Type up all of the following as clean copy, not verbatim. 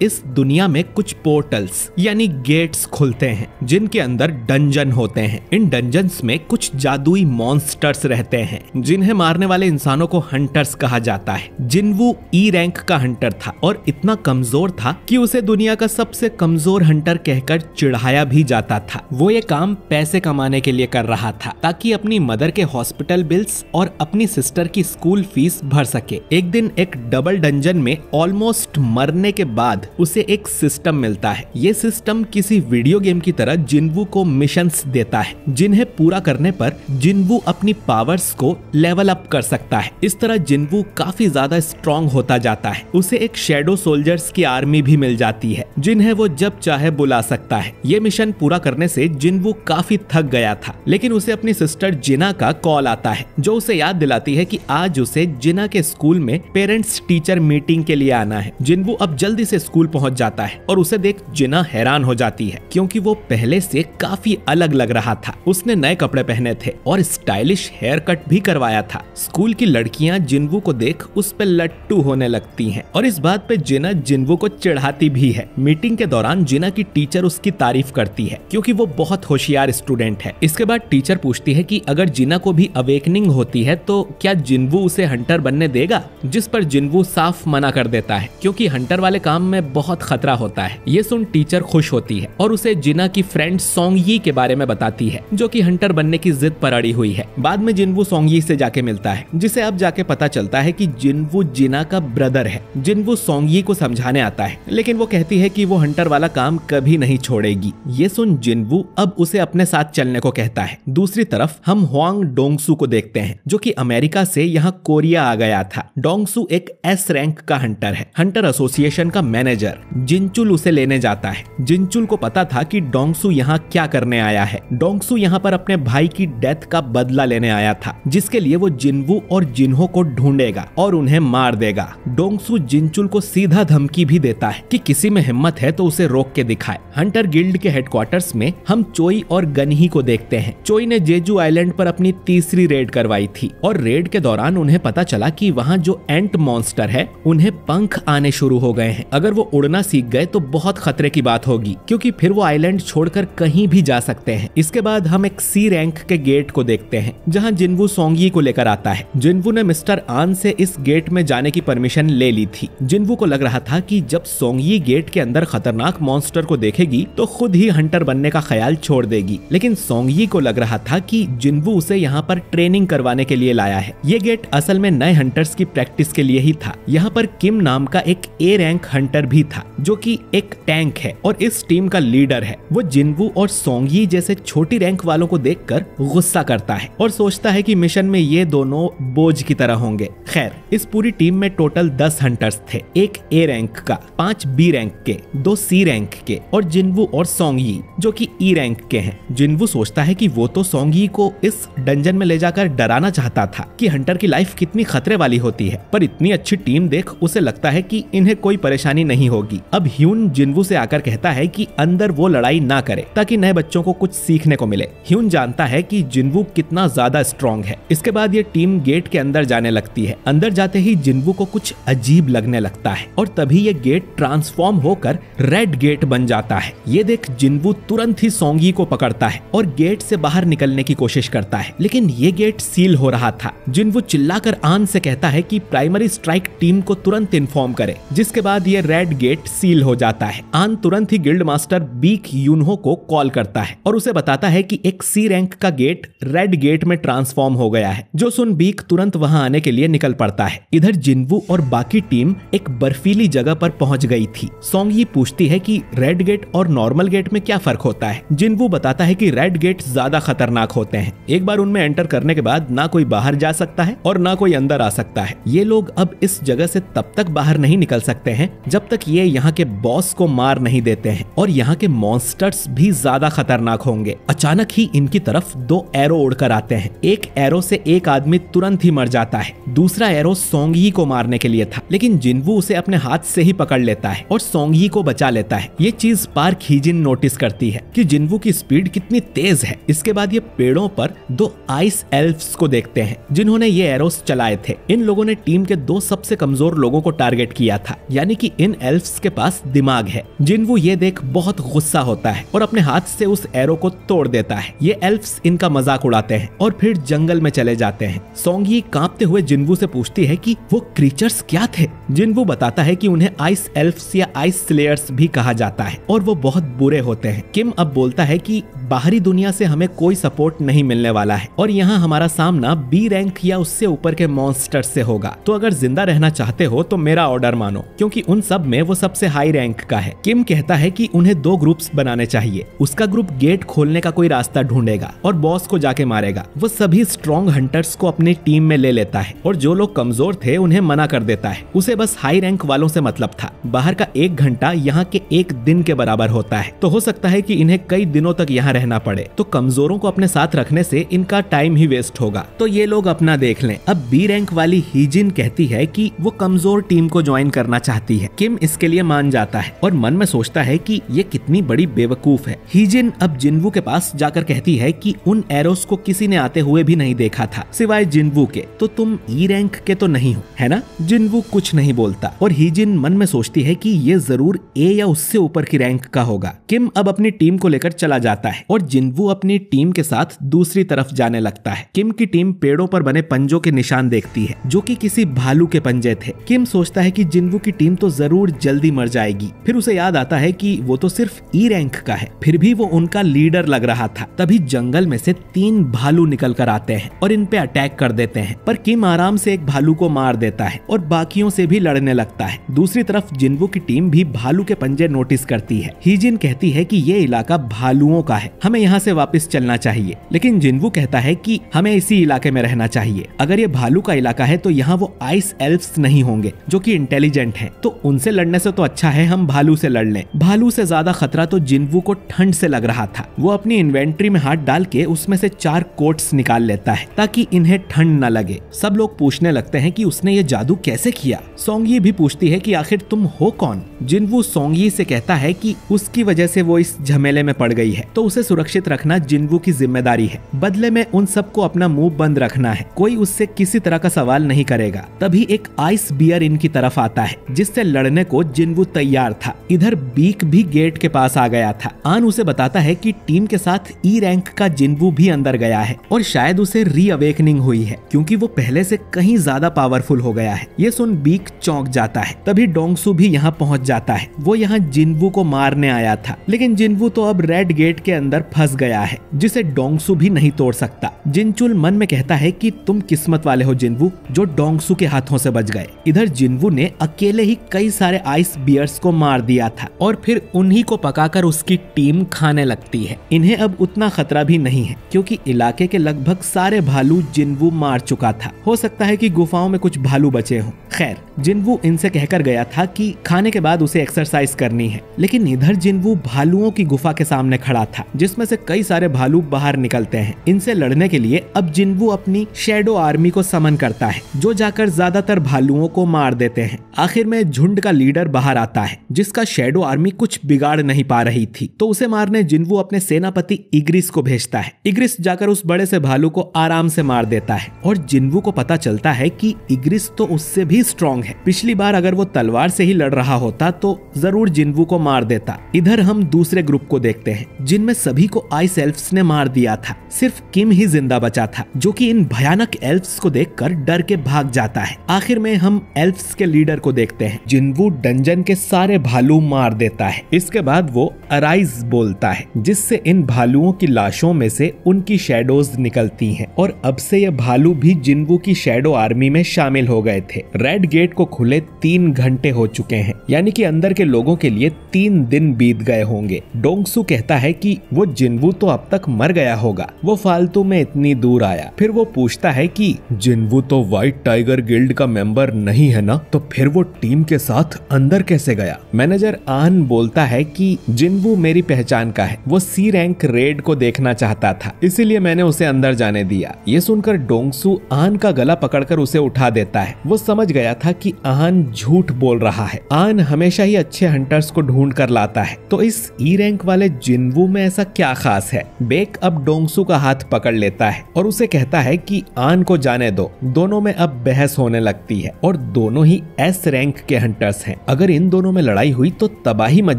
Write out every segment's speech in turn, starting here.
इस दुनिया में कुछ पोर्टल्स यानी गेट्स खुलते हैं जिनके अंदर डंजन होते हैं। इन डंजन्स में कुछ जादुई मॉन्स्टर्स रहते हैं जिन्हें मारने वाले इंसानों को हंटर्स कहा जाता है। जिन्वू ई रैंक का हंटर था और इतना कमजोर था कि उसे दुनिया का सबसे कमजोर हंटर कहकर चिढ़ाया भी जाता था। वो ये काम पैसे कमाने के लिए कर रहा था ताकि अपनी मदर के हॉस्पिटल बिल्स और अपनी सिस्टर की स्कूल फीस भर सके। एक दिन एक डबल डंजन में ऑलमोस्ट मरने के बाद उसे एक सिस्टम मिलता है। ये सिस्टम किसी वीडियो गेम की तरह जिन्वू को मिशंस देता है जिन्हें पूरा करने पर जिन्वू अपनी पावर्स को लेवल अप कर सकता है। इस तरह जिन्वू काफी ज्यादा स्ट्रॉन्ग होता जाता है। उसे एक शैडो सोल्जर्स की आर्मी भी मिल जाती है जिन्हें वो जब चाहे बुला सकता है। ये मिशन पूरा करने से जिन्वू काफी थक गया था, लेकिन उसे अपनी सिस्टर जिना का कॉल आता है जो उसे याद दिलाती है कि आज उसे जिना के स्कूल में पेरेंट्स टीचर मीटिंग के लिए आना है। जिन्वू अब जल्दी से स्कूल पहुंच जाता है और उसे देख जिना हैरान हो जाती है क्योंकि वो पहले से काफी अलग लग रहा था। उसने नए कपड़े पहने थे और स्टाइलिश हेयर कट भी करवाया था। स्कूल की लड़कियां जिन्वू को देख उस पे लट्टू होने लगती हैं और इस बात पे जिना जिन्वू को चिढ़ाती भी है। मीटिंग के दौरान जिना की टीचर उसकी तारीफ करती है क्योंकि वो बहुत होशियार स्टूडेंट है। इसके बाद टीचर पूछती है कि अगर जिना को भी अवेकनिंग होती है तो क्या जिन्वू उसे हंटर बनने देगा, जिस पर जिन्वू साफ मना कर देता है क्योंकि हंटर वाले काम में बहुत खतरा होता है। ये सुन टीचर खुश होती है और उसे जिना की फ्रेंड सोंगयी के बारे में बताती है जो कि हंटर बनने की जिद पर अड़ी हुई है। बाद में जिन्वू सोंगयी से जाके मिलता है जिसे अब जाके पता चलता है कि जिन्वू जिना का ब्रदर है। जिन्वू सोंगयी को समझाने आता है लेकिन वो कहती है कि वो हंटर वाला काम कभी नहीं छोड़ेगी। ये सुन जिन्वू अब उसे अपने साथ चलने को कहता है। दूसरी तरफ हम हुआंग डोंगसू को देखते हैं जो कि अमेरिका से यहाँ कोरिया आ गया था। डोंगसू एक एस रैंक का हंटर है। हंटर एसोसिएशन का मैनेजर जिनचुल उसे लेने जाता है। जिनचुल को पता था कि डोंगसू यहाँ क्या करने आया है। डोंगसू यहाँ पर अपने भाई की डेथ का बदला लेने आया था जिसके लिए वो जिन्वू और जिन्हो को ढूंढेगा और उन्हें मार देगा। डोंगसू जिनचुल को सीधा धमकी भी देता है कि किसी में हिम्मत है तो उसे रोक के दिखाए। हंटर गिल्ड के हेडक्वार्टर्स में हम चोई और गनही को देखते हैं। चोई ने जेजू आइलैंड पर अपनी तीसरी रेड करवाई थी और रेड के दौरान उन्हें पता चला कि वहाँ जो एंट मॉन्स्टर है उन्हें पंख आने शुरू हो गए हैं। अगर वो उड़ना सीख गए तो बहुत खतरे की बात होगी क्योंकि फिर वो आइलैंड छोड़कर कहीं भी जा सकते हैं। इसके बाद हम एक सी रैंक के गेट को देखते हैं जहां जिन्वू सोंगयी को लेकर आता है। जिन्वू ने मिस्टर आन से इस गेट में जाने की परमिशन ले ली थी। जिन्वू को लग रहा था कि जब सोंगयी गेट के अंदर खतरनाक मॉन्स्टर को देखेगी तो खुद ही हंटर बनने का ख्याल छोड़ देगी, लेकिन सोंगयी को लग रहा था कि जिन्वू उसे यहाँ पर ट्रेनिंग करवाने के लिए लाया है। ये गेट असल में नए हंटर्स की प्रैक्टिस के लिए ही था। यहाँ पर किम नाम का एक ए रैंक हंटर भी था जो कि एक टैंक है और इस टीम का लीडर है। वो जिन्वू और सोंगयी जैसे छोटी रैंक वालों को देखकर गुस्सा करता है और सोचता है कि मिशन में ये दोनों बोझ की तरह होंगे। खैर, इस पूरी टीम में टोटल 10 हंटर्स थे, एक ए रैंक का, 5 बी रैंक के, 2 सी रैंक के और जिन्वू और सोंगयी जो कि ई रैंक के हैं। जिन्वू सोचता है कि वो तो सोंगयी को इस डंजन में ले जाकर डराना चाहता था कि हंटर की लाइफ कितनी खतरे वाली होती है, पर इतनी अच्छी टीम देख उसे लगता है कि इन्हें कोई परेशानी नहीं होगी। अब ह्यून जिन्वू से आकर कहता है कि अंदर वो लड़ाई ना करे ताकि नए बच्चों को कुछ सीखने को मिले। ह्यून जानता है कि जिन्वू कितना ज्यादा स्ट्रॉन्ग है। इसके बाद ये टीम गेट के अंदर जाने लगती है। अंदर जाते ही जिन्वू को कुछ अजीब लगने लगता है और तभी ये गेट ट्रांसफॉर्म होकर रेड गेट बन जाता है। ये देख जिन्वू तुरंत ही सोंगयी को पकड़ता है और गेट से बाहर निकलने की कोशिश करता है, लेकिन ये गेट सील हो रहा था। जिन्वू चिल्लाकर आन से कहता है कि प्राइमरी स्ट्राइक टीम को तुरंत इन्फॉर्म करे, जिसके बाद ये रेड गेट सील हो जाता है। आन तुरंत ही गिल्ड मास्टर बीक यूनहो को कॉल करता है और उसे बताता है कि एक सी रैंक का गेट रेड गेट में ट्रांसफॉर्म हो गया है। जो सुन बीक तुरंत वहां आने के लिए निकल पड़ता है। इधर जिन्वू और बाकी टीम एक बर्फीली जगह पर पहुंच गई थी। सोंगयी पूछती है कि रेड गेट और नॉर्मल गेट में क्या फर्क होता है। जिन्वू बताता है कि रेड गेट ज्यादा खतरनाक होते हैं। एक बार उनमें एंटर करने के बाद ना कोई बाहर जा सकता है और ना कोई अंदर आ सकता है। ये लोग अब इस जगह से तब तक बाहर नहीं निकल सकते हैं जब तक ये यहाँ के बॉस को मार नहीं देते हैं और यहाँ के मॉन्स्टर्स भी ज्यादा खतरनाक होंगे। अचानक ही इनकी तरफ 2 एरो उड़कर आते हैं। एक एरो से एक आदमी तुरंत ही मर जाता है। दूसरा एरो सोंगयी को मारने के लिए था, लेकिन जिन्वू उसे अपने हाथ से ही पकड़ लेता है और सोंगयी को बचा लेता है। ये चीज पार्क हीजिन नोटिस करती है कि जिन्वू की स्पीड कितनी तेज है। इसके बाद ये पेड़ों पर 2 आइस एल्फ्स को देखते हैं जिन्होंने ये एरोस चलाए थे। इन लोगों ने टीम के 2 सबसे कमजोर लोगों को टारगेट किया था, यानी कि इन एल्फ्स के पास दिमाग है। जिन्वू ये देख बहुत गुस्सा होता है और अपने हाथ से उस एरो को तोड़ देता है। ये एल्फ्स इनका मजाक उड़ाते हैं और फिर जंगल में चले जाते हैं। सोंगी कांपते हुए जिन्वू से पूछती है कि वो क्रीचर्स क्या थे। जिन्वू बताता है कि उन्हें आइस एल्फ्स या आइस स्लेयर्स भी कहा जाता है और वो बहुत बुरे होते हैं। किम अब बोलता है कि बाहरी दुनिया से हमें कोई सपोर्ट नहीं मिलने वाला है और यहाँ हमारा सामना बी रैंक या उससे ऊपर के मॉन्स्टर से होगा। तो अगर जिंदा रहना चाहते हो तो मेरा ऑर्डर मानो, क्योंकि उन सब में वो सबसे हाई रैंक का है। किम कहता है कि उन्हें 2 ग्रुप्स बनाने चाहिए। उसका ग्रुप गेट खोलने का कोई रास्ता ढूंढेगा और बॉस को जाके मारेगा। वो सभी स्ट्रॉन्ग हंटर्स को अपनी टीम में ले लेता है और जो लोग कमजोर थे उन्हें मना कर देता है। उसे बस हाई रैंक वालों से मतलब था। बाहर का 1 घंटा यहाँ के 1 दिन के बराबर होता है, तो हो सकता है कि इन्हें कई दिनों तक यहाँ रहना पड़े। तो कमजोरों को अपने साथ रखने से इनका टाइम ही वेस्ट होगा, तो ये लोग अपना देख लें। अब बी रैंक वाली हीजिन कहती है कि वो कमजोर टीम को ज्वाइन करना चाहती है। किम इसके लिए मान जाता है और मन में सोचता है कि ये कितनी बड़ी बेवकूफ है। हीजिन अब जिन्वू के पास जाकर कहती है कि उन एरोस को किसी ने आते हुए भी नहीं देखा था सिवाय जिन्वू के, तो तुम ई रैंक के तो नहीं हो, है ना? जिन्वू कुछ नहीं बोलता और हीजिन मन में सोचती है कि ये जरूर ए या उससे ऊपर की रैंक का होगा। किम अब अपनी टीम को लेकर चला जाता है और जिन्वू अपनी टीम के साथ दूसरी तरफ जाने लगता है। किम की टीम पेड़ों पर बने पंजों के निशान देखती है जो कि किसी भालू के पंजे थे। किम सोचता है कि जिन्वू की टीम तो जरूर जल्दी मर जाएगी। फिर उसे याद आता है कि वो तो सिर्फ ई रैंक का है, फिर भी वो उनका लीडर लग रहा था। तभी जंगल में से 3 भालू निकल कर आते हैं और इन पे अटैक कर देते हैं, पर किम आराम से एक भालू को मार देता है और बाकियों से भी लड़ने लगता है। दूसरी तरफ जिन्वू की टीम भी भालू के पंजे नोटिस करती है। हीजिन कहती है कि ये इलाका भालुओं का है, हमें यहाँ से वापस चलना चाहिए, लेकिन जिन्वू कहता है कि हमें इसी इलाके में रहना चाहिए। अगर ये भालू का इलाका है तो यहाँ वो आइस एल्फ्स नहीं होंगे जो कि इंटेलिजेंट हैं, तो उनसे लड़ने से तो अच्छा है हम भालू से लड़ लें। भालू से ज्यादा खतरा तो जिन्वू को ठंड से लग रहा था। वो अपनी इन्वेंट्री में हाथ डाल के उसमें से 4 कोट्स निकाल लेता है ताकि इन्हें ठंड न लगे। सब लोग पूछने लगते हैं कि उसने ये जादू कैसे किया। सोंगी भी पूछती है कि आखिर तुम हो कौन। जिन्वू सोंगी से कहता है कि उसकी वजह से वो इस झमेले में पड़ गई है, तो उसे सुरक्षित रखना जिन्वू की जिम्मेदारी है। बदले में उन सबको अपना मुंह बंद रखना है, कोई उससे किसी तरह का सवाल नहीं करेगा। तभी एक आइस बियर इनकी तरफ आता है जिससे लड़ने को जिन्वू तैयार था। इधर बीक भी गेट के पास आ गया था। आन उसे बताता है कि टीम के साथ ई रैंक का जिन्वू भी अंदर गया है और शायद उसे री अवेकनिंग हुई है क्योंकि वो पहले से कहीं ज्यादा पावरफुल हो गया है। ये सुन बीक चौंक जाता है। तभी डोंगसू भी यहाँ पहुँच जाता है। वो यहाँ जिन्वू को मारने आया था, लेकिन जिन्वू तो अब रेड गेट के अंदर फंस गया है जिसे डोंगसू भी नहीं तोड़ सकता। जिनचुल मन में कहता है कि तुम किस्मत वाले हो जिन्वू, जो डोंगसू के हाथों से बच गए। इधर जिन्वू ने अकेले ही कई सारे आइस बियर्स को मार दिया था और फिर उन्हीं को पकाकर उसकी टीम खाने लगती है। इन्हें अब उतना खतरा भी नहीं है क्योंकि इलाके के लगभग सारे भालू जिन्वू मार चुका था। हो सकता है कि गुफाओं में कुछ भालू बचे हों। खैर, जिन्वू इनसे कहकर गया था कि खाने के बाद उसे एक्सरसाइज करनी है, लेकिन इधर जिन्वू भालुओं की गुफा के सामने खड़ा था जिसमें से कई सारे भालू बाहर निकलते हैं। इनसे लड़ने के लिए अब जिन्वू अपनी शैडो आर्मी को समन करता है जो जाकर ज्यादातर भालुओं को मार देते हैं। आखिर में झुंड का लीडर बाहर आता है जिसका शैडो आर्मी कुछ बिगाड़ नहीं पा रही थी, तो उसे मारने जिन्वू अपने सेनापति इग्रिस को भेजता है। इग्रिस जाकर उस बड़े से भालू को आराम से मार देता है और जिन्वू को पता चलता है कि इग्रिस तो उससे भी स्ट्रॉन्ग है। पिछली बार अगर वो तलवार से ही लड़ रहा होता तो जरूर जिन्वू को मार देता। इधर हम दूसरे ग्रुप को देखते हैं जिनमें सभी को आइस एल्फ्स ने मार दिया था। सिर्फ किम ही जिंदा बचा था जो कि इन भयानक एल्फ्स को देखकर डर के भाग जाता है। आखिर में हम एल्फ्स के लीडर को देखते हैं। जिन्वू डंजन के सारे भालू मार देता है। इसके बाद वो अराइज बोलता है जिससे इन भालुओं की लाशों में से उनकी शैडोज निकलती हैं और अब से ये भालू भी जिन्वू की शैडो आर्मी में शामिल हो गए थे। रेड गेट को खुले 3 घंटे हो चुके हैं, यानी कि अंदर के लोगों के लिए 3 दिन बीत गए होंगे। डोंगसू कहता है कि वो जिन्वू तो अब तक मर गया होगा, वो फालतू में इतनी दूर आया। फिर वो पूछता है कि जिन्वू तो व्हाइट टाइगर गिल्ड का मेंबर नहीं है ना, तो फिर वो टीम के साथ अंदर कैसे गया? मैनेजर आन बोलता है कि जिन्वू मेरी पहचान का है, वो सी रैंक रेड को देखना चाहता था, इसीलिए मैंने उसे अंदर जाने दिया। ये सुनकर डोंगसू आन का गला पकड़कर उसे उठा देता है। वो समझ गया था कि आन झूठ बोल रहा है। आन हमें हमेशा ही अच्छे हंटर्स को ढूंढ कर लाता है। तो इस ई रैंक वाले जिनवू में ऐसा क्या खास है? बेक अब डोंगसू का हाथ पकड़ लेता है और उसे कहता है कि आन को जाने दो। दोनों में अब बहस होने लगती है और दोनों ही एस रैंक के हंटर्स हैं। अगर इन दोनों में लड़ाई हुई तो तबाही मच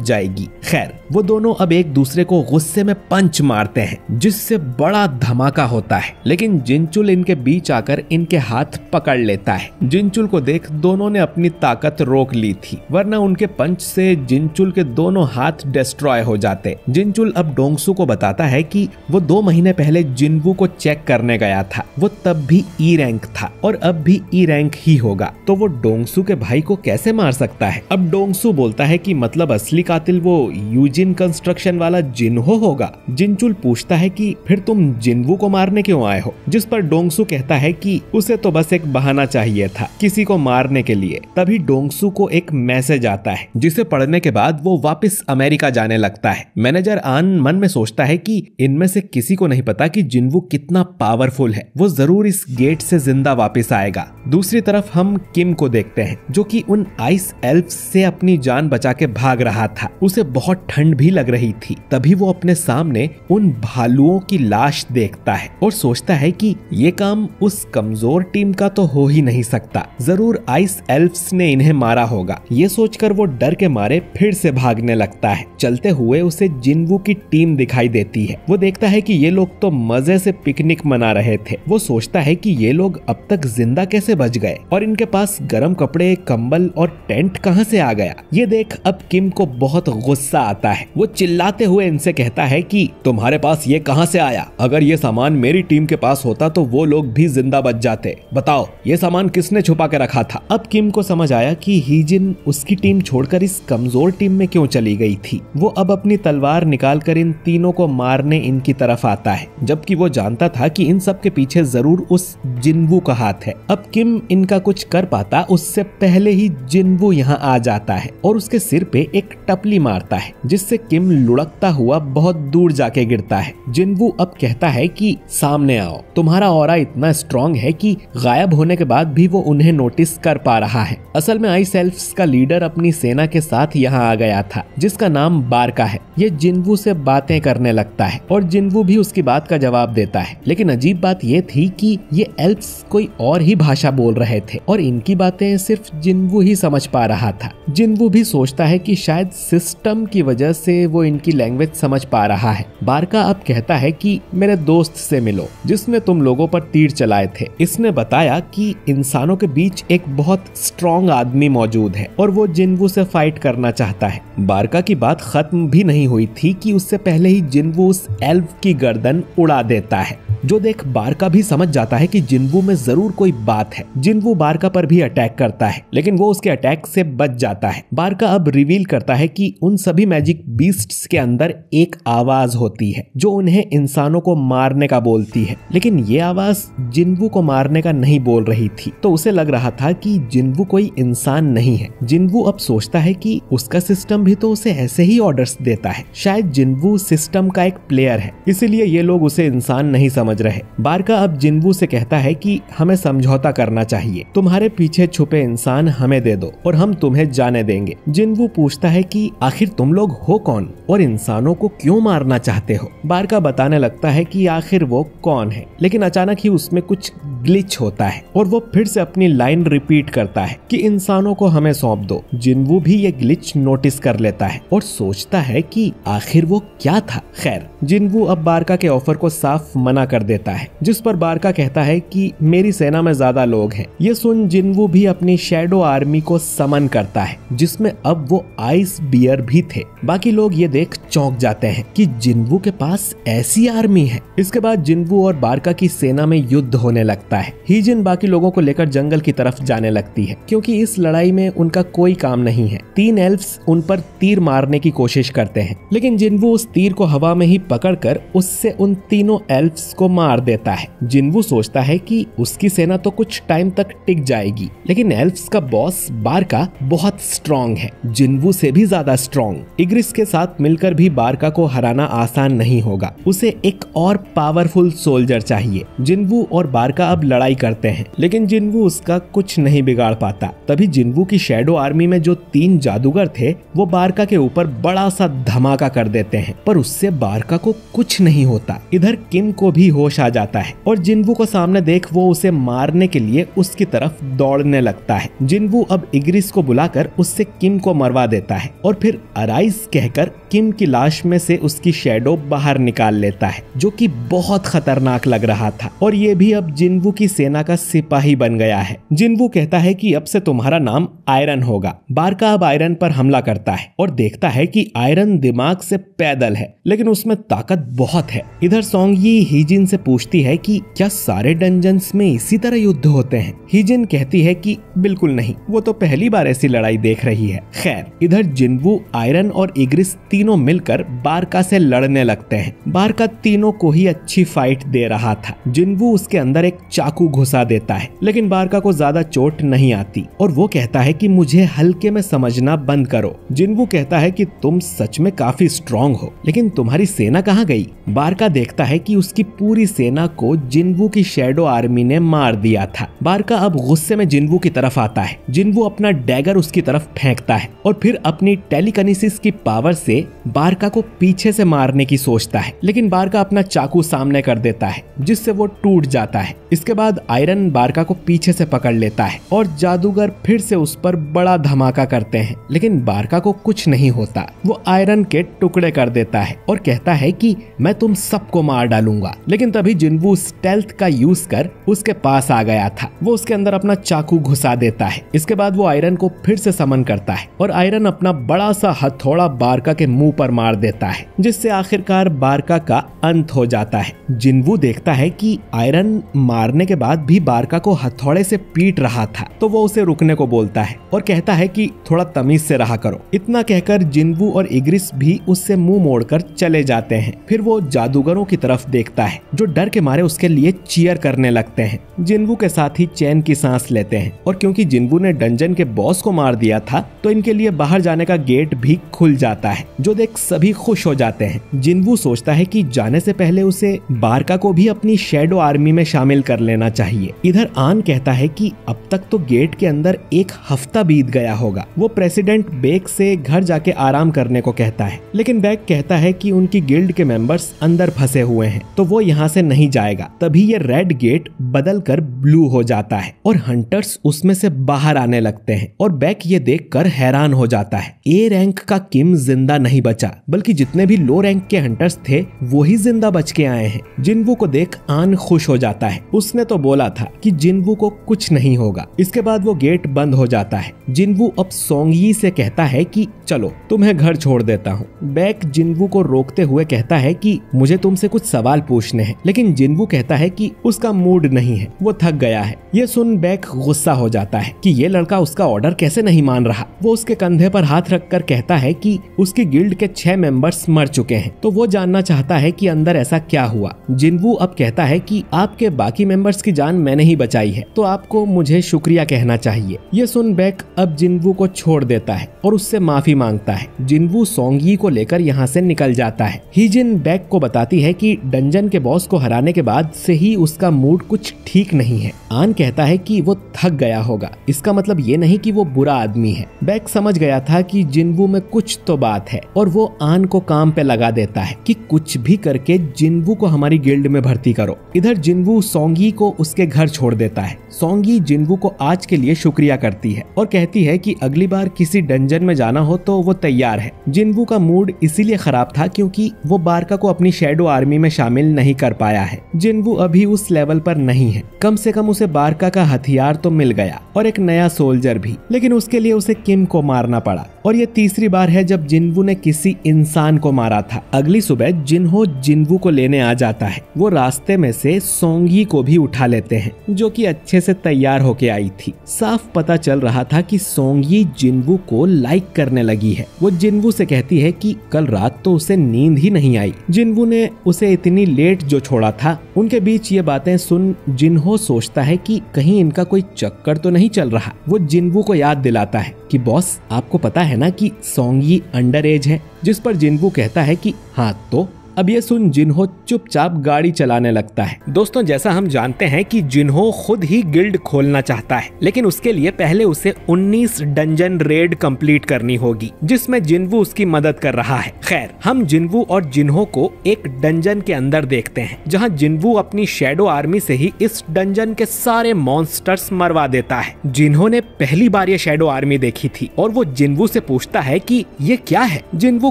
जाएगी। खैर, वो दोनों अब एक दूसरे को गुस्से में पंच मारते हैं जिससे बड़ा धमाका होता है, लेकिन जिनचुल इनके बीच आकर इनके हाथ पकड़ लेता है। जिनचुल को देख दोनों ने अपनी ताकत रोक ली थी, वरना उनके पंच से जिनचुल के दोनों हाथ डिस्ट्रॉय हो जाते। जिनचुल अब डोंगसू को बताता है कि वो 2 महीने पहले जिनवू को चेक करने गया था। वो तब भी ई रैंक था और अब भी ई रैंक ही होगा, तो वो डोंगसू के भाई को कैसे मार सकता है? अब डोंगसू बोलता है कि मतलब असली कातिल वो यूजिन कंस्ट्रक्शन वाला जिनहो होगा। जिनचुल पूछता है कि फिर तुम जिनवू को मारने क्यों आए हो? जिस पर डोंगसू कहता है कि उसे तो बस एक बहाना चाहिए था किसी को मारने के लिए। तभी डोंगसू को एक मैसेज आता है जिसे पढ़ने के बाद वो वापस अमेरिका जाने लगता है। मैनेजर आन मन में सोचता है कि इनमें से किसी को नहीं पता कि जिनवू कितना पावरफुल है, वो जरूर इस गेट से जिंदा वापस आएगा। दूसरी तरफ हम किम को देखते हैं जो कि उन आइस एल्फ से अपनी जान बचा के भाग रहा था। उसे बहुत ठंड भी लग रही थी। तभी वो अपने सामने उन भालुओं की लाश देखता है और सोचता है कि ये काम उस कमजोर टीम का तो हो ही नहीं सकता, जरूर आइस एल्फ्स ने इन्हें मारा होगा। ये सोचकर वो डर के मारे फिर से भागने लगता है। चलते हुए उसे जिनवू की टीम दिखाई देती है। वो देखता है कि ये लोग तो मजे से पिकनिक मना रहे थे। वो सोचता है कि ये लोग अब तक जिंदा कैसे बच गए और इनके पास गर्म कपड़े, कंबल और टेंट कहां से आ गया। ये देख अब किम को बहुत गुस्सा आता है। वो चिल्लाते हुए इनसे कहता है कि तुम्हारे पास ये कहां से आया? अगर ये सामान मेरी टीम के पास होता तो वो लोग भी जिंदा बच जाते। बताओ ये सामान किसने छुपा के रखा था? अब किम को समझ आया कि हीजिन उसकी टीम छोड़कर इस कमजोर टीम में क्यों चली गई थी। वो अब अपनी तलवार निकालकर इन तीनों को मारने इनकी तरफ आता है, जबकि वो जानता था कि इन सब के पीछे जरूर उस जिनवू का हाथ है। अब किम इनका कुछ कर पाता उससे पहले ही जिनवू यहाँ आ जाता है और उसके सिर पे एक टपली मारता है, जिससे किम लुढ़कता हुआ बहुत दूर जाके गिरता है। जिनवू अब कहता है कि सामने आओ। तुम्हारा ऑरा इतना स्ट्रॉन्ग है कि गायब होने के बाद भी वो उन्हें नोटिस कर पा रहा है। असल में आइस एल्फ्स का लीडर अपनी सेना के साथ यहाँ आ गया था, जिसका नाम बारका है। ये जिनवू से बातें करने लगता है और जिनवू भी उसकी बात का जवाब देता है। लेकिन अजीब बात ये थी कि ये एल्फ्स कोई और ही भाषा बोल रहे थे और इनकी बातें सिर्फ जिनवू ही समझ पा रहा था। जिनवू भी सोचता है कि शायद सिस्टम की वजह से वो इनकी लैंग्वेज समझ पा रहा है। बारका अब कहता है कि मेरे दोस्त से मिलो जिसने तुम लोगों पर तीर चलाए थे। इसने बताया कि इंसानों के बीच एक बहुत स्ट्रॉन्ग आदमी मौजूद है और वो जिनवू से फाइट करना चाहता है। बारका की बात खत्म भी नहीं हुई थी कि उससे पहले ही जिनवू उस एल्फ की गर्दन उड़ा देता है, जो देख बारका भी समझ जाता है कि जिनवू में जरूर कोई बात है। जिनवू बारका पर भी अटैक करता है, लेकिन वो उसके अटैक से बच जाता है। बारका अब रिवील करता है कि उन सभी मैजिक बीस्ट्स के अंदर एक आवाज होती है जो उन्हें इंसानों को मारने का बोलती है, लेकिन ये आवाज जिनवू को मारने का नहीं बोल रही थी। तो उसे लग रहा था कि जिनवू कोई इंसान नहीं है। जिनवू अब सोचता है कि उसका सिस्टम भी तो उसे ऐसे ही ऑर्डर्स देता है। शायद जिनवू सिस्टम का एक प्लेयर है, इसीलिए ये लोग उसे इंसान नहीं समझ रहे। बारका अब जिनवू से कहता है कि हमें समझौता करना चाहिए। तुम्हारे पीछे छुपे इंसान हमें दे दो और हम तुम्हें जाने देंगे। जिनवू पूछता है कि आखिर तुम लोग हो कौन और इंसानों को क्यों मारना चाहते हो? बारका बताने लगता है कि आखिर वो कौन है, लेकिन अचानक ही उसमें कुछ ग्लिच होता है और वो फिर से अपनी लाइन रिपीट करता है कि इंसानों को हमें सौंप दो। जिनवू भी ये ग्लिच नोटिस कर लेता है और सोचता है कि आखिर वो क्या था। खैर, जिनवू अब बारका के ऑफर को साफ मना कर देता है, जिस पर बारका कहता है कि मेरी सेना में ज्यादा लोग हैं। ये सुन जिनवू भी अपनी शैडो आर्मी को समन करता है, जिसमें अब वो आइस बियर भी थे। बाकी लोग ये देख चौंक जाते हैं कि जिनवू के पास ऐसी आर्मी है। इसके बाद जिनवू और बारका की सेना में युद्ध होने लगता है। हीजिन बाकी लोगों को लेकर जंगल की तरफ जाने लगती है, क्योंकि इस लड़ाई में उनका कोई काम नहीं है। 3 एल्फ्स उन पर तीर मारने की कोशिश करते हैं, लेकिन जिनवू उस तीर को हवा में ही पकड़कर उससे उन तीनों एल्फ्स को को मार देता है। जिन्वू सोचता है कि उसकी सेना तो कुछ टाइम तक टिक जाएगी, लेकिन एल्फ्स का बॉस बारका बहुत स्ट्रॉन्ग है, जिन्वू से भी ज्यादा स्ट्रॉन्ग। इग्रिस के साथ मिलकर भी बारका को हराना आसान नहीं होगा, उसे एक और पावरफुल सोल्जर चाहिए। जिन्वू और बारका अब लड़ाई करते हैं, लेकिन जिन्वू उसका कुछ नहीं बिगाड़ पाता। तभी जिन्वू की शैडो आर्मी में जो 3 जादूगर थे वो बारका के ऊपर बड़ा सा धमाका कर देते हैं, पर उससे बारका को कुछ नहीं होता। इधर किम को भी होश आ जाता है और जिन्वू को सामने देख वो उसे मारने के लिए उसकी तरफ दौड़ने लगता है। जिन्वू अब इग्रिस को बुलाकर उससे किम को मरवा देता है और फिर अराइज कहकर किम की लाश में से उसकी शैडो बाहर निकाल लेता है, जो कि बहुत खतरनाक लग रहा था। और ये भी अब जिन्वू की सेना का सिपाही बन गया है। जिन्वू कहता है कि अब से तुम्हारा नाम आयरन होगा। बारका अब आयरन पर हमला करता है और देखता है कि आयरन दिमाग से पैदल है, लेकिन उसमें ताकत बहुत है। इधर सोंगयी हीजिन से पूछती है कि क्या सारे डंजन्स में इसी तरह युद्ध होते हैं? हीजिन कहती है कि बिल्कुल नहीं, वो तो पहली बार ऐसी लड़ाई देख रही है। खैर, इधर जिन्वू, आयरन और इग्रिस तीनों मिलकर बारका से लड़ने लगते हैं। बारका तीनों को ही अच्छी फाइट दे रहा था। जिन्वू उसके अंदर एक चाकू घुसा देता है, लेकिन बारका को ज्यादा चोट नहीं आती और वो कहता है कि मुझे हल्के में समझना बंद करो। जिन्वू कहता है कि तुम सच में काफी स्ट्रॉन्ग हो, लेकिन तुम्हारी सेना कहाँ गई? बारका देखता है कि उसकी पूरी सेना को जिन्वू की शैडो आर्मी ने मार दिया था। बारका अब गुस्से में जिन्वू की तरफ आता है। जिन्वू अपना डैगर उसकी तरफ फेंकता है और फिर अपनी टेलीकिनेसिस की पावर से बारका को पीछे से मारने की सोचता है, लेकिन बारका अपना चाकू सामने कर देता है, जिससे वो टूट जाता है। इसके बाद आयरन बारका को पीछे से पकड़ लेता है और जादूगर फिर से उस पर बड़ा धमाका करते हैं, लेकिन बारका को कुछ नहीं होता। वो आयरन के टुकड़े कर देता है और कहता है कि मैं तुम सबको मार डालूंगा। लेकिन तभी जिन्वू स्टेल्थ का यूज कर उसके पास आ गया था। वो उसके अंदर अपना चाकू घुसा देता है। इसके बाद वो आयरन को फिर से समन करता है और आयरन अपना बड़ा सा हथौड़ा बारका के मुंह पर मार देता है, जिससे आखिरकार बारका का अंत हो जाता है। जिन्वू देखता है कि आयरन मारने के बाद भी बारका को हथौड़े से पीट रहा था, तो वो उसे रुकने को बोलता है और कहता है कि थोड़ा तमीज से रहा करो। इतना कहकर जिन्वू और इग्रिस भी उससे मुंह मोड़कर चले जाते हैं। फिर वो जादूगरों की तरफ देखता है, जो डर के मारे उसके लिए चीयर करने लगते हैं। जिन्वू के साथ ही चैन की सांस लेते हैं और क्योंकि जिन्वू ने डंजन के बॉस को मार दिया था, तो इनके लिए बाहर जाने का गेट भी खुल जाता है, जो देख सभी खुश हो जाते हैं। जिन्वू सोचता है कि जाने से पहले उसे बारका को भी अपनी शैडो आर्मी में शामिल कर लेना चाहिए। इधर आन कहता है कि अब तक तो गेट के अंदर 1 हफ्ता बीत गया होगा। वो प्रेसिडेंट बेक से घर जाके आराम करने को कहता है, लेकिन बेक कहता है कि उनकी गिल्ड के मेंबर्स अंदर फंसे हुए हैं, तो वो यहाँ से नहीं जाएगा। तभी ये रेड गेट बदल कर ब्लू हो जाता है और हंटर्स उसमें से बाहर आने लगते हैं और बेक ये देखकर हैरान हो जाता है। ए रैंक का किम जिंदा नहीं बचा, बल्कि जितने भी लो रैंक के हंटर्स थे वो ही जिंदा बच के आए हैं। जिन्वू को देख आन खुश हो जाता है। उसने तो बोला था कि जिन्वू को कुछ नहीं होगा। इसके बाद वो गेट बंद हो जाता है। जिन्वू अब सोंगयी से कहता है कि चलो तुम्हें घर छोड़ देता हूँ। बेक जिन्वू को रोकते हुए कहता है कि मुझे तुमसे कुछ सवाल पूछने हैं, लेकिन जिन्वू कहता है कि उसका मूड नहीं है, वो थक गया है। ये सुन बेक गुस्सा हो जाता है कि ये लड़का उसका ऑर्डर कैसे नहीं मान रहा। वो उसके कंधे पर हाथ रखकर कहता है कि उसकी गिल्ड के 6 मेंबर्स मर चुके हैं, तो वो जानना चाहता है कि अंदर ऐसा क्या हुआ। जिन्वू अब कहता है कि आपके बाकी मेंबर्स की जान मैंने ही बचाई है, तो आपको मुझे शुक्रिया कहना चाहिए। ये सुन बेक अब जिन्वू को छोड़ देता है और उससे माफी मांगता है। जिन्वू सोंगयी को लेकर यहाँ से निकल जाता है। हीजिन बेक को बताती है कि डंजन के बॉस को हराने के बाद से ही उसका मूड कुछ ठीक नहीं है। आन कहता है कि वो थक गया होगा, इसका मतलब ये नहीं कि वो बुरा आदमी है। बेक समझ गया था कि जिन्वू में कुछ तो बात है और वो आन को काम पे लगा देता है कि कुछ भी करके जिन्वू को हमारी गिल्ड में भर्ती करो। इधर जिन्वू सोंगयी को उसके घर छोड़ देता है। सोंगयी जिन्वू को आज के लिए शुक्रिया करती है और कहती है कि अगली बार किसी डंजन में जाना हो तो वो तैयार है। जिन्वू का मूड इसीलिए खराब था क्योंकि वो बारका को अपनी शैडो आर्मी में शामिल नहीं कर पाया है। जिन्वू अभी उस लेवल पर नहीं है। कम से कम उसे बारका का हथियार तो मिल गया और एक नया सोल्जर भी, लेकिन उसके लिए उसे किम को मारना पड़ा। और ये तीसरी बार है जब जिन्वू ने किसी इंसान को मारा था। अगली सुबह जिन्हो जिन्वू को लेने आ जाता है। वो रास्ते में से सोंगयी को भी उठा लेते हैं, जो कि अच्छे से तैयार होके आई थी। साफ पता चल रहा था कि सोंगयी जिन्वू को लाइक करने लगी है। वो जिन्वू से कहती है कि कल रात तो उसे नींद ही नहीं आई। जिन्वू ने उसे इतनी लेट जो छोड़ा था। उनके बीच ये बातें सुन जिन्हो सोचता है कि कहीं इनका कोई चक्कर तो नहीं चल रहा। वो जिन्वू को याद दिलाता है कि बॉस आपको पता है ना कि सोंगी अंडर एज है, जिस पर जिन्वू कहता है कि हाँ तो। अब ये सुन जिन्हो चुपचाप गाड़ी चलाने लगता है। दोस्तों, जैसा हम जानते हैं कि जिन्हो खुद ही गिल्ड खोलना चाहता है, लेकिन उसके लिए पहले उसे 19 डंजन रेड कंप्लीट करनी होगी, जिसमें जिन्वू उसकी मदद कर रहा है। खैर, हम जिन्वू और जिन्हो को एक डंजन के अंदर देखते हैं, जहां जिन्वू अपनी शैडो आर्मी से ही इस डंजन के सारे मॉन्स्टर्स मरवा देता है। जिन्हो ने पहली बार ये शैडो आर्मी देखी थी और वो जिन्वू से पूछता है कि ये क्या है। जिन्वू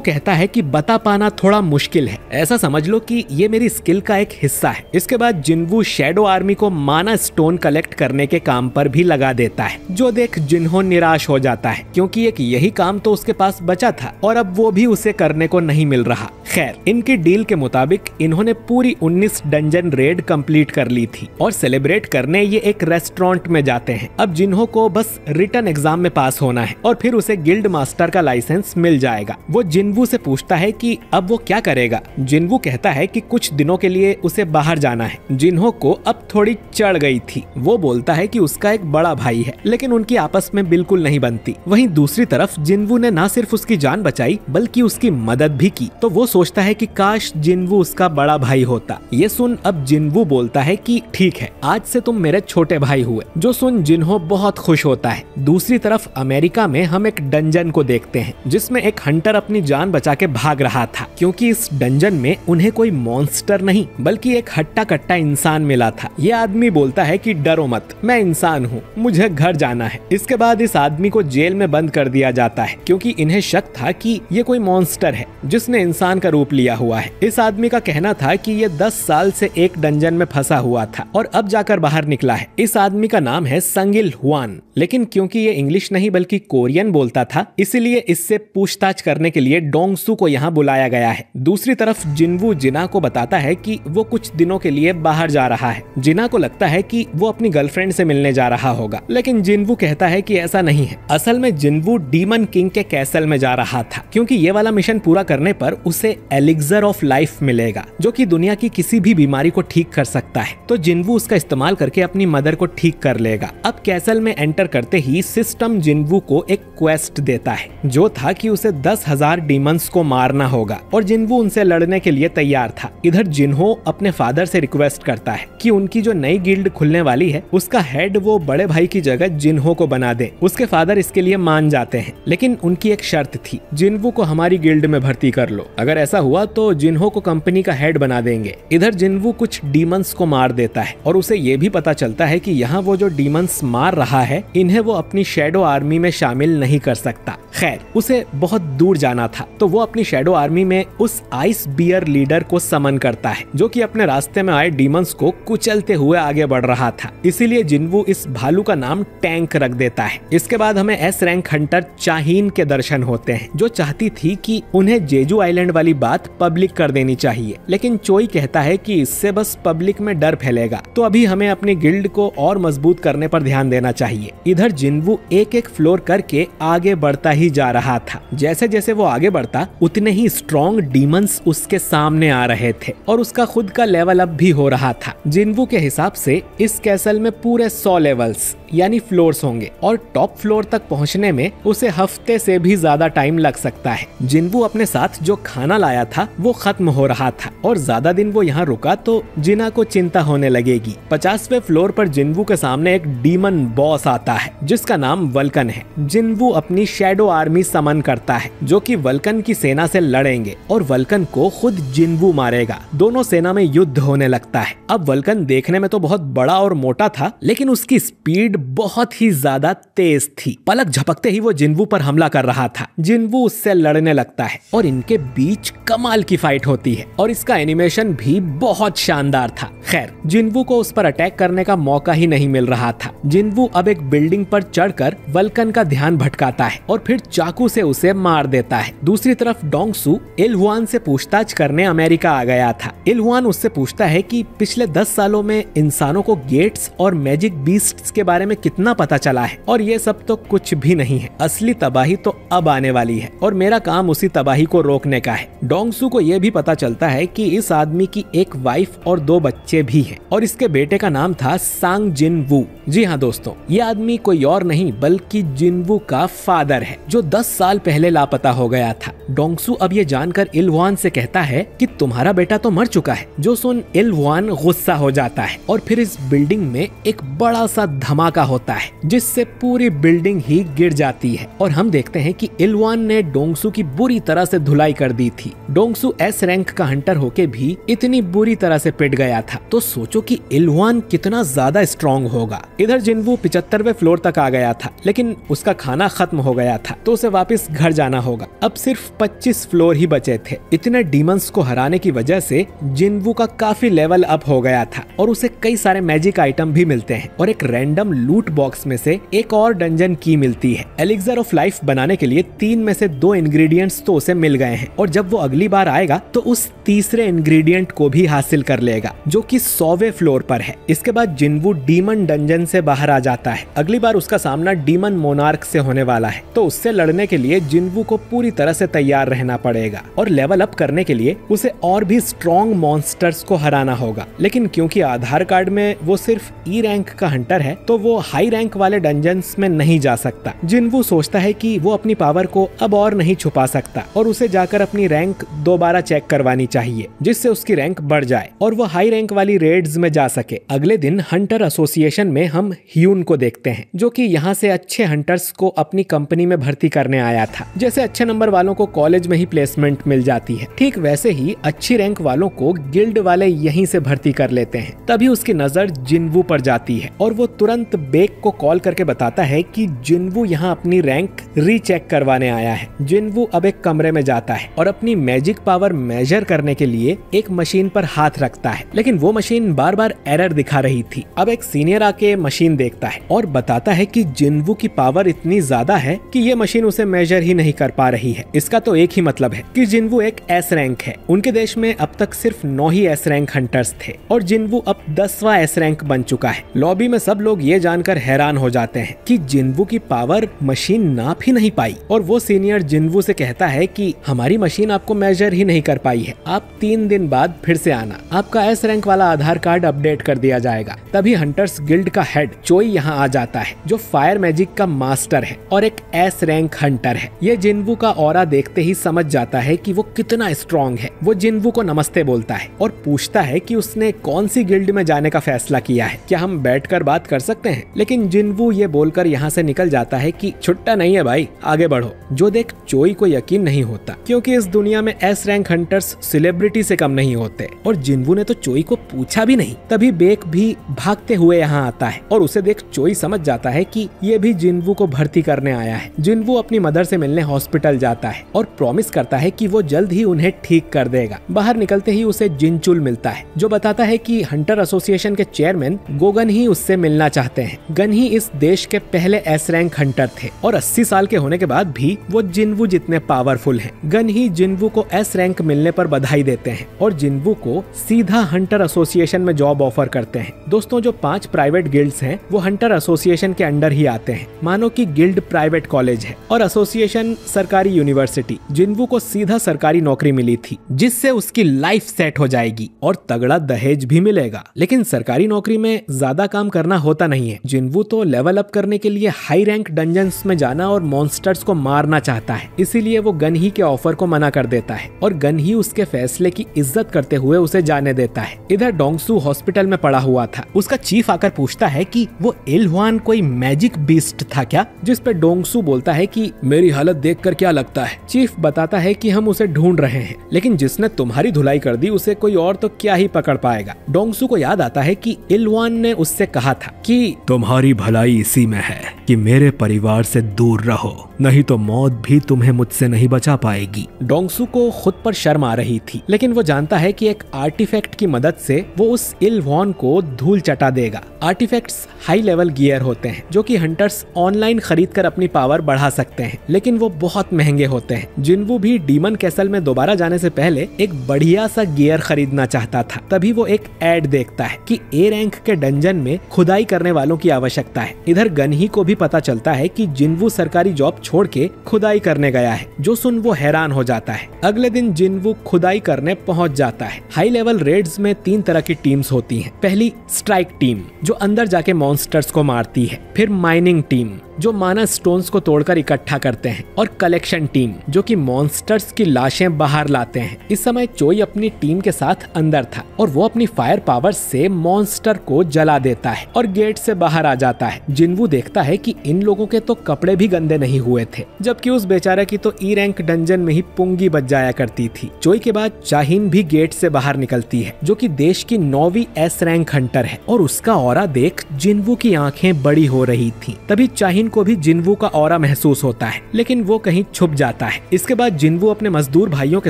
कहता है कि बता पाना थोड़ा मुश्किल है, ऐसा समझ लो कि ये मेरी स्किल का एक हिस्सा है। इसके बाद जिन्वू शैडो आर्मी को माना स्टोन कलेक्ट करने के काम पर भी लगा देता है, जो देख जिन्हो निराश हो जाता है, क्योंकि एक यही काम तो उसके पास बचा था और अब वो भी उसे करने को नहीं मिल रहा। खैर, इनकी डील के मुताबिक इन्होंने पूरी 19 डंजन रेड कंप्लीट कर ली थी और सेलिब्रेट करने ये एक रेस्टोरेंट में जाते हैं। अब जिन्हो को बस रिटन एग्जाम में पास होना है और फिर उसे गिल्ड मास्टर का लाइसेंस मिल जाएगा। वो जिन्वू से पूछता है कि अब वो क्या करेगा। जिन्वू कहता है कि कुछ दिनों के लिए उसे बाहर जाना है। जिन्हो को अब थोड़ी चढ़ गई थी। वो बोलता है कि उसका एक बड़ा भाई है, लेकिन उनकी आपस में बिल्कुल नहीं बनती। वहीं दूसरी तरफ जिन्वू ने न सिर्फ उसकी जान बचाई बल्कि उसकी मदद भी की, तो वो सोचता है कि काश जिन्वू उसका बड़ा भाई होता। ये सुन अब जिन्वू बोलता है कि ठीक है, आज से तुम मेरे छोटे भाई हुए, जो सुन जिन्हो बहुत खुश होता है। दूसरी तरफ अमेरिका में हम एक डंजन को देखते हैं, जिसमें एक हंटर अपनी जान बचा के भाग रहा था, क्योंकि इस डंजन में उन्हें कोई मॉन्स्टर नहीं बल्कि एक हट्टा कट्टा इंसान मिला था। ये आदमी बोलता है कि डरो मत, मैं इंसान हूँ, मुझे घर जाना है। इसके बाद इस आदमी को जेल में बंद कर दिया जाता है, क्योंकि इन्हें शक था कि ये कोई मॉन्स्टर है जिसने इंसान का रूप लिया हुआ है। इस आदमी का कहना था कि ये 10 साल से एक डंजन में फंसा हुआ था और अब जाकर बाहर निकला है। इस आदमी का नाम है संगिल हुआन, लेकिन क्योंकि ये इंग्लिश नहीं बल्कि कोरियन बोलता था, इसलिए इससे पूछताछ करने के लिए डोंगसू को यहाँ बुलाया गया है। दूसरी तरफ जिन्वू जिना को बताता है कि वो कुछ दिनों के लिए बाहर जा रहा है। जिना को लगता है कि वो अपनी गर्लफ्रेंड से मिलने जा रहा होगा, लेकिन जिन्वू कहता है कि ऐसा नहीं है। असल में जिन्वू डीमन किंग के कैसल में जा रहा था, क्योंकि ये वाला मिशन पूरा करने पर उसे एलिक्सर ऑफ लाइफ मिलेगा, जो कि दुनिया की किसी भी बीमारी को ठीक कर सकता है। तो जिन्वू उसका इस्तेमाल करके अपनी मदर को ठीक कर लेगा। अब कैसल में एंटर करते ही सिस्टम जिन्वू को एक क्वेस्ट देता है, जो था कि उसे 10,000 डीमंस को मारना होगा और जिन्वू उनसे लड़ने के लिए तैयार था। इधर जिन्हो अपने फादर से रिक्वेस्ट करता है कि उनकी जो नई गिल्ड खुलने वाली है उसका हेड वो बड़े भाई की जगह जिन्हो को बना दे। उसके फादर इसके लिए मान जाते हैं, लेकिन उनकी एक शर्त थी, जिन्वू को हमारी गिल्ड में भर्ती कर लो। अगर ऐसा हुआ तो जिन्हो को कंपनी का हेड बना देंगे। इधर जिन्वू कुछ डीमंस को मार देता है और उसे ये भी पता चलता है कि यहाँ वो जो डीमंस मार रहा है इन्हें वो अपनी शैडो आर्मी में शामिल नहीं कर सकता। खैर, उसे बहुत दूर जाना था, तो वो अपनी शैडो आर्मी में उस आइस बियर लीडर को समन करता है, जो कि अपने रास्ते में आए डीमंस को कुचलते हुए आगे बढ़ रहा था। इसीलिए जिन्वू इस भालू का नाम टैंक रख देता है। इसके बाद हमें एस रैंक हंटर चाहीन के दर्शन होते हैं, जो चाहती थी कि उन्हें जेजू आइलैंड वाली बात पब्लिक कर देनी चाहिए, लेकिन चोई कहता है कि इससे बस पब्लिक में डर फैलेगा, तो अभी हमें अपनी गिल्ड को और मजबूत करने पर ध्यान देना चाहिए। इधर जिन्वू एक एक फ्लोर करके आगे बढ़ता ही जा रहा था। जैसे जैसे वो आगे बढ़ता उतने ही स्ट्रॉन्ग डीमंस उसके सामने आ रहे थे और उसका खुद का लेवल अप भी हो रहा था। जिन्वू के हिसाब से इस कैसल में पूरे 100 लेवल्स यानी फ्लोर्स होंगे और टॉप फ्लोर तक पहुंचने में उसे हफ्ते से भी ज्यादा टाइम लग सकता है। जिन्वू अपने साथ जो खाना लाया था वो खत्म हो रहा था और ज्यादा दिन वो यहाँ रुका तो जिना को चिंता होने लगेगी। 50वें फ्लोर पर जिन्वू के सामने एक डीमन बॉस आता है जिसका नाम वल्कन है। जिन्वू अपनी शैडो आर्मी समन करता है, जो कि वल्कन की सेना से लड़ेंगे और वल्कन को खुद जिन्वू मारेगा। दोनों सेना में युद्ध होने लगता है। अब वल्कन देखने में तो बहुत बड़ा और मोटा था, लेकिन उसकी स्पीड बहुत ही ज्यादा तेज थी। पलक झपकते ही वो जिन्वू पर हमला कर रहा था। जिन्वू उससे लड़ने लगता है और इनके बीच कमाल की फाइट होती है और इसका एनिमेशन भी बहुत शानदार था। खैर, जिन्वू को उस पर अटैक करने का मौका ही नहीं मिल रहा था। जिन्वू अब एक बिल्डिंग पर चढ़कर वल्कन का ध्यान भटकाता है और फिर चाकू से उसे मार देता है। दूसरी तरफ डोंगसू इलहुआन से पूछताछ करने अमेरिका आ गया था। इलहुआन उससे पूछता है कि पिछले 10 सालों में इंसानों को गेट्स और मैजिक बीस्ट्स के बारे बारे में कितना पता चला है, और ये सब तो कुछ भी नहीं है। असली तबाही तो अब आने वाली है और मेरा काम उसी तबाही को रोकने का है। डोंगसू को ये भी पता चलता है कि इस आदमी की एक वाइफ और 2 बच्चे भी हैं और इसके बेटे का नाम था सांग जिन वू। जी हाँ दोस्तों, ये आदमी कोई और नहीं बल्कि जिनवू का फादर है जो 10 साल पहले लापता हो गया था। डोंगसू अब ये जानकर इलवान से कहता है कि तुम्हारा बेटा तो मर चुका है, जो सुन इलवान गुस्सा हो जाता है और फिर इस बिल्डिंग में एक बड़ा सा धमाका होता है जिससे पूरी बिल्डिंग ही गिर जाती है और हम देखते हैं कि इलवान ने डोंगसू की बुरी तरह से धुलाई कर दी थी। डोंगसू एस रैंक का हंटर होके भी इतनी बुरी तरह से पिट गया था, तो सोचो कि इलवान कितना ज्यादा स्ट्रॉन्ग होगा। इधर जिनवू 75वें फ्लोर तक आ गया था, लेकिन उसका खाना खत्म हो गया था तो उसे वापस घर जाना होगा। अब सिर्फ 25 फ्लोर ही बचे थे। इतने डीमंस को हराने की वजह से जिनवू का काफी लेवल अप हो गया था और उसे कई सारे मैजिक आइटम भी मिलते हैं और एक रैंडम लूट बॉक्स में से एक और डंजन की मिलती है। एलिक्सर ऑफ लाइफ बनाने के लिए 3 में से 2 इंग्रेडिएंट्स तो उसे मिल गए हैं और जब वो अगली बार आएगा तो उस तीसरे इंग्रेडिएंट को भी हासिल कर लेगा जो कि 100वें फ्लोर पर है। इसके बाद जिनवू डीमन डंजन से बाहर आ जाता है। अगली बार उसका सामना डीमन मोनार्क से होने वाला है, तो उससे लड़ने के लिए जिनवू को पूरी तरह से तैयार रहना पड़ेगा और लेवल अप करने के लिए उसे और भी स्ट्रॉन्ग मॉन्स्टर्स को हराना होगा। लेकिन क्योंकि आधार कार्ड में वो सिर्फ ई रैंक का हंटर है तो वो हाई रैंक वाले डंजन्स में नहीं जा सकता। जिनवू सोचता है कि वो अपनी पावर को अब और नहीं छुपा सकता और उसे जाकर अपनी रैंक दोबारा चेक करवानी चाहिए जिससे उसकी रैंक बढ़ जाए और वो हाई रैंक वाली रेड्स में जा सके। अगले दिन हंटर एसोसिएशन में हम ह्यून को देखते हैं जो कि यहाँ से अच्छे हंटर्स को अपनी कंपनी में भर्ती करने आया था। जैसे अच्छे नंबर वालों को कॉलेज में ही प्लेसमेंट मिल जाती है, ठीक वैसे ही अच्छी रैंक वालों को गिल्ड वाले यहीं से भर्ती कर लेते हैं। तभी उसकी नजर जिनवू पर जाती है और वो तुरंत बेक को कॉल करके बताता है कि जिनवू यहाँ अपनी रैंक रीचेक करवाने आया है। जिनवू अब एक कमरे में जाता है और अपनी मैजिक पावर मेजर करने के लिए एक मशीन पर हाथ रखता है, लेकिन वो मशीन बार बार एरर दिखा रही थी। अब एक सीनियर आके मशीन देखता है और बताता है कि जिनवू की पावर इतनी ज्यादा है कि ये मशीन उसे मेजर ही नहीं कर पा रही है। इसका तो एक ही मतलब है कि जिनवू एक एस रैंक है। उनके देश में अब तक सिर्फ 9 ही एस रैंक हंटर्स थे और जिनवू अब 10वां एस रैंक बन चुका है। लॉबी में सब लोग ये जानकर हैरान हो जाते हैं कि जिनवू की पावर मशीन नाप ही नहीं पाई और वो सीनियर जिनवू से कहता है कि हमारी मशीन आपको मेजर ही नहीं कर पाई है, आप 3 दिन बाद फिर से आना, आपका एस रैंक वाला आधार कार्ड अपडेट कर दिया जाएगा। तभी हंटर्स गिल्ड का हेड चोई यहाँ आ जाता है जो फायर मैजिक का मास्टर है और एक एस रैंक हंटर है। ये जिनवू का ऑरा देखते ही समझ जाता है कि वो कितना स्ट्रॉन्ग है। वो जिनवू को नमस्ते बोलता है और पूछता है कि उसने कौन सी गिल्ड में जाने का फैसला किया है, क्या हम बैठकर बात कर सकते हैं। लेकिन जिनवू ये बोलकर यहाँ से निकल जाता है कि छुट्टा नहीं है भाई, आगे बढ़ो। जो देख चोई को यकीन नहीं होता क्योंकि इस दुनिया में एस रैंक हंटर्स सेलिब्रिटी से कम नहीं होते और जिनवू ने तो चोई को पूछा भी नहीं। तभी बेक भी भागते हुए यहाँ आता है और उसे देख चोई समझ जाता है कि ये भी जिनवू को भर्ती करने आया है। जिनवू अपनी मदर से मिलने हॉस्पिटल जाता है और प्रॉमिस करता है कि वो जल्द ही उन्हें ठीक कर देगा। बाहर निकलते ही उसे जिनचुल मिलता है जो बताता है कि हंटर एसोसिएशन के चेयरमैन गोगन ही उससे मिलना चाहते हैं। गन ही इस देश के पहले एस रैंक हंटर थे और 80 साल के होने के बाद भी वो जिनवू जितने पावरफुल हैं। गन ही जिनवू को एस रैंक मिलने पर बधाई देते हैं और जिनवू को सीधा हंटर एसोसिएशन में जॉब ऑफर करते हैं। दोस्तों, जो 5 प्राइवेट गिल्ड्स हैं वो हंटर एसोसिएशन के अंडर ही आते हैं। मानो कि गिल्ड प्राइवेट कॉलेज है और एसोसिएशन सरकारी यूनिवर्सिटी। जिनवू को सीधा सरकारी नौकरी मिली थी जिससे उसकी लाइफ सेट हो जाएगी और तगड़ा दहेज भी मिलेगा। लेकिन सरकारी नौकरी में ज्यादा काम करना होता नहीं है। जिनवू तो लेवल अप करने के लिए हाई रैंक डंजन्स में जाना और मॉन्स्टर्स को मारना चाहता है, इसीलिए वो गन ही के ऑफर को मना कर देता है और गन ही उसके फैसले की इज्जत करते हुए उसे जाने देता है। इधर डोंगसू हॉस्पिटल में पड़ा हुआ था। उसका चीफ आकर पूछता है कि वो इलवान कोई मैजिक बीस्ट था क्या, जिस पे डोंगसू बोलता है कि मेरी हालत देखकर क्या लगता है। चीफ बताता है कि हम उसे ढूंढ रहे हैं, लेकिन जिसने तुम्हारी धुलाई कर दी उसे कोई और तो क्या ही पकड़ पाएगा। डोंगसू को याद आता है कि इलवान ने उससे कहा था कि तुम्हारी भलाई इसी में है कि मेरे परिवार से दूर रहो, नहीं तो मौत भी तुम्हें मुझसे नहीं बचा पाएगी। डोंगसू को खुद पर शर्म आ रही थी, लेकिन वो जानता है कि एक आर्टिफैक्ट की मदद से वो उस इलवान को धूल चटा देगा। आर्टिफैक्ट्स हाई लेवल गियर होते हैं जो कि हंटर्स ऑनलाइन खरीद कर अपनी पावर बढ़ा सकते हैं, लेकिन वो बहुत महंगे होते हैं। जिन्वू भी डीमन कैसल में दोबारा जाने से पहले एक बढ़िया सा गियर खरीदना चाहता था। तभी वो एक एड देखता है कि ए रैंक के डंजन में खुदाई करने वालों की आवश्यकता है। इधर गनही को भी पता चलता है कि जिन्वू सरकारी जॉब छोड़ के खुदाई करने गया है, जो सुन वो हैरान हो जाता है। अगले दिन जिन्वू खुदाई करने पहुंच जाता है। हाई लेवल रेड्स में 3 तरह की टीम्स होती हैं। पहली स्ट्राइक टीम जो अंदर जाके मॉन्स्टर्स को मारती है, फिर माइनिंग टीम जो माना स्टोन्स को तोड़कर इकट्ठा करते हैं, और कलेक्शन टीम जो कि मॉन्स्टर्स की लाशें बाहर लाते हैं। इस समय चोई अपनी टीम के साथ अंदर था और वो अपनी फायर पावर से मॉन्स्टर को जला देता है और गेट से बाहर आ जाता है। जिन्वू देखता है कि इन लोगों के तो कपड़े भी गंदे नहीं हुए थे, जबकि उस बेचारे की तो ई रैंक डंजन में ही पुंगी बच जाया करती थी। चोई के बाद चाहिन भी गेट से बाहर निकलती है, जो कि देश की 9वीं एस रैंक हंटर है, और उसका ऑरा देख जिन्वू की आंखें बड़ी हो रही थी। तभी चाहिन को भी जिन्वू का ऑरा महसूस होता है, लेकिन वो कहीं छुप जाता है। इसके बाद जिन्वू अपने मजदूर भाइयों के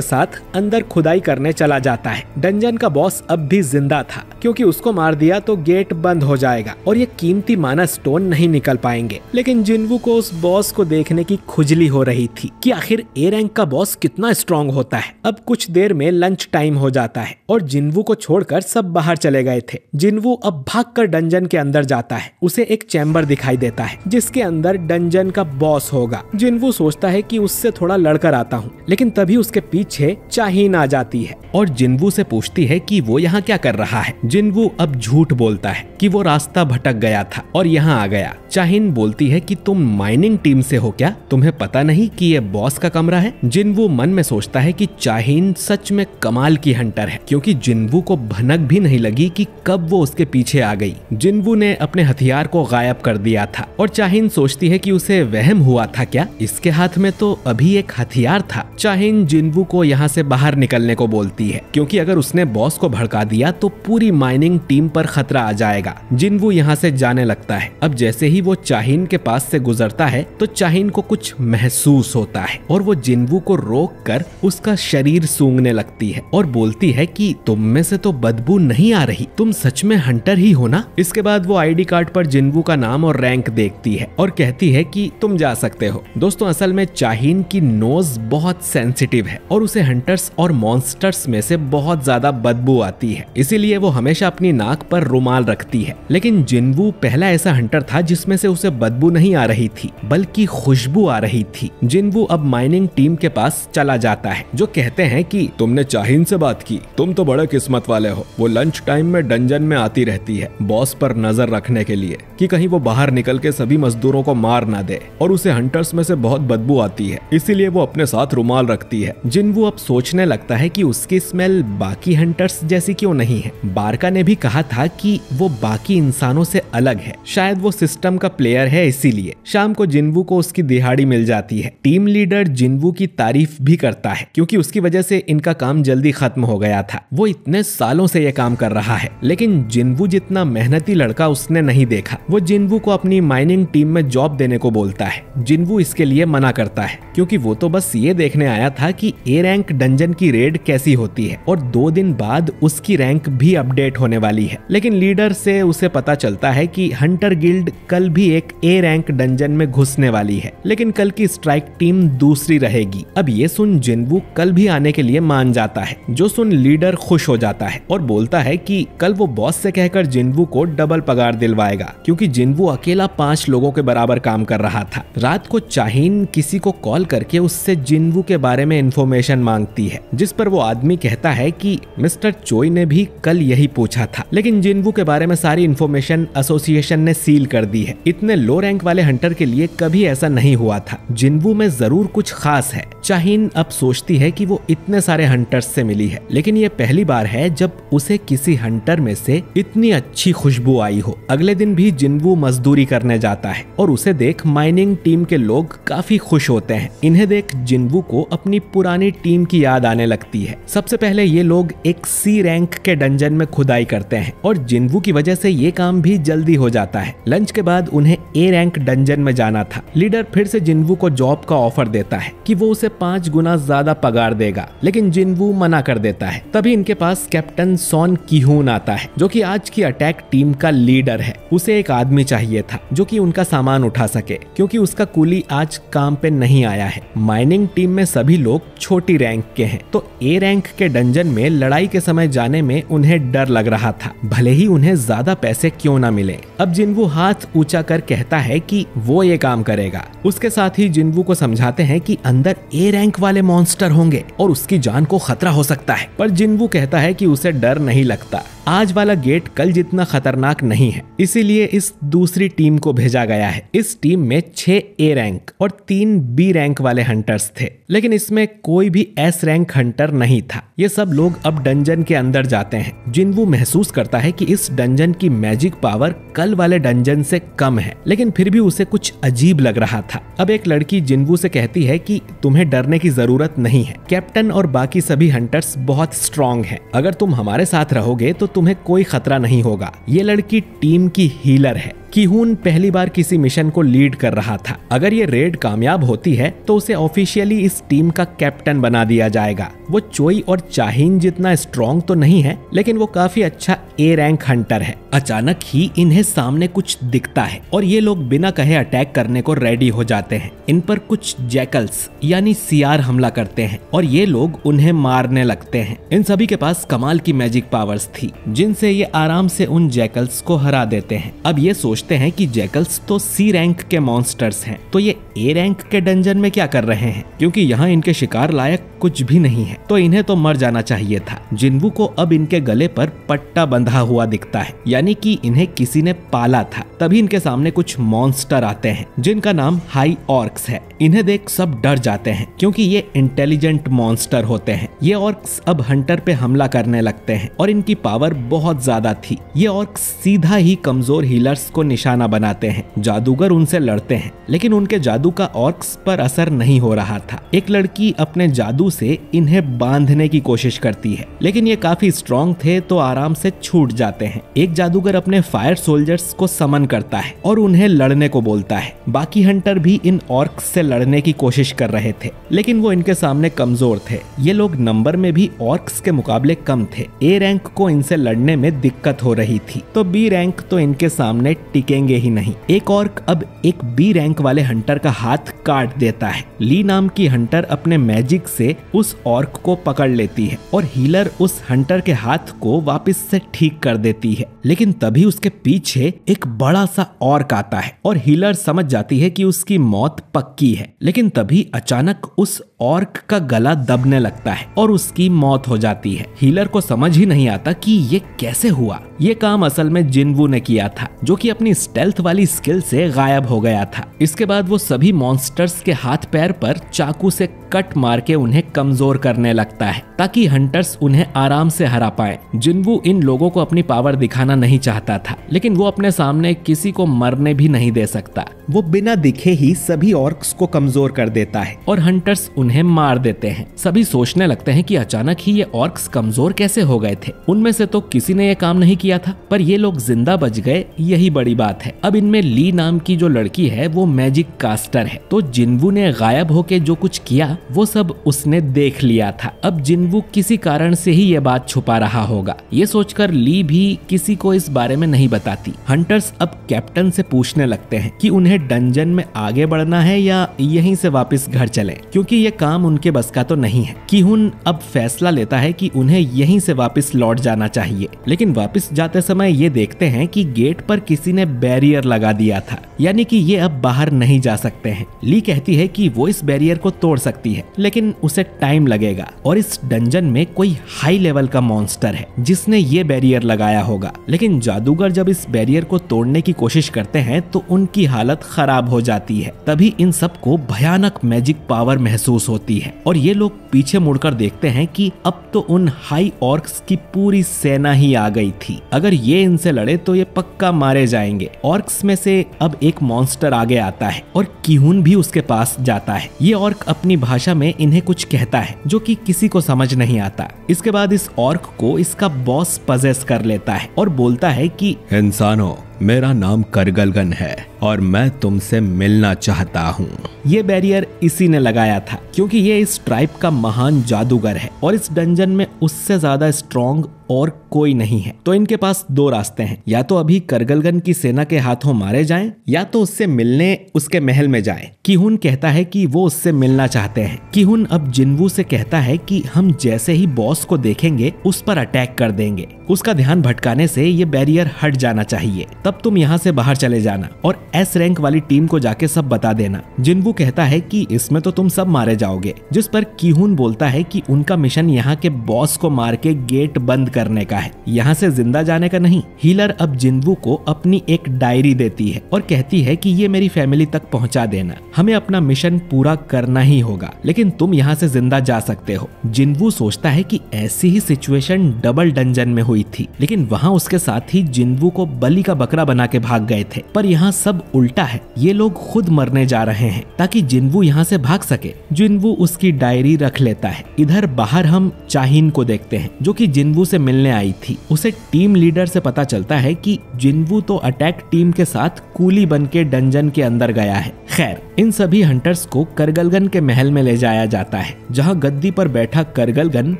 साथ अंदर खुदाई करने चला जाता है। डंजन का बॉस अब भी जिंदा था, क्योंकि उसको मार दिया तो गेट बंद हो जाएगा और ये कीमती माना स्टोन नहीं निकल पाएंगे। लेकिन जिन्वू को उस बॉस को देखने की खुजली हो रही थी कि आखिर ए रैंक का बॉस कितना स्ट्रॉन्ग होता है। अब कुछ देर में लंच टाइम हो जाता है और जिन्वू को छोड़कर सब बाहर चले गए थे। जिन्वू अब भागकर डंजन के अंदर जाता है। उसे एक चैम्बर दिखाई देता है जिसके अंदर डंजन का बॉस होगा। जिन्वू सोचता है कि उससे थोड़ा लड़कर आता हूँ, लेकिन तभी उसके पीछे चाहिन आ जाती है और जिन्वू से पूछती है कि वो यहाँ क्या कर रहा है। जिन्वू अब झूठ बोलता है कि वो रास्ता भटक गया था और यहाँ आ गया। चाहिन बोलती है कि तुम माइनिंग टीम से हो क्या? तुम्हें पता नहीं कि ये बॉस का कमरा है? जिन्वू मन में सोचता है कि चाहिन सच में कमाल की हंटर है, क्योंकि जिन्वू को भनक भी नहीं लगी कि कब वो उसके पीछे आ गई। जिन्वू ने अपने हथियार को गायब कर दिया था और चाहिन सोचती है कि उसे वहम हुआ था क्या? इसके हाथ में तो अभी एक हथियार था। चाहिन जिन्वू को यहाँ से बाहर निकलने को बोलती है, क्योंकि अगर उसने बॉस को भड़का दिया तो पूरी माइनिंग टीम पर खतरा आ जाएगा। जिन्वू यहाँ से जाने लगता है। अब जैसे ही वो चाहिन के पास से गुजरता है तो चाहिन को कुछ महसूस होता है और वो जिन्वू को रोक कर उसका शरीर सूंघने लगती है और बोलती है कि तुम में से तो बदबू नहीं आ रही, तुम सच में हंटर ही हो ना? इसके बाद वो आईडी कार्ड पर जिन्वू का नाम और रैंक देखती है और कहती है कि तुम जा सकते हो। दोस्तों, असल में चाहिन की नोज बहुत सेंसिटिव है और उसे हंटर्स और मॉन्स्टर्स में से बहुत ज्यादा बदबू आती है, इसीलिए वो हमेशा अपनी नाक पर रुमाल रखती है। लेकिन जिन्वू पहला ऐसा हंटर था जिसमें से उसे बदबू नहीं आ रही थी, बल्कि खुशबू आ रही थी। जिन्वू अब माइनिंग टीम के पास चला जाता है, जो कहते हैं कि तुमने चाहिन से बात की, तुम तो बड़े किस्मत वाले हो। वो लंच टाइम में डंजन में आती रहती है बॉस पर नजर रखने के लिए कि कहीं वो बाहर निकल के सभी मजदूरों को मार ना दे, और उसे हंटर्स में से बहुत बदबू आती है, इसीलिए वो अपने साथ रुमाल रखती है। जिन्वू अब सोचने लगता है कि उसकी स्मेल बाकी हंटर्स जैसी क्यों नहीं है। बारका ने भी कहा था कि वो बाकी इंसानों से अलग है, शायद वो सिस्टम का प्लेयर है इसीलिए। शाम को जिन्वू को उसकी दिहाड़ी मिल जाती है। टीम लीडर जिन्वू की तारीफ भी करता है, क्योंकि उसकी वजह से इनका काम जल्दी खत्म हो गया था। वो इतने सालों से ये काम कर रहा है, लेकिन जिन्वू जितना मेहनती लड़का उसने नहीं देखा। वो जिन्वू को अपनी माइनिंग टीम में जॉब देने को बोलता है। जिन्वू इसके लिए मना करता है, क्योंकि वो तो बस ये देखने आया था कि ए रैंक डंजन की रेड कैसी होती है, और 2 दिन बाद उसकी रैंक भी अपडेट होने वाली है। लेकिन लीडर से उसे पता चलता है कि हंटर गिल्ड कल भी एक ए रैंक डंजन में घुसने वाली है, लेकिन कल की स्ट्राइक टीम दूसरी रहेगी। अब ये सुन जिन्वू कल भी आने के लिए मान जाता है, जो सुन लीडर खुश हो जाता है और बोलता है कि कल वो बॉस से कहकर जिन्वू को डबल पगार दिलवाएगा, क्योंकि जिन्वू अकेला 5 लोगों के बराबर काम कर रहा था। रात को चाहिन किसी को कॉल करके उससे जिन्वू के बारे में इंफॉर्मेशन मांगती है, जिस पर वो आदमी कहता है कि मिस्टर चोई ने भी कल यही पूछा था, लेकिन जिन्वू के बारे में सारी इंफॉर्मेशन एसोसिएशन ने सील कर दी है। इतने लो रैंक वाले हंटर के लिए कभी ऐसा नहीं हुआ था। जिन्वू में जरूर कुछ खास है। चाहिन अब सोचती है कि वो इतने सारे हंटर्स से मिली है, लेकिन ये पहली बार है जब उसे किसी हंटर में से इतनी अच्छी खुशबू आई हो। अगले दिन भी जिन्वू मजदूरी करने जाता है और उसे देख माइनिंग टीम के लोग काफी खुश होते हैं। इन्हें देख जिन्वू को अपनी पुरानी टीम की याद आने लगती है। सबसे पहले ये लोग एक सी रैंक के डंजन में खुदाई खुदाई करते हैं और जिन्वू की वजह से ये काम भी जल्दी हो जाता है। लंच के बाद उन्हें ए रैंक डंजन में जाना था। लीडर फिर से जिन्वू को जॉब का ऑफर देता है कि वो उसे 5 गुना ज्यादा पगार देगा, लेकिन जिन्वू मना कर देता है। तभी इनके पास कैप्टन सॉन की-हून आता है जो कि आज की अटैक टीम का लीडर है। उसे एक आदमी चाहिए था जो कि उनका सामान उठा सके, क्योंकि उसका कुली आज काम पे नहीं आया है। माइनिंग टीम में सभी लोग छोटी रैंक के हैं, तो ए रैंक के डंजन में लड़ाई के समय जाने में उन्हें डर लग रहा था, भले ही उन्हें ज्यादा पैसे क्यों ना मिले। अब जिन्वू हाथ ऊंचा कर कहता है कि वो ये काम करेगा। उसके साथ ही जिन्वू को समझाते हैं कि अंदर ए रैंक वाले मॉन्स्टर होंगे और उसकी जान को खतरा हो सकता है, पर जिन्वू कहता है कि उसे डर नहीं लगता। आज वाला गेट कल जितना खतरनाक नहीं है, इसीलिए इस दूसरी टीम को भेजा गया है। इस टीम में 6 ए रैंक और 3 बी रैंक वाले हंटर्स थे, लेकिन इसमें कोई भी एस रैंक हंटर नहीं था। ये सब लोग अब डंजन के अंदर जाते हैं। जिन्वू महसूस करता है कि इस डंजन की मैजिक पावर कल वाले डंजन से कम है, लेकिन फिर भी उसे कुछ अजीब लग रहा था। अब एक लड़की जिन्वू से कहती है कि तुम्हें डरने की जरूरत नहीं है, कैप्टन और बाकी सभी हंटर्स बहुत स्ट्रॉन्ग हैं। अगर तुम हमारे साथ रहोगे तो तुम्हें कोई खतरा नहीं होगा। ये लड़की टीम की हीलर है। की-हून पहली बार किसी मिशन को लीड कर रहा था। अगर ये रेड कामयाब होती है तो उसे ऑफिशियली इस टीम का कैप्टन बना दिया जाएगा। वो चोई और चाहीन जितना स्ट्रॉन्ग तो नहीं है, लेकिन वो काफी अच्छा ए रैंक हंटर है। अचानक ही इन्हें सामने कुछ दिखता है और ये लोग बिना कहे अटैक करने को रेडी हो जाते हैं। इन पर कुछ जैकल्स यानी सियार हमला करते हैं और ये लोग उन्हें मारने लगते हैं। इन सभी के पास कमाल की मैजिक पावर्स थी, जिनसे ये आराम से उन जैकल्स को हरा देते हैं। अब ये सोचते हैं कि जैकल्स तो सी रैंक के मॉन्स्टर्स हैं, तो ये ए रैंक के डंजन में क्या कर रहे हैं, क्योंकि यहाँ इनके शिकार लायक कुछ भी नहीं है, तो इन्हें तो मर जाना चाहिए था। जिन्वू को अब इनके गले पर पट्टा बंधा हुआ दिखता है, यानी कि इन्हें किसी ने पाला था। तभी इनके सामने कुछ मॉन्स्टर आते हैं जिनका नाम हाई ऑर्क्स है। इन्हें देख सब डर जाते हैं, क्योंकि ये इंटेलिजेंट मॉन्स्टर होते हैं। ये ऑर्क्स अब हंटर पे हमला करने लगते हैं और इनकी पावर बहुत ज्यादा थी। ये ऑर्क्स सीधा ही कमजोर हीलर्स को निशाना बनाते हैं। जादूगर उनसे लड़ते हैं, लेकिन उनके जादू का ऑर्क्स पर असर नहीं हो रहा था। एक लड़की अपने जादू से इन्हें बांधने की कोशिश करती है, लेकिन ये काफी स्ट्रॉन्ग थे तो आराम से छूट जाते हैं। एक जादूगर अपने फायर सोल्जर्स को समन करता है और उन्हें लड़ने को बोलता है। बाकी हंटर भी इन ऑर्क्स से लड़ने की कोशिश कर रहे थे, लेकिन वो इनके सामने कमजोर थे। ये लोग नंबर में भी ऑर्क्स के मुकाबले कम थे। ए रैंक को इनसे लड़ने में दिक्कत हो रही थी, तो बी रैंक तो इनके सामने टिकेंगे ही नहीं। एक ऑर्क अब एक बी रैंक वाले हंटर का हाथ काट देता है। ली नाम की हंटर अपने मैजिक से उस ऑर्क को पकड़ लेती है और हीलर उस हंटर के हाथ को वापस से ठीक कर देती है, लेकिन तभी उसके पीछे एक बड़ा सा ऑर्क आता है और हीलर समझ जाती है कि उसकी मौत पक्की है। लेकिन तभी अचानक उस ऑर्क का गला दबने लगता है और उसकी मौत हो जाती है। हीलर को समझ ही नहीं आता कि ये कैसे हुआ। ये काम असल में जिन्वू ने किया था, जो कि अपनी स्टेल्थ वाली स्किल से गायब हो गया था। इसके बाद वो सभी मॉन्स्टर्स के हाथ पैर पर चाकू से कट मार के उन्हें कमजोर करने लगता है, ताकि हंटर्स उन्हें आराम से हरा पाए। जिन्वू इन लोगों को अपनी पावर दिखाना नहीं चाहता था, लेकिन वो अपने सामने किसी को मरने भी नहीं दे सकता। वो बिना दिखे ही सभी ऑर्क्स को कमजोर कर देता है और हंटर्स उन्हें मार देते हैं। सभी सोचने लगते हैं कि अचानक ही ये ऑर्क्स कमजोर कैसे हो गए थे। उनमें से तो किसी ने ये काम नहीं किया था, पर ये लोग जिंदा बच गए, यही बड़ी बात है। अब इनमें ली नाम की जो लड़की है वो मैजिक कास्टर है, तो जिन्वू ने गायब होके जो कुछ किया वो सब उसने देख लिया था। अब जिन्वू किसी कारण से ही ये बात छुपा रहा होगा। ये सोचकर ली भी किसी को इस बारे में नहीं बताती। हंटर्स अब कैप्टन से पूछने लगते हैं कि उन्हें डंजन में आगे बढ़ना है या यहीं से वापस घर चलें, क्योंकि ये काम उनके बस का तो नहीं है। की-हून अब फैसला लेता है कि उन्हें यहीं से वापस लौट जाना चाहिए, लेकिन वापस जाते समय ये देखते हैं कि गेट पर किसी ने बैरियर लगा दिया था, यानी कि ये अब बाहर नहीं जा सकते हैं। ली कहती है कि वो इस बैरियर को तोड़ सकती है, लेकिन उसे टाइम लगेगा और इस डंजन में कोई हाई लेवल का मॉन्स्टर है जिसने ये बैरियर लगाया होगा। लेकिन जादूगर जब इस बैरियर को तोड़ने की कोशिश करते हैं तो उनकी हालत खराब हो जाती है। तभी इन सबको भयानक मैजिक पावर महसूस महसूस होती है और ये लोग पीछे मुड़कर देखते हैं कि अब तो उन हाई ऑर्क्स की पूरी सेना ही आ गई थी। अगर ये इनसे लड़े तो ये पक्का मारे जाएंगे। ऑर्क्स में से अब एक मॉन्स्टर आगे आता है और कीहून भी उसके पास जाता है। ये ऑर्क अपनी भाषा में इन्हें कुछ कहता है जो कि किसी को समझ नहीं आता। इसके बाद इस ऑर्क को इसका बॉस पजेस कर लेता है और बोलता है कि इंसानों, मेरा नाम करगलगन है और मैं तुमसे मिलना चाहता हूँ। ये बैरियर इसी ने लगाया था क्योंकि ये इस ट्राइब का महान जादूगर है और इस डंजन में उससे ज्यादा स्ट्रॉन्ग और कोई नहीं है। तो इनके पास दो रास्ते हैं, या तो अभी करगलगन की सेना के हाथों मारे जाएं या तो उससे मिलने उसके महल में जाएं। कीहून कहता है कि वो उससे मिलना चाहते हैं। कीहून अब जिन्वू से कहता है कि हम जैसे ही बॉस को देखेंगे उस पर अटैक कर देंगे। उसका ध्यान भटकाने से ये बैरियर हट जाना चाहिए, तब तुम यहाँ से बाहर चले जाना और एस रैंक वाली टीम को जाके सब बता देना। जिन्वू कहता है कि इसमें तो तुम सब मारे जाओगे, जिस पर कीहून बोलता है कि उनका मिशन यहाँ के बॉस को मार के गेट बंद करने का है, यहाँ से जिंदा जाने का नहीं। हीलर अब जिन्वू को अपनी एक डायरी देती है और कहती है कि ये मेरी फैमिली तक पहुँचा देना, हमें अपना मिशन पूरा करना ही होगा, लेकिन तुम यहाँ से जिंदा जा सकते हो। जिन्वू सोचता है कि ऐसी ही सिचुएशन डबल डंजन में हुई थी, लेकिन वहाँ उसके साथ ही जिन्वू को बलि का बकरा बना के भाग गए थे। पर यहाँ सब उल्टा है, ये लोग खुद मरने जा रहे हैं ताकि जिन्वू यहाँ से भाग सके। जिन्वू उसकी डायरी रख लेता है। इधर बाहर हम चाहिन को देखते हैं जो कि जिन्वू से मिलने आई थी। उसे टीम लीडर से पता चलता है कि जिन्वू तो अटैक टीम के साथ कूली बन के डंजन के अंदर गया है। खैर, इन सभी हंटर्स को करगलगन के महल में ले जाया जाता है जहाँ गद्दी पर बैठा करगलगन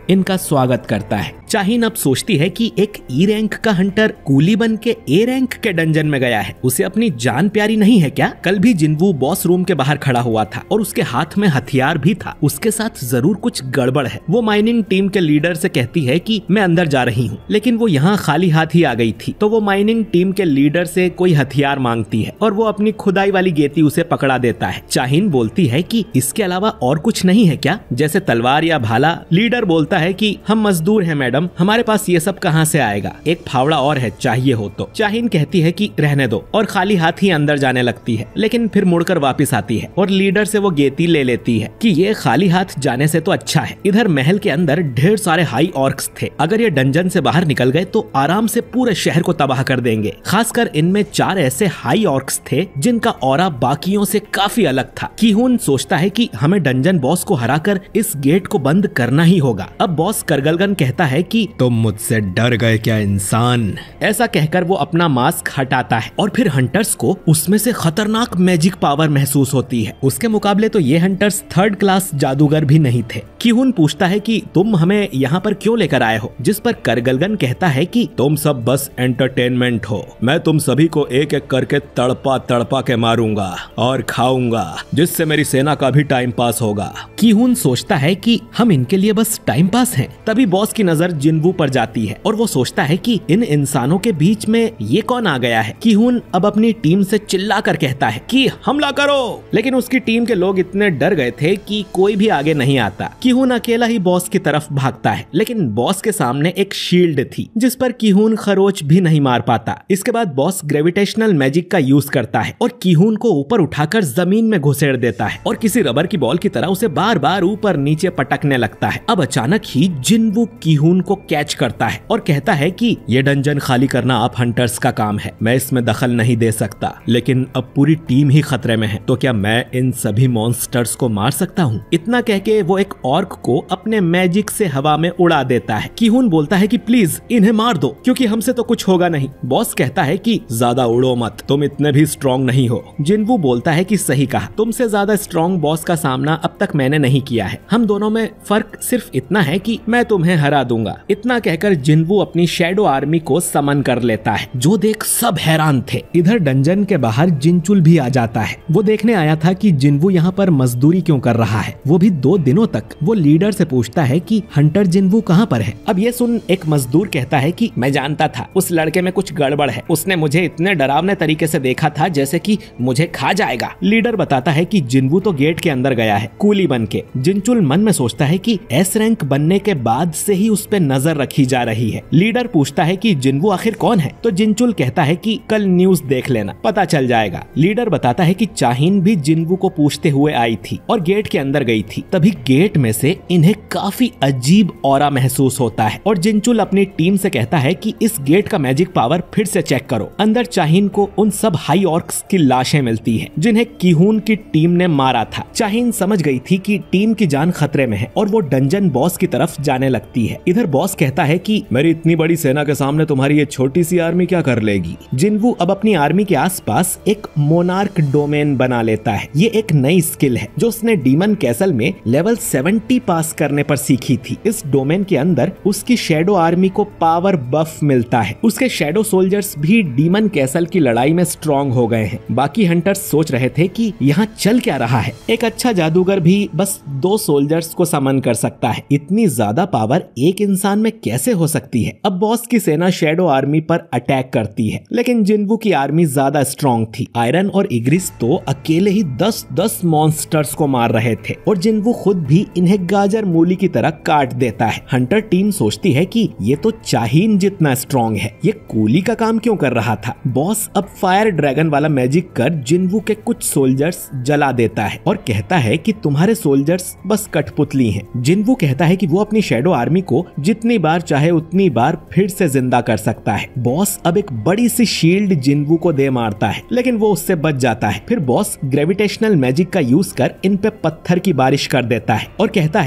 इनका स्वागत करता है। चाहिन अब सोचती है कि एक ई रैंक का हंटर कूली बन के ए रैंक के डंजन में गया है, उसे अपनी जान प्यारी नहीं है क्या? कल भी जिन्वू बॉस रूम के बाहर खड़ा हुआ था और उसके हाथ में हथियार भी था, उसके साथ जरूर कुछ गड़बड़ है। वो माइनिंग टीम के लीडर से कहती है कि मैं अंदर जा रही हूँ, लेकिन वो यहाँ खाली हाथ ही आ गई थी। तो वो माइनिंग टीम के लीडर से कोई हथियार मांगती है और वो अपनी खुदाई वाली गेती उसे पकड़ा देता है। चाहिन बोलती है कि इसके अलावा और कुछ नहीं है क्या, जैसे तलवार या भाला? लीडर बोलता है कि हम मजदूर हैं मैडम, हमारे पास ये सब कहाँ से आएगा, एक फावड़ा और है चाहिए हो तो। चाहिन कहती है कि रहने दो और खाली हाथ ही अंदर जाने लगती है, लेकिन फिर मुड़कर वापस आती है और लीडर से वो गेती ले लेती है कि ये खाली हाथ जाने से तो अच्छा है। इधर महल के अंदर ढेर सारे हाई ऑर्क्स थे, अगर ये डंजन से बाहर निकल गए तो आराम से पूरे शहर को तबाह कर देंगे। खासकर इनमें 4 ऐसे हाई ऑर्क्स थे जिनका ऑरा बाकियों से काफी अलग था। कीहून सोचता है कि हमें डंजन बॉस को हराकर इस गेट को बंद करना ही होगा। अब बॉस करगलगन कहता है कि तुम मुझसे डर गए क्या इंसान? ऐसा कहकर वो अपना मास्क हटाता है और फिर हंटर्स को उसमें से खतरनाक मैजिक पावर महसूस होती है। उसके मुकाबले तो ये हंटर्स 3rd क्लास जादूगर भी नहीं थे। कीहून पूछता है कि तुम हमें यहाँ पर क्यों लेकर आए हो, जिस पर करगलगन कहता है कि तुम सब बस एंटरटेनमेंट हो, मैं तुम सभी को एक एक करके तड़पा तड़पा के मारूंगा और खाऊंगा, जिससे मेरी सेना का भी टाइम पास होगा। कीहून सोचता है कि हम इनके लिए बस टाइम पास हैं। तभी बॉस की नजर जिन्वू पर जाती है और वो सोचता है कि इन इंसानों के बीच में ये कौन आ गया है। कीहून अब अपनी टीम से चिल्लाकर कहता है कि हमला करो, लेकिन उसकी टीम के लोग इतने डर गए थे कि कोई भी आगे नहीं आता। कीहून अकेला ही बॉस की तरफ भागता है, लेकिन बॉस के सामने एक शील्ड थी जिस पर कीहून खरोच भी नहीं मार पाता। इसके बाद बॉस ग्रेविटेशनल मैजिक का यूज करता है और कीहून को ऊपर उठाकर जमीन में घुसेड़ देता है और किसी रबर की बॉल की तरह उसे बार बार ऊपर नीचे पटकने लगता है। अब अचानक ही जिन्वू कीहून को कैच करता है और कहता है कि ये डंजन खाली करना आप हंटर्स का काम है, मैं इसमें दखल नहीं दे सकता, लेकिन अब पूरी टीम ही खतरे में है, तो क्या मैं इन सभी मॉन्स्टर्स को मार सकता हूँ? इतना कह के वो एक ऑर्क को अपने मैजिक से हवा में उड़ा देता है। कीहून बोलता है कि प्लीज इन्हें मार दो क्योंकि हमसे तो कुछ होगा नहीं। बॉस कहता है कि ज्यादा उड़ो मत, तुम इतने भी स्ट्रॉन्ग नहीं हो। जिन्वू बोलता है कि सही कहा, तुमसे ज्यादा स्ट्रॉन्ग बॉस का सामना अब तक मैंने नहीं किया है, हम दोनों में फर्क सिर्फ इतना है कि मैं तुम्हें हरा दूंगा। इतना कहकर जिन्वू अपनी शैडो आर्मी को समन कर लेता है, जो देख सब हैरान थे। इधर डंजन के बाहर जिनचुल भी आ जाता है। वो देखने आया था कि जिन्वू यहाँ पर मजदूरी क्यों कर रहा है, वो भी 2 दिनों तक। वो लीडर से पूछता है कि हंटर जिन्वू कहाँ पर है। अब ये सुन एक मजदूर कहता है कि मैं जानता था उस लड़के में कुछ गड़बड़ है, उसने मुझे इतने डरावने तरीके से देखा था जैसे कि मुझे खा जाएगा। लीडर लीडर बताता है कि जिन्वू तो गेट के अंदर गया है कूली बन के। जिनचुल मन में सोचता है कि एस रैंक बनने के बाद से ही उस पे नजर रखी जा रही है। लीडर पूछता है कि जिन्वू आखिर कौन है, तो जिनचुल कहता है कि कल न्यूज देख लेना, पता चल जाएगा। लीडर बताता है कि चाहिन भी जिन्वू को पूछते हुए आई थी और गेट के अंदर गई थी। तभी गेट में से इन्हें काफी अजीब ऑरा महसूस होता है और जिनचुल अपनी टीम से कहता है कि इस गेट का मैजिक पावर फिर से चेक करो। अंदर चाहिन को उन सब हाई ऑर्क्स की लाशें मिलती हैं जिन्हें किहून की टीम ने मारा था। चाहिन समझ गई थी कि टीम की जान खतरे में है और वो डंजन बॉस की तरफ जाने लगती है। इधर बॉस कहता है कि मेरी इतनी बड़ी सेना के सामने तुम्हारी ये छोटी सी आर्मी क्या कर लेगी। जिन्वू अब अपनी आर्मी के आसपास एक मोनार्क डोमेन बना लेता है। ये एक नई स्किल है जो उसने डीमन कैसल में लेवल 70 पास करने पर सीखी थी। इस डोमेन के अंदर उसकी शैडो आर्मी को पावर बफ मिलता है। उसके शैडो सोल्जर्स भी डीमन कैसल की लड़ाई में स्ट्रॉन्ग हो गए हैं। बाकी हंटर्स सोच रहे थे कि यहाँ चल क्या रहा है। एक अच्छा जादूगर भी बस 2 सोल्जर्स को समन कर सकता है, इतनी ज्यादा पावर एक इंसान में कैसे हो सकती है। अब बॉस की सेना शैडो आर्मी पर अटैक करती है, लेकिन जिन्वू की आर्मी ज्यादा स्ट्रॉन्ग थी। आयरन और इग्रिस तो अकेले ही 10-10 मॉन्स्टर्स को मार रहे थे और जिन्वू खुद भी इन्हें गाजर मूली की तरह काट देता है। हंटर टीम सोचती है कि ये तो चाहिन जितना स्ट्रॉन्ग है, ये कूली का काम क्यों कर रहा था। बॉस अब फायर ड्रैगन वाला मैजिक कर जिन्वू के कुछ सोल्जर्स जला देता है और कहता है कि तुम्हारे सोल्जर्स बस कठपुतली हैं। जिन्वू कहता है कि वो अपनी शैडो आर्मी को जितनी बार चाहे उतनी बार फिर से जिंदा कर सकता है। बॉस अब एक बड़ी सी शील्ड जिन्वू को दे मारता है, लेकिन वो उससे बच जाता है। फिर बॉस ग्रेविटेशनल मैजिक का यूज कर इन पे पत्थर की बारिश कर देता है और कहता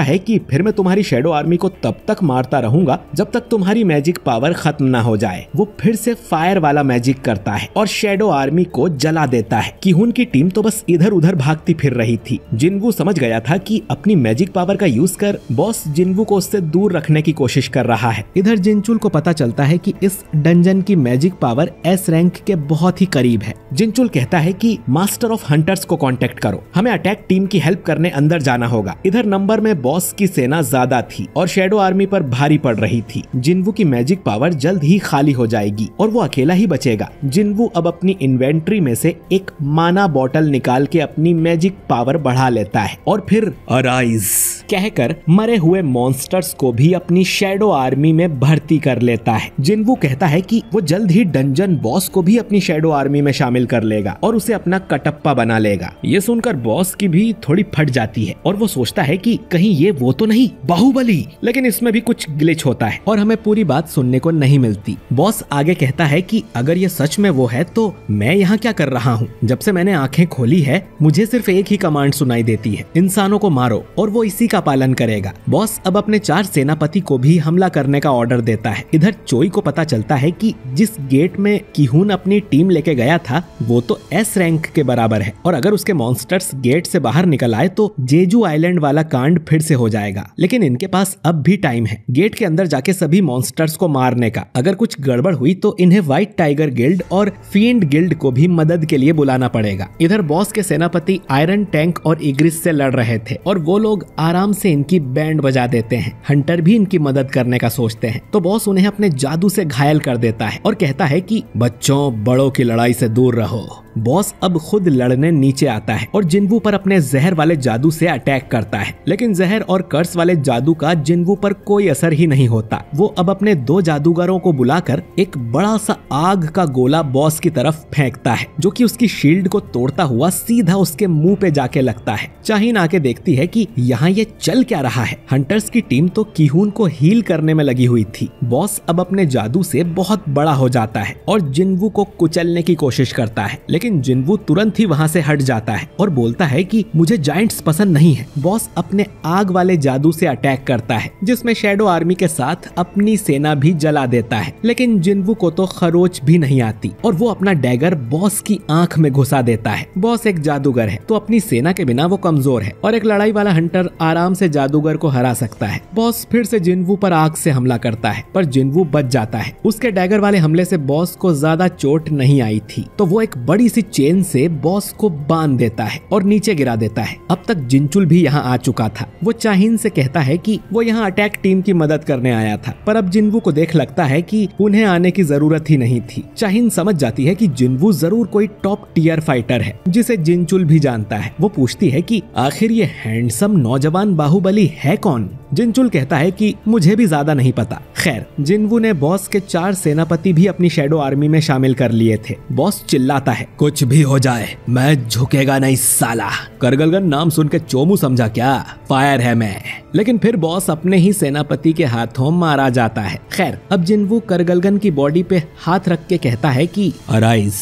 है कि फिर मैं तुम्हारी शैडो आर्मी को तब तक मारता रहूंगा जब तक तुम्हारी मैजिक पावर खत्म ना हो जाए। वो फिर से फायर वाला मैजिक करता है और शैडो आर्मी को जला देता है। किहून की टीम तो बस इधर उधर भागती फिर रही थी। जिन्वू समझ गया था कि अपनी मैजिक पावर का यूज कर बॉस जिन्वू को उससे दूर रखने की कोशिश कर रहा है। इधर जिनचुल को पता चलता है कि इस डंजन की मैजिक पावर एस रैंक के बहुत ही करीब है। जिनचुल कहता है कि मास्टर ऑफ हंटर्स को कांटेक्ट करो, हमें अटैक टीम की हेल्प करने अंदर जाना होगा। इधर नंबर में बॉस की सेना ज्यादा थी और शैडो आर्मी पर भारी पड़ रही थी। जिन्वू की मैजिक पावर जल्द ही खाली हो जाएगी और वो अकेला ही बचेगा। जिन्वू अब अपनी इन्वेंट्री में से एक माना बॉटल निकाल के अपनी मैजिक पावर बढ़ा लेता है और फिर अराइज कहकर मरे हुए मॉन्स्टर्स को भी अपनी शैडो आर्मी में भर्ती कर लेता है। जिन्वू कहता है कि वो जल्द ही डंजन बॉस को भी अपनी शैडो आर्मी में शामिल कर लेगा और उसे अपना कटप्पा बना लेगा। ये सुनकर बॉस की भी थोड़ी फट जाती है और वो सोचता है कि कहीं ये वो तो नहीं बाहुबली, लेकिन इसमें भी कुछ ग्लिच होता है और हमें पूरी बात सुनने को नहीं मिलती। बॉस आगे कहता है कि अगर ये सच में वो है तो मैं यहाँ क्या कर रहा हूँ। जब से मैंने आंखें खोली है मुझे सिर्फ एक ही कमांड सुनाई देती है, इंसानों को मारो, और वो इसी का पालन करेगा। बॉस अब अपने 4 सेनापति को भी हमला करने का ऑर्डर देता है। इधर चोई को पता चलता है कि जिस गेट में किहून अपनी टीम लेके गया था वो तो एस रैंक के बराबर है और अगर उसके मॉन्स्टर्स गेट से बाहर निकल आए तो जेजू आइलैंड वाला कांड फिर से हो जाएगा। लेकिन इनके पास अब भी टाइम है गेट के अंदर जाके सभी मॉन्स्टर्स को मारने का। अगर कुछ गड़बड़ हुई तो इन्हें व्हाइट टाइगर गिल्ड और फील्ड गिल्ड को भी मदद के लिए बुलाना पड़ेगा। इधर बॉस के सेनापति आयरन टैंक और इग्रिस से लड़ रहे थे और वो लोग आराम से इनकी बैंड बजा देते हैं। हंटर भी इनकी मदद करने का सोचते हैं तो बॉस उन्हें अपने जादू से घायल कर देता है और कहता है कि बच्चों बड़ों की लड़ाई से दूर रहो। बॉस अब खुद लड़ने नीचे आता है और जिन्वू पर अपने जहर वाले जादू से अटैक करता है, लेकिन जहर और कर्स वाले जादू का जिन्वू पर कोई असर ही नहीं होता। वो अब अपने 2 जादूगरों को बुलाकर एक बड़ा सा आग का गोला बॉस की तरफ फेंकता है जो कि उसकी शील्ड को तोड़ता हुआ सीधा उसके मुंह पे जाके लगता है। चाहिन आके देखती है कि यहाँ ये चल क्या रहा है। हंटर्स की टीम तो किहून को हील करने में लगी हुई थी। बॉस अब अपने जादू से बहुत बड़ा हो जाता है और जिन्वू को कुचलने की कोशिश करता है, लेकिन जिन्वू तुरंत ही वहाँ से हट जाता है और बोलता है कि मुझे जायंट्स पसंद नहीं है। बॉस अपने आग वाले जादू से अटैक करता है जिसमें शैडो आर्मी के साथ अपनी सेना भी जला देता है, लेकिन जिन्वू को तो खरोच भी नहीं आती और वो अपना डैगर बॉस की आंख में घुसा देता है। बॉस एक जादूगर है तो अपनी सेना के बिना वो कमजोर है और एक लड़ाई वाला हंटर आराम आराम से जादूगर को हरा सकता है। बॉस फिर से जिनवू पर आग से हमला करता है, पर जिनवू बच जाता है। उसके डैगर वाले हमले से बॉस को ज्यादा चोट नहीं आई थी, तो वो एक बड़ी सी चेन से बॉस को बांध देता है और नीचे गिरा देता है। अब तक जिनचुल भी यहाँ आ चुका था। वो चाहिन से कहता है कि वो यहाँ अटैक टीम की मदद करने आया था, पर अब जिनवू को देख लगता है कि उन्हें आने की जरूरत ही नहीं थी। चाहिन समझ जाती है कि जिनवू जरूर कोई टॉप टियर फाइटर है जिसे जिनचुल भी जानता है। वो पूछती है कि आखिर ये हैंडसम नौजवान बाहुबली है कौन? जिनचुल कहता है कि मुझे भी ज्यादा नहीं पता। खैर, जिनवू ने बॉस के 4 सेनापति भी अपनी शैडो आर्मी में शामिल कर लिए थे। बॉस चिल्लाता है, कुछ भी हो जाए मैं झुकेगा नहीं साला। करगलगन नाम सुन के चोमू समझा क्या? फायर है मैं। लेकिन फिर बॉस अपने ही सेनापति के हाथों मारा जाता है। खैर, अब जिनवू करगलगन की बॉडी पे हाथ रख के कहता है कि अराइज,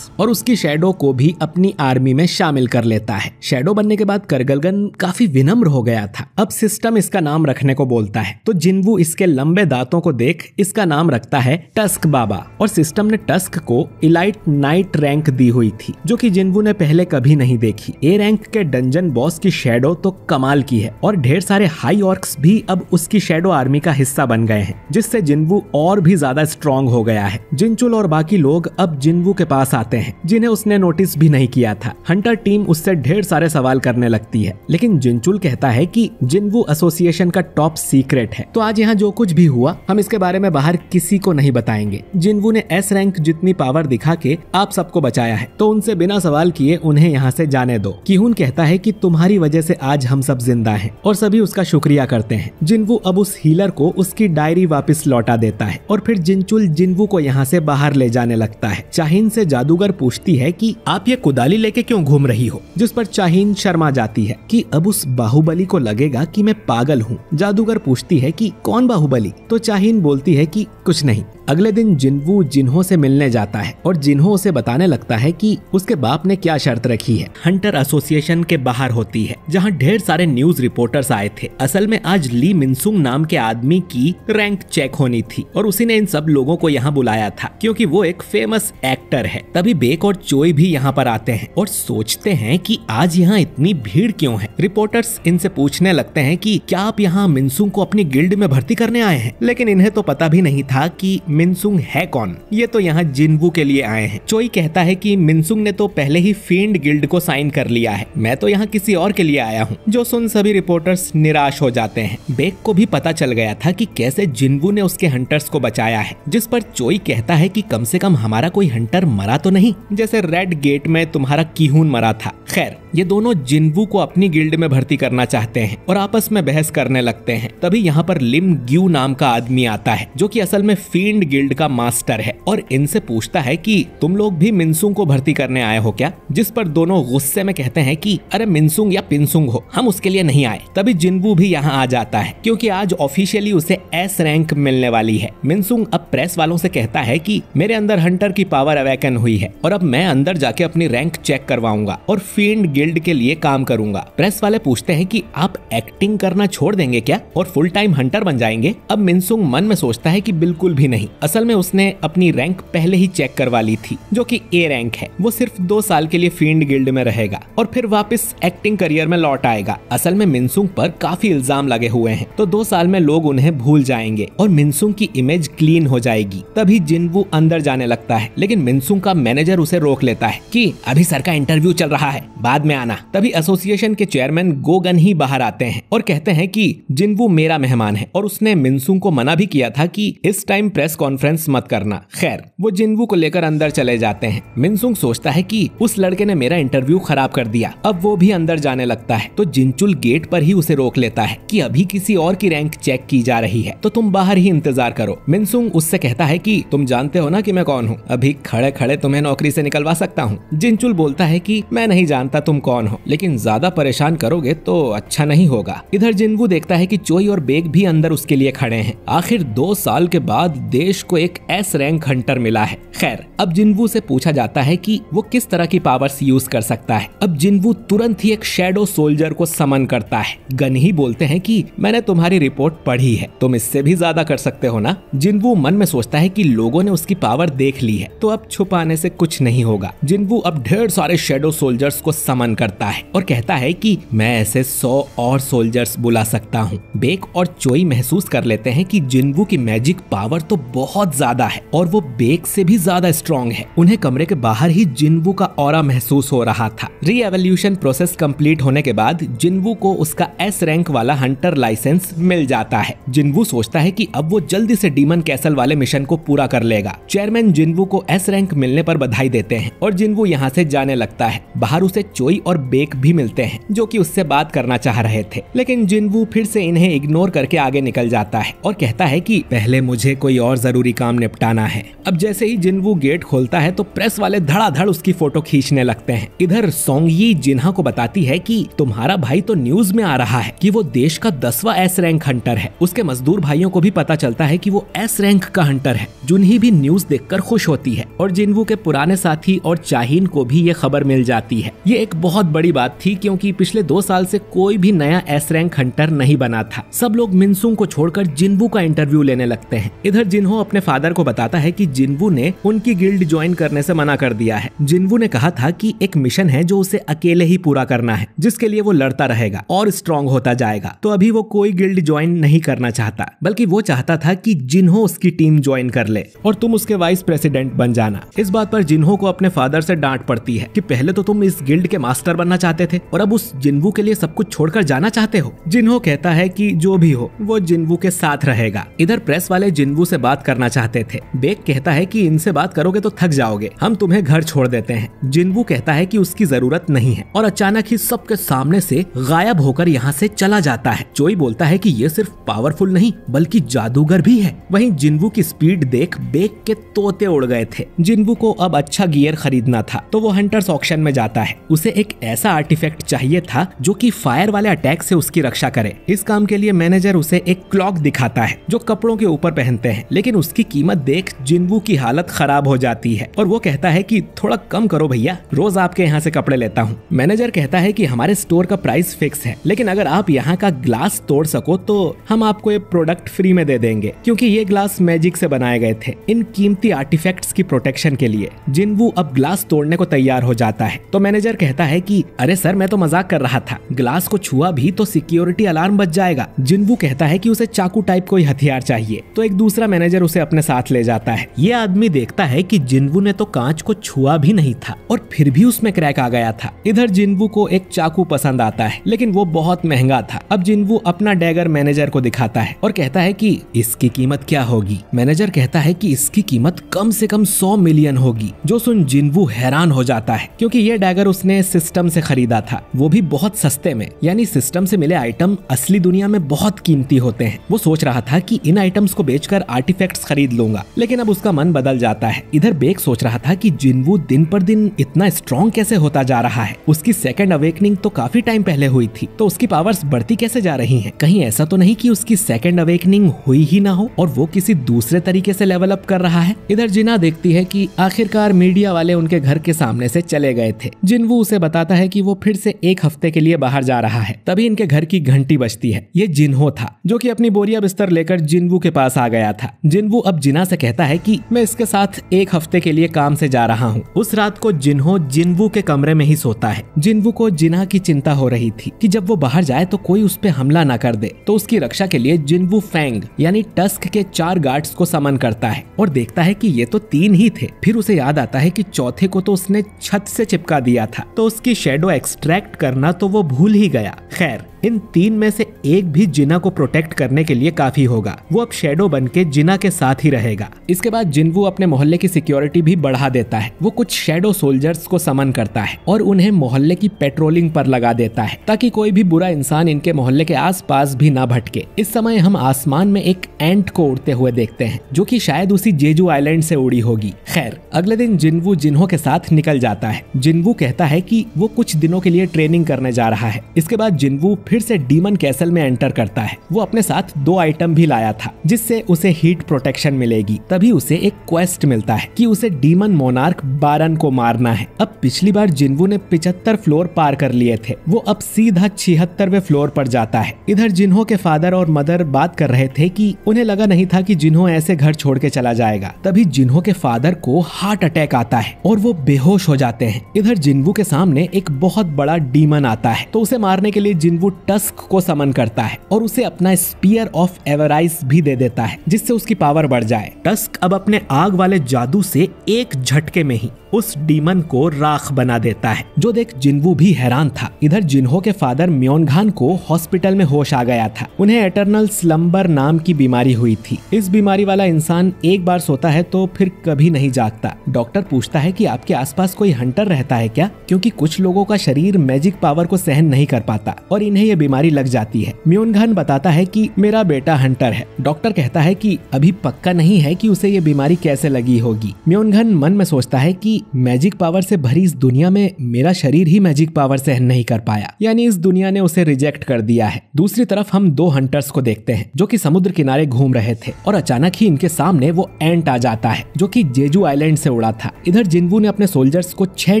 और उसकी शैडो को भी अपनी आर्मी में शामिल कर लेता है। शैडो बनने के बाद करगलगन काफी विनम्र हो गया था। अब सिस्टम इसका नाम रखने को बोलता है, तो जिनवू इसके लंबे दांतों को देख इसका नाम रखता है टस्क बाबा। और सिस्टम ने टस्क को इलाइट नाइट रैंक दी हुई थी, जो कि जिनवू ने पहले कभी नहीं देखी। ए रैंक के डंजन बॉस की शैडो तो कमाल की है, और ढेर सारे हाई ऑर्क्स भी अब उसकी शैडो आर्मी का हिस्सा बन गए हैं, जिससे जिनवू और भी ज्यादा स्ट्रॉन्ग हो गया है। जिनचुल और बाकी लोग अब जिनवू के पास आते हैं, जिन्हें उसने नोटिस भी नहीं किया था। हंटर टीम उससे ढेर सारे सवाल करने लगती है, लेकिन जिनचुल कहता है कि जिनवू एसोसिएशन का टॉप सीक्रेट है, तो आज यहाँ जो कुछ भी हुआ हम इसके बारे में बाहर किसी को नहीं बताएंगे। जिनवू ने एस रैंक जितनी पावर दिखा के आप सबको बचाया है, तो उनसे बिना सवाल किए उन्हें यहाँ से जाने दो। किहुन कहता है कि तुम्हारी वजह से आज हम सब जिंदा हैं, और सभी उसका शुक्रिया करते हैं। जिनवू अब उस हीलर को उसकी डायरी वापस लौटा देता है, और फिर जिनचुल जिनवू को यहाँ से बाहर ले जाने लगता है। चाहिन से जादूगर पूछती है कि आप ये कुदाली लेके क्यों घूम रही हो, जिस पर चाहिन शर्मा जाती है कि अब उस बाहुबली को लगेगा कि मैं पागल हूँ। जादूगर पूछती है कि कौन बाहुबली, तो चाहिन बोलती है कि कुछ नहीं। अगले दिन जिनवू जिन्हो से मिलने जाता है, और जिन्हो उसे बताने लगता है कि उसके बाप ने क्या शर्त रखी है। हंटर एसोसिएशन के बाहर होती है, जहाँ ढेर सारे न्यूज रिपोर्टर्स आए थे। असल में आज ली मिनसुंग नाम के आदमी की रैंक चेक होनी थी, और उसी ने इन सब लोगों को यहाँ बुलाया था, क्योंकि वो एक फेमस एक्टर है। तभी बेक और चोई भी यहाँ पर आते हैं और सोचते हैं कि आज यहाँ इतनी भीड़ क्यों है। रिपोर्टर्स इनसे पूछने लगते हैं कि क्या आप यहाँ मिनसुंग को अपनी गिल्ड में भर्ती करने आए हैं, लेकिन इन्हें तो पता भी नहीं था कि मिनसुंग है कौन। ये तो यहाँ जिनवू के लिए आए हैं। चोई कहता है कि मिनसुंग ने तो पहले ही फील्ड गिल्ड को साइन कर लिया है, मैं तो यहाँ किसी और के लिए आया हूँ। जो सुन सभी रिपोर्टर्स निराश हो जाते हैं। बेक को भी पता चल गया था कि कैसे जिनवू ने उसके हंटर्स को बचाया है, जिस पर चोई कहता है कि कम से कम हमारा कोई हंटर मरा तो नहीं, जैसे रेड गेट में तुम्हारा किहुन मरा था। खैर, ये दोनों जिनवू को अपनी गिल्ड में भर्ती करना चाहते हैं और आपस में बहस करने लगते हैं। तभी यहाँ पर लिम ग्यू नाम का आदमी आता है, जो कि असल में फील्ड गिल्ड का मास्टर है, और इनसे पूछता है कि तुम लोग भी मिनसुंग को भर्ती करने आए हो क्या, जिस पर दोनों गुस्से में कहते हैं कि अरे मिनसुंग या पिनसुंग हो, हम उसके लिए नहीं आए। तभी जिनवू भी यहाँ आ जाता है, क्योंकि आज ऑफिशियली उसे एस रैंक मिलने वाली है। मिनसुंग अब प्रेस वालों से कहता है कि मेरे अंदर हंटर की पावर अवेकन हुई है, और अब मैं अंदर जाके अपनी रैंक चेक करवाऊंगा और फील्ड गिल्ड के लिए काम करूंगा। प्रेस वाले पूछते हैं कि आप एक्टिंग करना छोड़ देंगे क्या और फुल टाइम हंटर बन जाएंगे। अब मिनसुंग मन में सोचता है कि बिल्कुल भी नहीं। असल में उसने अपनी रैंक पहले ही चेक करवा ली थी, जो कि ए रैंक है। वो सिर्फ 2 साल के लिए फील्ड गिल्ड में रहेगा और फिर वापस एक्टिंग करियर में लौट आएगा। असल में मिनसुंग पर काफी इल्जाम लगे हुए हैं, तो 2 साल में लोग उन्हें भूल जाएंगे और मिनसुंग की इमेज क्लीन हो जाएगी। तभी जिनवू अंदर जाने लगता है, लेकिन मिनसुंग का मैनेजर उसे रोक लेता है कि अभी सर का इंटरव्यू चल रहा है, बाद में आना। तभी एसोसिएशन के चेयरमैन गोगन ही बाहर आते हैं और कहते हैं कि जिनवू मेरा मेहमान है, और उसने मिनसुंग को मना भी किया था कि इस टाइम प्रेस कॉन्फ्रेंस मत करना। खैर, वो जिनवू को लेकर अंदर चले जाते हैं। मिनसुंग सोचता है कि उस लड़के ने मेरा इंटरव्यू खराब कर दिया। अब वो भी अंदर जाने लगता है, तो जिनचुल गेट पर ही उसे रोक लेता है कि अभी किसी और की रैंक चेक की जा रही है, तो तुम बाहर ही इंतजार करो। मिनसुंग उससे कहता है कि तुम जानते हो ना कि मैं कौन हूँ, अभी खड़े खड़े तुम्हें नौकरी से निकलवा सकता हूँ। जिनचुल बोलता है कि मैं नहीं जानता तुम कौन हो, लेकिन ज्यादा परेशान करोगे तो अच्छा नहीं होगा। इधर जिनवू देखता है कि चोई और बेग भी अंदर उसके लिए खड़े हैं। आखिर 2 साल के बाद देश देश को एक एस रैंक हंटर मिला है। खैर, अब जिनवू से पूछा जाता है कि वो किस तरह की पावर्स यूज कर सकता है। अब जिनवू तुरंत ही एक शैडो सोल्जर को समन करता है। गन ही बोलते हैं कि मैंने तुम्हारी रिपोर्ट पढ़ी है, तुम इससे भी ज्यादा कर सकते हो ना। जिनवू मन में सोचता है कि लोगों ने उसकी पावर देख ली है, तो अब छुपाने से कुछ नहीं होगा। जिनवू अब ढेर सारे शैडो सोल्जर्स को समन करता है और कहता है कि मैं ऐसे 100 और सोल्जर्स बुला सकता हूँ। बेक और चोई महसूस कर लेते हैं कि जिनवू की मैजिक पावर तो बहुत ज्यादा है और वो बेक से भी ज्यादा स्ट्रॉन्ग है। उन्हें कमरे के बाहर ही जिनवू का ऑरा महसूस हो रहा था। रीएवोल्यूशन प्रोसेस कंप्लीट होने के बाद जिनवू को उसका एस रैंक वाला हंटर लाइसेंस मिल जाता है। जिनवू सोचता है कि अब वो जल्दी से डीमन कैसल वाले मिशन को पूरा कर लेगा। चेयरमैन जिनवू को एस रैंक मिलने पर बधाई देते हैं और जिनवू यहाँ से जाने लगता है। बाहर उसे चोई और बेक भी मिलते हैं जो कि उससे बात करना चाह रहे थे, लेकिन जिनवू फिर से इन्हें इग्नोर करके आगे निकल जाता है और कहता है कि पहले मुझे कोई और जरूरी काम निपटाना है। अब जैसे ही जिनवू गेट खोलता है तो प्रेस वाले धड़ाधड़ उसकी फोटो खींचने लगते हैं। इधर सोंगयी जिन्हा को बताती है कि तुम्हारा भाई तो न्यूज में आ रहा है कि वो देश का 10वां एस रैंक हंटर है। उसके मजदूर भाइयों को भी पता चलता है कि वो एस रैंक का हंटर है। जुनही भी न्यूज देखकर खुश होती है और जिनवू के पुराने साथी और चाहीन को भी ये खबर मिल जाती है। ये एक बहुत बड़ी बात थी क्योंकि पिछले 2 साल से कोई भी नया एस रैंक हंटर नहीं बना था। सब लोग मिनसुंग को छोड़कर जिनवू का इंटरव्यू लेने लगते हैं। इधर जिन्हो अपने फादर को बताता है कि जिनवू ने उनकी गिल्ड ज्वाइन करने से मना कर दिया है। जिनवू ने कहा था कि एक मिशन है जो उसे अकेले ही पूरा करना है, जिसके लिए वो लड़ता रहेगा और स्ट्रॉन्ग होता जाएगा। तो अभी वो कोई गिल्ड ज्वाइन नहीं करना चाहता, बल्कि वो चाहता था कि जिन्हो उसकी टीम ज्वाइन कर ले और तुम उसके वाइस प्रेसिडेंट बन जाना। इस बात पर जिन्हो को अपने फादर से डांट पड़ती है कि पहले तो तुम इस गिल्ड के मास्टर बनना चाहते थे और अब उस जिनवू के लिए सब कुछ छोड़कर जाना चाहते हो। जिन्हो कहता है कि जो भी हो वो जिनवू के साथ रहेगा। इधर प्रेस वाले जिनवू से बात करना चाहते थे। बेक कहता है कि इनसे बात करोगे तो थक जाओगे, हम तुम्हें घर छोड़ देते हैं। जिनवू कहता है कि उसकी जरूरत नहीं है और अचानक ही सबके सामने से गायब होकर यहाँ से चला जाता है। चोई बोलता है कि ये सिर्फ पावरफुल नहीं बल्कि जादूगर भी है। वहीं जिनवू की स्पीड देख बेक के तोते उड़ गए थे। जिनवू को अब अच्छा गियर खरीदना था तो वो हंटर्स ऑक्शन में जाता है। उसे एक ऐसा आर्टिफैक्ट चाहिए था जो कि फायर वाले अटैक से उसकी रक्षा करे। इस काम के लिए मैनेजर उसे एक क्लॉक दिखाता है जो कपड़ों के ऊपर पहनते हैं, लेकिन उसकी कीमत देख जिनवू की हालत खराब हो जाती है और वो कहता है कि थोड़ा कम करो भैया, रोज आपके यहाँ से कपड़े लेता हूँ। मैनेजर कहता है कि हमारे स्टोर का प्राइस फिक्स है, लेकिन अगर आप यहाँ का ग्लास तोड़ सको तो हम आपको ये प्रोडक्ट फ्री में दे देंगे, क्योंकि ये ग्लास मैजिक से बनाए गए थे इन कीमती आर्टिफैक्ट्स की प्रोटेक्शन के लिए। जिनवू अब ग्लास तोड़ने को तैयार हो जाता है तो मैनेजर कहता है कि अरे सर, मैं तो मजाक कर रहा था, ग्लास को छुआ भी तो सिक्योरिटी अलार्म बज जाएगा। जिनवू कहता है कि उसे चाकू टाइप कोई हथियार चाहिए, तो एक दूसरा मैनेजर उसे अपने साथ ले जाता है। ये आदमी देखता है कि जिनवू ने तो कांच को छुआ भी नहीं था और फिर भी उसमें क्रैक आ गया था। इधर जिनवू को एक चाकू पसंद आता है, लेकिन वो बहुत महंगा था। अब जिनवू अपना डैगर मैनेजर को दिखाता है और कहता है कि इसकी कीमत क्या होगी। मैनेजर कहता है कि इसकी कीमत कम से कम 100 मिलियन होगी। जो सुन जिनवू हैरान हो जाता है क्योंकि ये डैगर उसने सिस्टम से खरीदा था, वो भी बहुत सस्ते में। यानी सिस्टम से मिले आइटम असली दुनिया में बहुत कीमती होते हैं। वो सोच रहा था कि इन आइटम्स को बेचकर आर्टिफैक्ट्स खरीद लूंगा, लेकिन अब उसका मन बदल जाता है। इधर बेक सोच रहा था कि जिनवू दिन पर दिन इतना स्ट्रॉन्ग कैसे होता जा रहा है। उसकी सेकंड अवेकनिंग तो काफी टाइम पहले हुई थी, तो उसकी पावर्स बढ़ती कैसे जा रही हैं? कहीं ऐसा तो नहीं कि उसकी सेकंड अवेकनिंग हुई ही ना हो और वो किसी दूसरे तरीके से लेवल अप कर रहा है। इधर जिना देखती है कि आखिरकार मीडिया वाले उनके घर के सामने से चले गए थे। जिनवू उसे बताता है कि वो फिर से 1 हफ्ते के लिए बाहर जा रहा है। तभी इनके घर की घंटी बजती है। ये जिन्हो था जो कि अपनी बोरिया बिस्तर लेकर जिनवू के पास आ गया था। जिनवू अब जिना से कहता है कि मैं इसके साथ 1 हफ्ते के लिए काम से जा रहा हूँ। उस रात को जिन्हो जिनवू के कमरे में ही सोता है। जिनवू को जिना की चिंता हो रही थी कि जब वो बाहर जाए तो कोई उस पे हमला ना कर दे, तो उसकी रक्षा के लिए जिनवू फैंग यानी टस्क के 4 गार्ड्स को समन करता है और देखता है कि ये तो 3 ही थे। फिर उसे याद आता है कि चौथे को तो उसने छत से चिपका दिया था, तो उसकी शैडो एक्सट्रैक्ट करना तो वो भूल ही गया। खैर, इन 3 में से एक भी जिना को प्रोटेक्ट करने के लिए काफी होगा। वो अब शैडो बनके जिना के साथ ही रहेगा। इसके बाद जिनवू अपने मोहल्ले की सिक्योरिटी भी बढ़ा देता है। वो कुछ शैडो सोल्जर्स को समन करता है और उन्हें मोहल्ले की पेट्रोलिंग पर लगा देता है ताकि कोई भी बुरा इंसान इनके मोहल्ले के आसपास भी ना भटके। इस समय हम आसमान में एक एंट को उड़ते हुए देखते हैं जो कि शायद उसी जेजू आइलैंड से उड़ी होगी। खैर, अगले दिन जिनवू जिन्हो के साथ निकल जाता है। जिनवू कहता है कि वो कुछ दिनों के लिए ट्रेनिंग करने जा रहा है। इसके बाद जिनवू फिर से डीमन कैसल में एंटर करता है। वो अपने साथ 2 आइटम भी लाया था जिससे उसे हीट प्रोटेक्शन मिलेगी। तभी उसे एक क्वेस्ट मिलता है कि उसे डीमन मोनार्क बारन को मारना है। अब पिछली बार जिन्वू ने 75 फ्लोर पार कर लिए थे, वो अब सीधा 76वें फ्लोर पर जाता है। इधर जिन्हो के फादर और मदर बात कर रहे थे कि उन्हें लगा नहीं था कि जिन्हो ऐसे घर छोड़ के चला जाएगा। तभी जिन्हो के फादर को हार्ट अटैक आता है और वो बेहोश हो जाते हैं। इधर जिन्वू के सामने एक बहुत बड़ा डीमन आता है, तो उसे मारने के लिए जिन्वू टस्क को समन करता है और उसे अपना स्पीयर ऑफ एवराइस भी दे देता है, जिससे उसकी पावर बढ़ जाए। टस्क अब अपने आग वाले जादू से एक झटके में ही उस डीमन को राख बना देता है, जो देख जिन्वू भी हैरान था। इधर जिन्हो के फादर म्योनघान को हॉस्पिटल में होश आ गया था। उन्हें एटर्नल स्लम्बर नाम की बीमारी हुई थी। इस बीमारी वाला इंसान एक बार सोता है तो फिर कभी नहीं जागता। डॉक्टर पूछता है कि आपके आसपास कोई हंटर रहता है क्या, क्योंकि कुछ लोगों का शरीर मैजिक पावर को सहन नहीं कर पाता और इन्हें ये बीमारी लग जाती है। म्योनघान बताता है कि मेरा बेटा हंटर है। डॉक्टर कहता है कि अभी पक्का नहीं है कि उसे ये बीमारी कैसे लगी होगी। म्योनघान मन में सोचता है कि मैजिक पावर से भरी इस दुनिया में मेरा शरीर ही मैजिक पावर सहन नहीं कर पाया, यानी इस दुनिया ने उसे रिजेक्ट कर दिया है। दूसरी तरफ हम दो हंटर्स को देखते हैं जो कि समुद्र किनारे घूम रहे थे और अचानक ही इनके सामने वो एंट आ जाता है जो कि जेजू आइलैंड से उड़ा था। इधर जिन्वू ने अपने सोल्जर्स को 6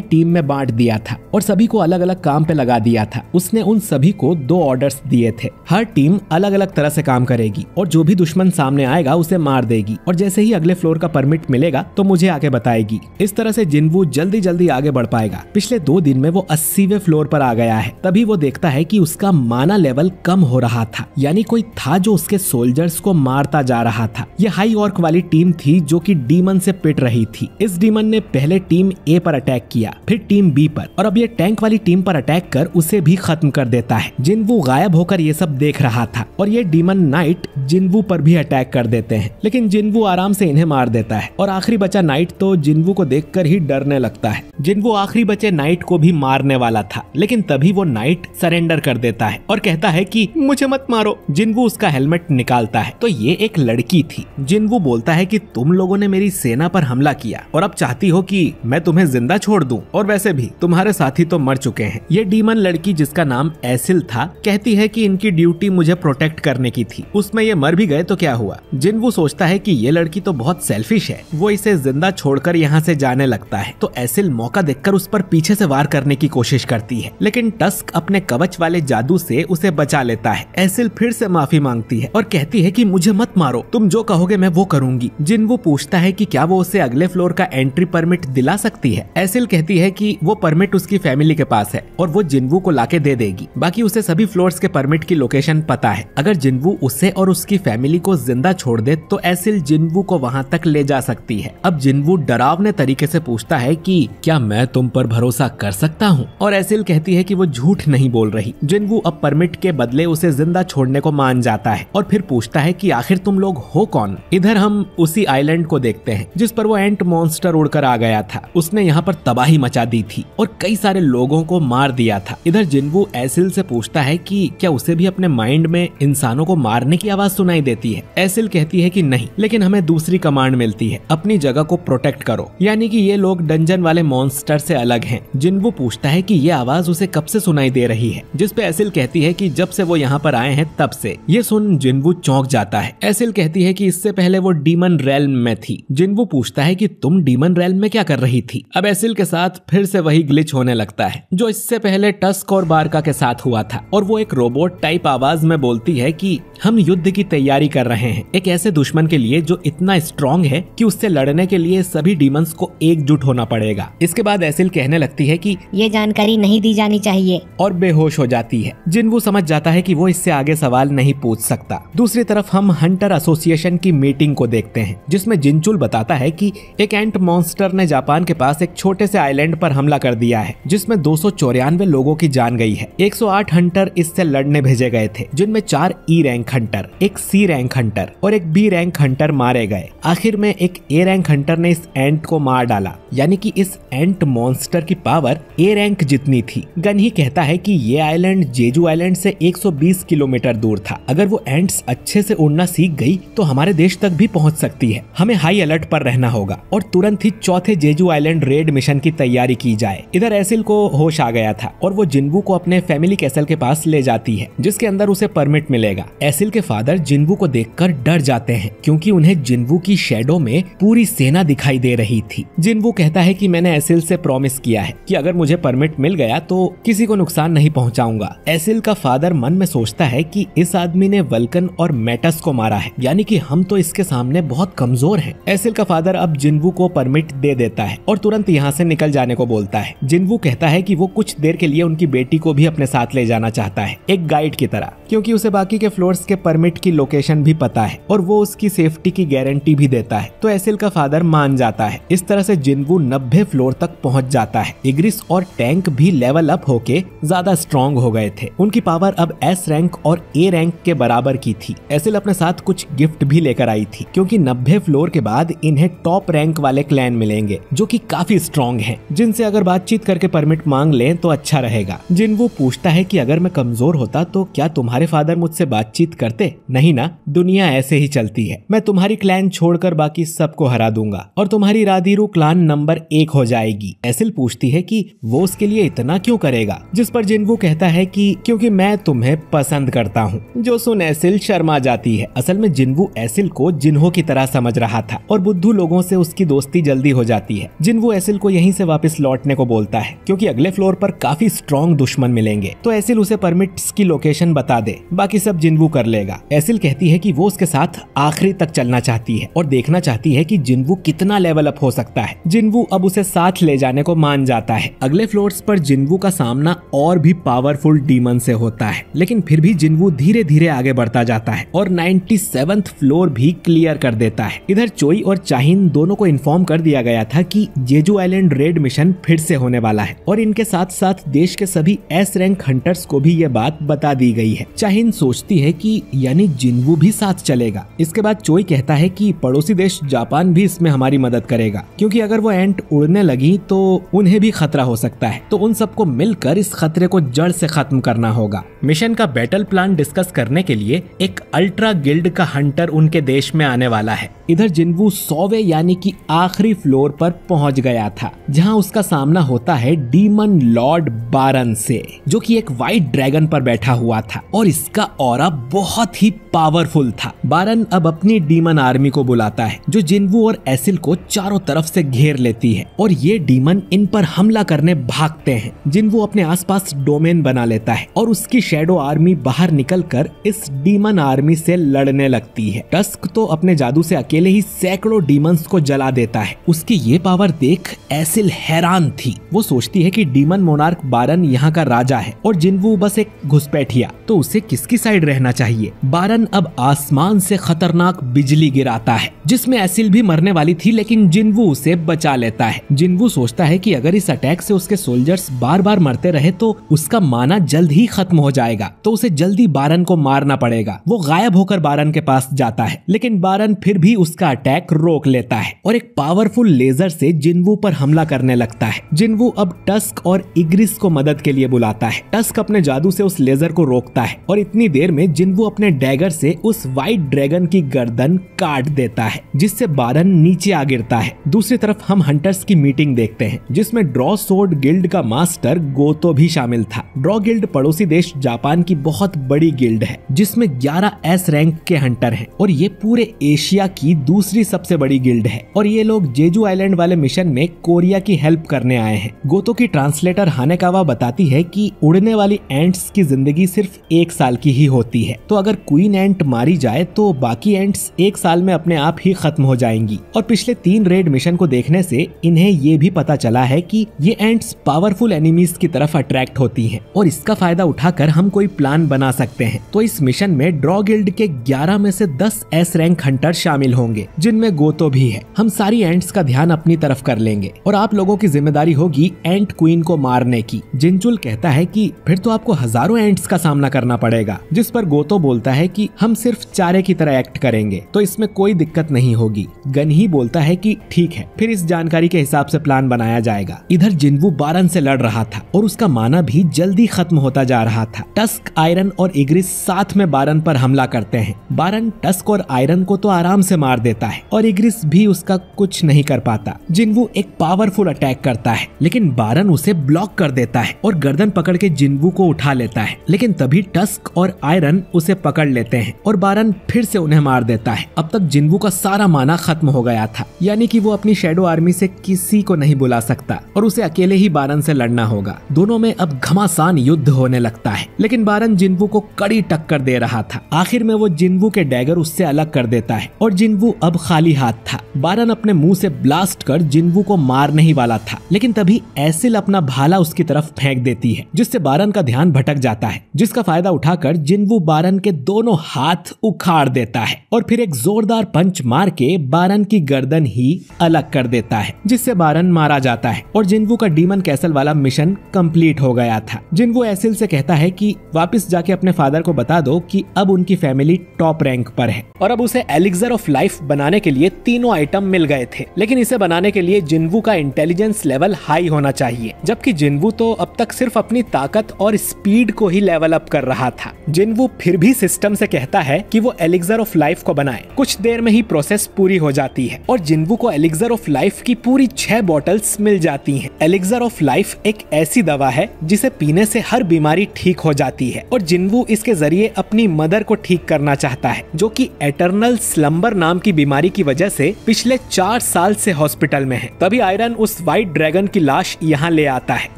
टीम में बांट दिया था और सभी को अलग अलग काम पे लगा दिया था। उसने उन सभी को 2 ऑर्डर्स दिए थे, हर टीम अलग अलग तरह से काम करेगी और जो भी दुश्मन सामने आएगा उसे मार देगी और जैसे ही अगले फ्लोर का परमिट मिलेगा तो मुझे आगे बताएगी। इस तरह से जिन्वू जल्दी जल्दी आगे बढ़ पाएगा। पिछले 2 दिन में वो 80वें फ्लोर पर आ गया है। तभी वो देखता है कि उसका माना लेवल कम हो रहा था, यानी कोई था जो उसके सोल्जर्स को मारता जा रहा था। ये हाई ऑर्क वाली टीम थी जो कि डीमन से पिट रही थी। इस डीमन ने पहले टीम ए पर अटैक किया, फिर टीम बी पर और अब ये टैंक वाली टीम पर अटैक कर उसे भी खत्म कर देता है। जिन्वू गायब होकर ये सब देख रहा था और ये डीमन नाइट जिन्वू पर भी अटैक कर देते हैं, लेकिन जिन्वू आराम से इन्हें मार देता है और आखिरी बचा नाइट तो जिन्वू को देखकर ही डरने लगता है। जिन्वू आखिरी बचे नाइट को भी मारने वाला था, लेकिन तभी वो नाइट सरेंडर कर देता है और कहता है कि मुझे मत मारो। जिन्वू उसका हेलमेट निकालता है तो ये एक लड़की थी। जिन्वू बोलता है कि तुम लोगों ने मेरी सेना पर हमला किया और अब चाहती हो कि मैं तुम्हें जिंदा छोड़ दूं, और वैसे भी तुम्हारे साथी तो मर चुके हैं। ये डीमन लड़की जिसका नाम एसिल था कहती है कि इनकी ड्यूटी मुझे प्रोटेक्ट करने की थी, उसमें ये मर भी गए तो क्या हुआ। जिन्वू सोचता है कि ये लड़की तो बहुत सेल्फिश है, वो इसे जिंदा छोड़कर यहाँ से जाने लगता है। तो एसिल मौका देखकर उस पर पीछे से वार करने की कोशिश करती है, लेकिन टस्क अपने कवच वाले जादू से उसे बचा लेता है। एसिल फिर से माफी मांगती है और कहती है कि मुझे मत मारो, तुम जो कहोगे मैं वो करूंगी। जिन्वू पूछता है कि क्या वो उसे अगले फ्लोर का एंट्री परमिट दिला सकती है। एसिल कहती है कि वो परमिट उसकी फैमिली के पास है और वो जिन्वू को लाके दे देगी। बाकी उसे सभी फ्लोर्स के परमिट की लोकेशन पता है। अगर जिन्वू उसे और उसकी फैमिली को जिंदा छोड़ दे तो एसिल जिन्वू को वहाँ तक ले जा सकती है। अब जिन्वू डरावने तरीके से पूछता है कि क्या मैं तुम पर भरोसा कर सकता हूँ, और एसिल कहती है कि वो झूठ नहीं बोल रही। जिन्वू अब परमिट के बदले उसे जिंदा छोड़ने को मान जाता है और फिर पूछता है कि आखिर तुम लोग हो कौन। इधर हम उसी आइलैंड को देखते हैं जिस पर वो एंट मॉन्स्टर उड़कर आ गया था। उसने यहाँ पर तबाही मचा दी थी और कई सारे लोगों को मार दिया था। इधर जिन्वू एसिल से पूछता है कि क्या उसे भी अपने माइंड में इंसानों को मारने की आवाज सुनाई देती है। एसिल कहती है कि नहीं, लेकिन हमें दूसरी कमांड मिलती है, अपनी जगह को प्रोटेक्ट करो, यानी कि ये लोग डंजन वाले मॉन्स्टर से अलग हैं। जिन्वू पूछता है कि ये आवाज उसे कब से सुनाई दे रही है, जिस पे एसिल कहती है कि जब से वो यहाँ पर आए हैं तब से। ये सुन जिन्वू चौंक जाता है। एसिल कहती है कि इससे पहले वो डीमन रेल्म में थी। जिन्वू पूछता है कि तुम डीमन रेल्म में क्या कर रही थी। अब एसिल के साथ फिर से वही ग्लिच होने लगता है जो इससे पहले टस्क और बारका के साथ हुआ था, और वो एक रोबोट टाइप आवाज में बोलती है कि हम युद्ध की तैयारी कर रहे हैं, एक ऐसे दुश्मन के लिए जो इतना स्ट्रॉन्ग है कि उससे लड़ने के लिए सभी डीमंस को एकजुट होना पड़ेगा। इसके बाद एसिल कहने लगती है कि ये जानकारी नहीं दी जानी चाहिए, और बेहोश हो जाती है। जिन्वू समझ जाता है कि वो इससे आगे सवाल नहीं पूछ सकता। दूसरी तरफ हम हंटर एसोसिएशन की मीटिंग को देखते हैं जिसमें जिनचुल बताता है कि एक एंट मॉन्स्टर ने जापान के पास एक छोटे से आइलैंड पर हमला कर दिया है जिसमें 294 लोगों की जान गई है। 108 हंटर इससे लड़ने भेजे गए थे, जिनमें 4 ई रैंक हंटर, एक सी रैंक हंटर और एक बी रैंक हंटर मारे गए। आखिर में एक ए रैंक हंटर ने इस एंट को मार डाला, यानी कि इस एंट मॉन्स्टर की पावर ए रैंक जितनी थी। गन ही कहता है कि ये आइलैंड जेजू आइलैंड से 120 किलोमीटर दूर था। अगर वो एंट्स अच्छे से उड़ना सीख गई तो हमारे देश तक भी पहुंच सकती है। हमें हाई अलर्ट पर रहना होगा और तुरंत ही चौथे जेजू आइलैंड रेड मिशन की तैयारी की जाए। इधर एसिल को होश आ गया था और वो जिन्वू को अपने फैमिली कैसल के पास ले जाती है जिसके अंदर उसे परमिट मिलेगा। एसिल के फादर जिन्वू को देखकर डर जाते हैं क्योंकि उन्हें जिन्वू की शैडो में पूरी सेना दिखाई दे रही थी। जिन्वू कहता है कि मैंने एसिल से प्रॉमिस किया है कि अगर मुझे परमिट मिल गया तो किसी को नुकसान नहीं पहुंचाऊंगा। एसिल का फादर मन में सोचता है कि इस आदमी ने वल्कन और मेटस को मारा है, यानी कि हम तो इसके सामने बहुत कमजोर हैं। एसिल का फादर अब जिन्वू को परमिट दे देता है और तुरंत यहाँ से निकल जाने को बोलता है। जिन्वू कहता है कि वो कुछ देर के लिए उनकी बेटी को भी अपने साथ ले जाना चाहता है, एक गाइड की तरह, क्योंकि उसे बाकी के फ्लोर्स के परमिट की लोकेशन भी पता है और वो उसकी सेफ्टी की गारंटी भी देता है। तो एसिल का फादर मान जाता है। इस तरह से जिन्वू 90 फ्लोर तक पहुंच जाता है। इग्रिस और टैंक भी लेवल अप होके ज्यादा स्ट्रॉन्ग हो गए थे। उनकी पावर अब एस रैंक और ए रैंक के बराबर की थी। एसिल अपने साथ कुछ गिफ्ट भी लेकर आई थी, क्योंकि 90 फ्लोर के बाद इन्हें टॉप रैंक वाले क्लैन मिलेंगे जो कि काफी स्ट्रॉन्ग हैं, जिनसे अगर बातचीत करके परमिट मांग लें तो अच्छा रहेगा। जिन्वू पूछता है कि अगर मैं कमजोर होता तो क्या तुम्हारे फादर मुझसे बातचीत करते? नहीं ना, दुनिया ऐसे ही चलती है। मैं तुम्हारी क्लैन छोड़कर बाकी सबको हरा दूंगा और तुम्हारी राधीरू क्लान नंबर 1 हो जाएगी। एसिल पूछती है कि वो उसके लिए इतना क्यों करेगा, जिस पर जिन्वू कहता है कि क्योंकि मैं तुम्हें पसंद करता हूँ। जो सुन एसिल शर्मा जाती है। असल में जिन्वू एसिल को जिन्हो की तरह समझ रहा था और बुद्धू लोगों से उसकी दोस्ती जल्दी हो जाती है। जिन्वू एसिल को यहीं से वापस लौटने को बोलता है, क्योंकि अगले फ्लोर पर काफी स्ट्रॉन्ग दुश्मन मिलेंगे। तो एसिल उसे परमिट्स की लोकेशन बता दे, बाकी सब जिन्वू कर लेगा। एसिल कहती है कि वो उसके साथ आखिरी तक चलना चाहती है और देखना चाहती है कि जिन्वू कितना लेवल अप हो सकता है। जिन्वू अब उसे साथ ले जाने को मान जाता है। अगले फ्लोर्स पर जिन्वू का सामना और भी पावरफुल डीमन से होता है, लेकिन फिर भी जिन्वू धीरे धीरे आगे बढ़ता जाता है और 97th फ्लोर भी क्लियर कर देता है। इधर चोई और चाहिन दोनों को इन्फॉर्म कर दिया गया था कि जेजू आइलैंड रेड मिशन फिर से होने वाला है और इनके साथ साथ देश के सभी एस रैंक हंटर्स को भी ये बात बता दी गई है। चाहिन सोचती है कि यानी जिन्वू भी साथ चलेगा। इसके बाद चोई कहता है कि पड़ोसी देश जापान भी इसमें हमारी मदद करेगा, क्योंकि अगर वो एंट उड़ने लगी तो उन्हें भी खतरा हो सकता है। तो उन सबको मिलकर इस खतरे को जड़ से खत्म करना होगा। मिशन का बैटल प्लान डिस्कस करने के लिए एक अल्ट्रा गिल्ड का हंटर उनके देश में आने वाला है। इधर जिन्वू 100वें यानी कि आखिरी फ्लोर पर पहुंच गया था, जहां उसका सामना होता है डीमन लॉर्ड बारन से, जो कि एक व्हाइट ड्रैगन पर बैठा हुआ था और इसका ऑरा बहुत ही पावरफुल था। बारन अब अपनी डीमन आर्मी को बुलाता है, जो जिन्वू और एसिल को चारों तरफ से घेर लेती है और ये डीमन इन पर हमला करने भागते हैं। जिन्वू अपने आसपास डोमेन बना लेता है और उसकी शैडो आर्मी बाहर निकलकर इस डीमन आर्मी से लड़ने लगती है। टस्क तो अपने जादू से अकेले ही सैकड़ों डीमंस को जला देता है। उसकी ये पावर देख एसिल हैरान थी। वो सोचती है कि डीमन मोनार्क बारन यहाँ का राजा है और जिन्वू बस एक घुसपैठिया, तो उसे किसकी साइड रहना चाहिए। बारन अब आसमान से खतरनाक बिजली गिराता है, जिसमें एसिल भी मरने वाली थी, लेकिन जिन्वू उसे बचा लेता है। जिन्वू सोचता है कि अगर इस अटैक से उसके सोल्जर्स बार बार मरते रहे तो उसका माना जल्द ही खत्म हो जाएगा, तो उसे जल्दी बारन को मारना पड़ेगा। वो गायब होकर बारन के पास जाता है, लेकिन बारन फिर भी उसका अटैक रोक लेता है और एक पावरफुल लेजर से जिन्वू पर हमला करने लगता है। जिन्वू अब टस्क और इग्रिस को मदद के लिए बुलाता है। टस्क अपने जादू से उस लेजर को रोकता है और इतनी देर में जिन्वू अपने डैगर से उस व्हाइट ड्रैगन की गर्दन काट देता है, जिससे बारन नीचे आ गिरता है। दूसरी तरफ हम हंटर्स की मीटिंग देखते हैं, जिसमें ड्रॉ सोर्ड गिल्ड का मास्टर गोतो भी शामिल था। ड्रॉ गिल्ड पड़ोसी देश जापान की बहुत बड़ी गिल्ड है, जिसमें 11 एस रैंक के हंटर हैं और ये पूरे एशिया की दूसरी सबसे बड़ी गिल्ड है। और ये लोग जेजू आइलैंड वाले मिशन में कोरिया की हेल्प करने आए हैं। गोतो की ट्रांसलेटर हानेकावा बताती है कि उड़ने वाली एंट्स की जिंदगी सिर्फ 1 साल की ही होती है, तो अगर क्वीन एंट मारी जाए तो बाकी एंट्स 1 साल में अपने आप ही खत्म हो जाएंगी। और पिछले 3 रेड मिशन को देखने से इन्हें ये भी पता चला है कि ये एंट्स पावरफुल एनिमीज की तरफ अट्रैक्ट होती हैं और इसका फायदा उठाकर हम कोई प्लान बना सकते हैं। तो इस मिशन में ड्रॉ गिल्ड के 11 में से 10 एस रैंक हंटर शामिल होंगे, जिनमें गोतो भी है। हम सारी एंट्स का ध्यान अपनी तरफ कर लेंगे और आप लोगों की जिम्मेदारी होगी एंट क्वीन को मारने की। जिनचुल कहता है कि फिर तो आपको हजारों एंट्स का सामना करना पड़ेगा, जिस पर गोतो बोलता है कि हम सिर्फ चारे की तरह एक्ट करेंगे तो इसमें कोई दिक्कत नहीं होगी। गन ही बोलता है कि ठीक है, फिर इस जानकारी के हिसाब से प्लान बनाया जाएगा। इधर जिन्वू बारन से लड़ रहा था और उसका माना भी जल्दी खत्म होता जा रहा था। टस्क, आयरन और इग्रिस साथ में बारन पर हमला करते हैं। बारन टस्क और आयरन को तो आराम से मार देता है और इग्रिस भी उसका कुछ नहीं कर पाता। जिन्वू एक पावरफुल अटैक करता है, लेकिन बारन उसे ब्लॉक कर देता है और गर्दन पकड़ के जिन्वू को उठा लेता है। लेकिन तभी टस्क और आयरन उसे पकड़ लेते हैं और बारन फिर से उन्हें मार मार देता है। अब तक जिन्वू का सारा माना खत्म हो गया था, यानी कि वो अपनी शैडो आर्मी से किसी को नहीं बुला सकता और उसे अकेले ही बारन से लड़ना होगा। दोनों में अब घमासान युद्ध होने लगता है, लेकिन बारन जिन्वू को कड़ी टक्कर दे रहा था। आखिर में वो जिन्वू के डैगर उससे अलग कर देता है और जिन्वू अब खाली हाथ था। बारन अपने मुंह से ब्लास्ट कर जिन्वू को मारने ही वाला था, लेकिन तभी एसिल अपना भाला उसकी तरफ फेंक देती है, जिससे बारन का ध्यान भटक जाता है, जिसका फायदा उठाकर जिन्वू बारन के दोनों हाथ उखाड़ देता है और फिर एक जोरदार पंच मार के बारन की गर्दन ही अलग कर देता है, जिससे बारन मारा जाता है और जिन्वू का डीमन कैसल वाला मिशन कंप्लीट हो गया था। जिन्वू एसिल से कहता है कि वापस जाके अपने फादर को बता दो कि अब उनकी फैमिली टॉप रैंक पर है और अब उसे एलिक्सर ऑफ लाइफ बनाने के लिए तीनों आइटम मिल गए थे, लेकिन इसे बनाने के लिए जिन्वू का इंटेलिजेंस लेवल हाई होना चाहिए, जबकि जिन्वू तो अब तक सिर्फ अपनी ताकत और स्पीड को ही लेवल अप कर रहा था। जिन्वू फिर भी सिस्टम से कहता है कि वो एलिक्सर ऑफ लाइफ को बनाए। कुछ देर में ही प्रोसेस पूरी हो जाती है और जिन्वू को एलिक्सर ऑफ लाइफ की पूरी 6 बॉटल्स मिल जाती हैं। एलिक्सर ऑफ लाइफ एक ऐसी दवा है जिसे पीने से हर बीमारी ठीक हो जाती है और जिन्वू इसके जरिए अपनी मदर को ठीक करना चाहता है, जो कि एटर्नल स्लम्बर नाम की बीमारी की वजह से पिछले 4 साल से हॉस्पिटल में है। तभी आयरन उस व्हाइट ड्रैगन की लाश यहाँ ले आता है,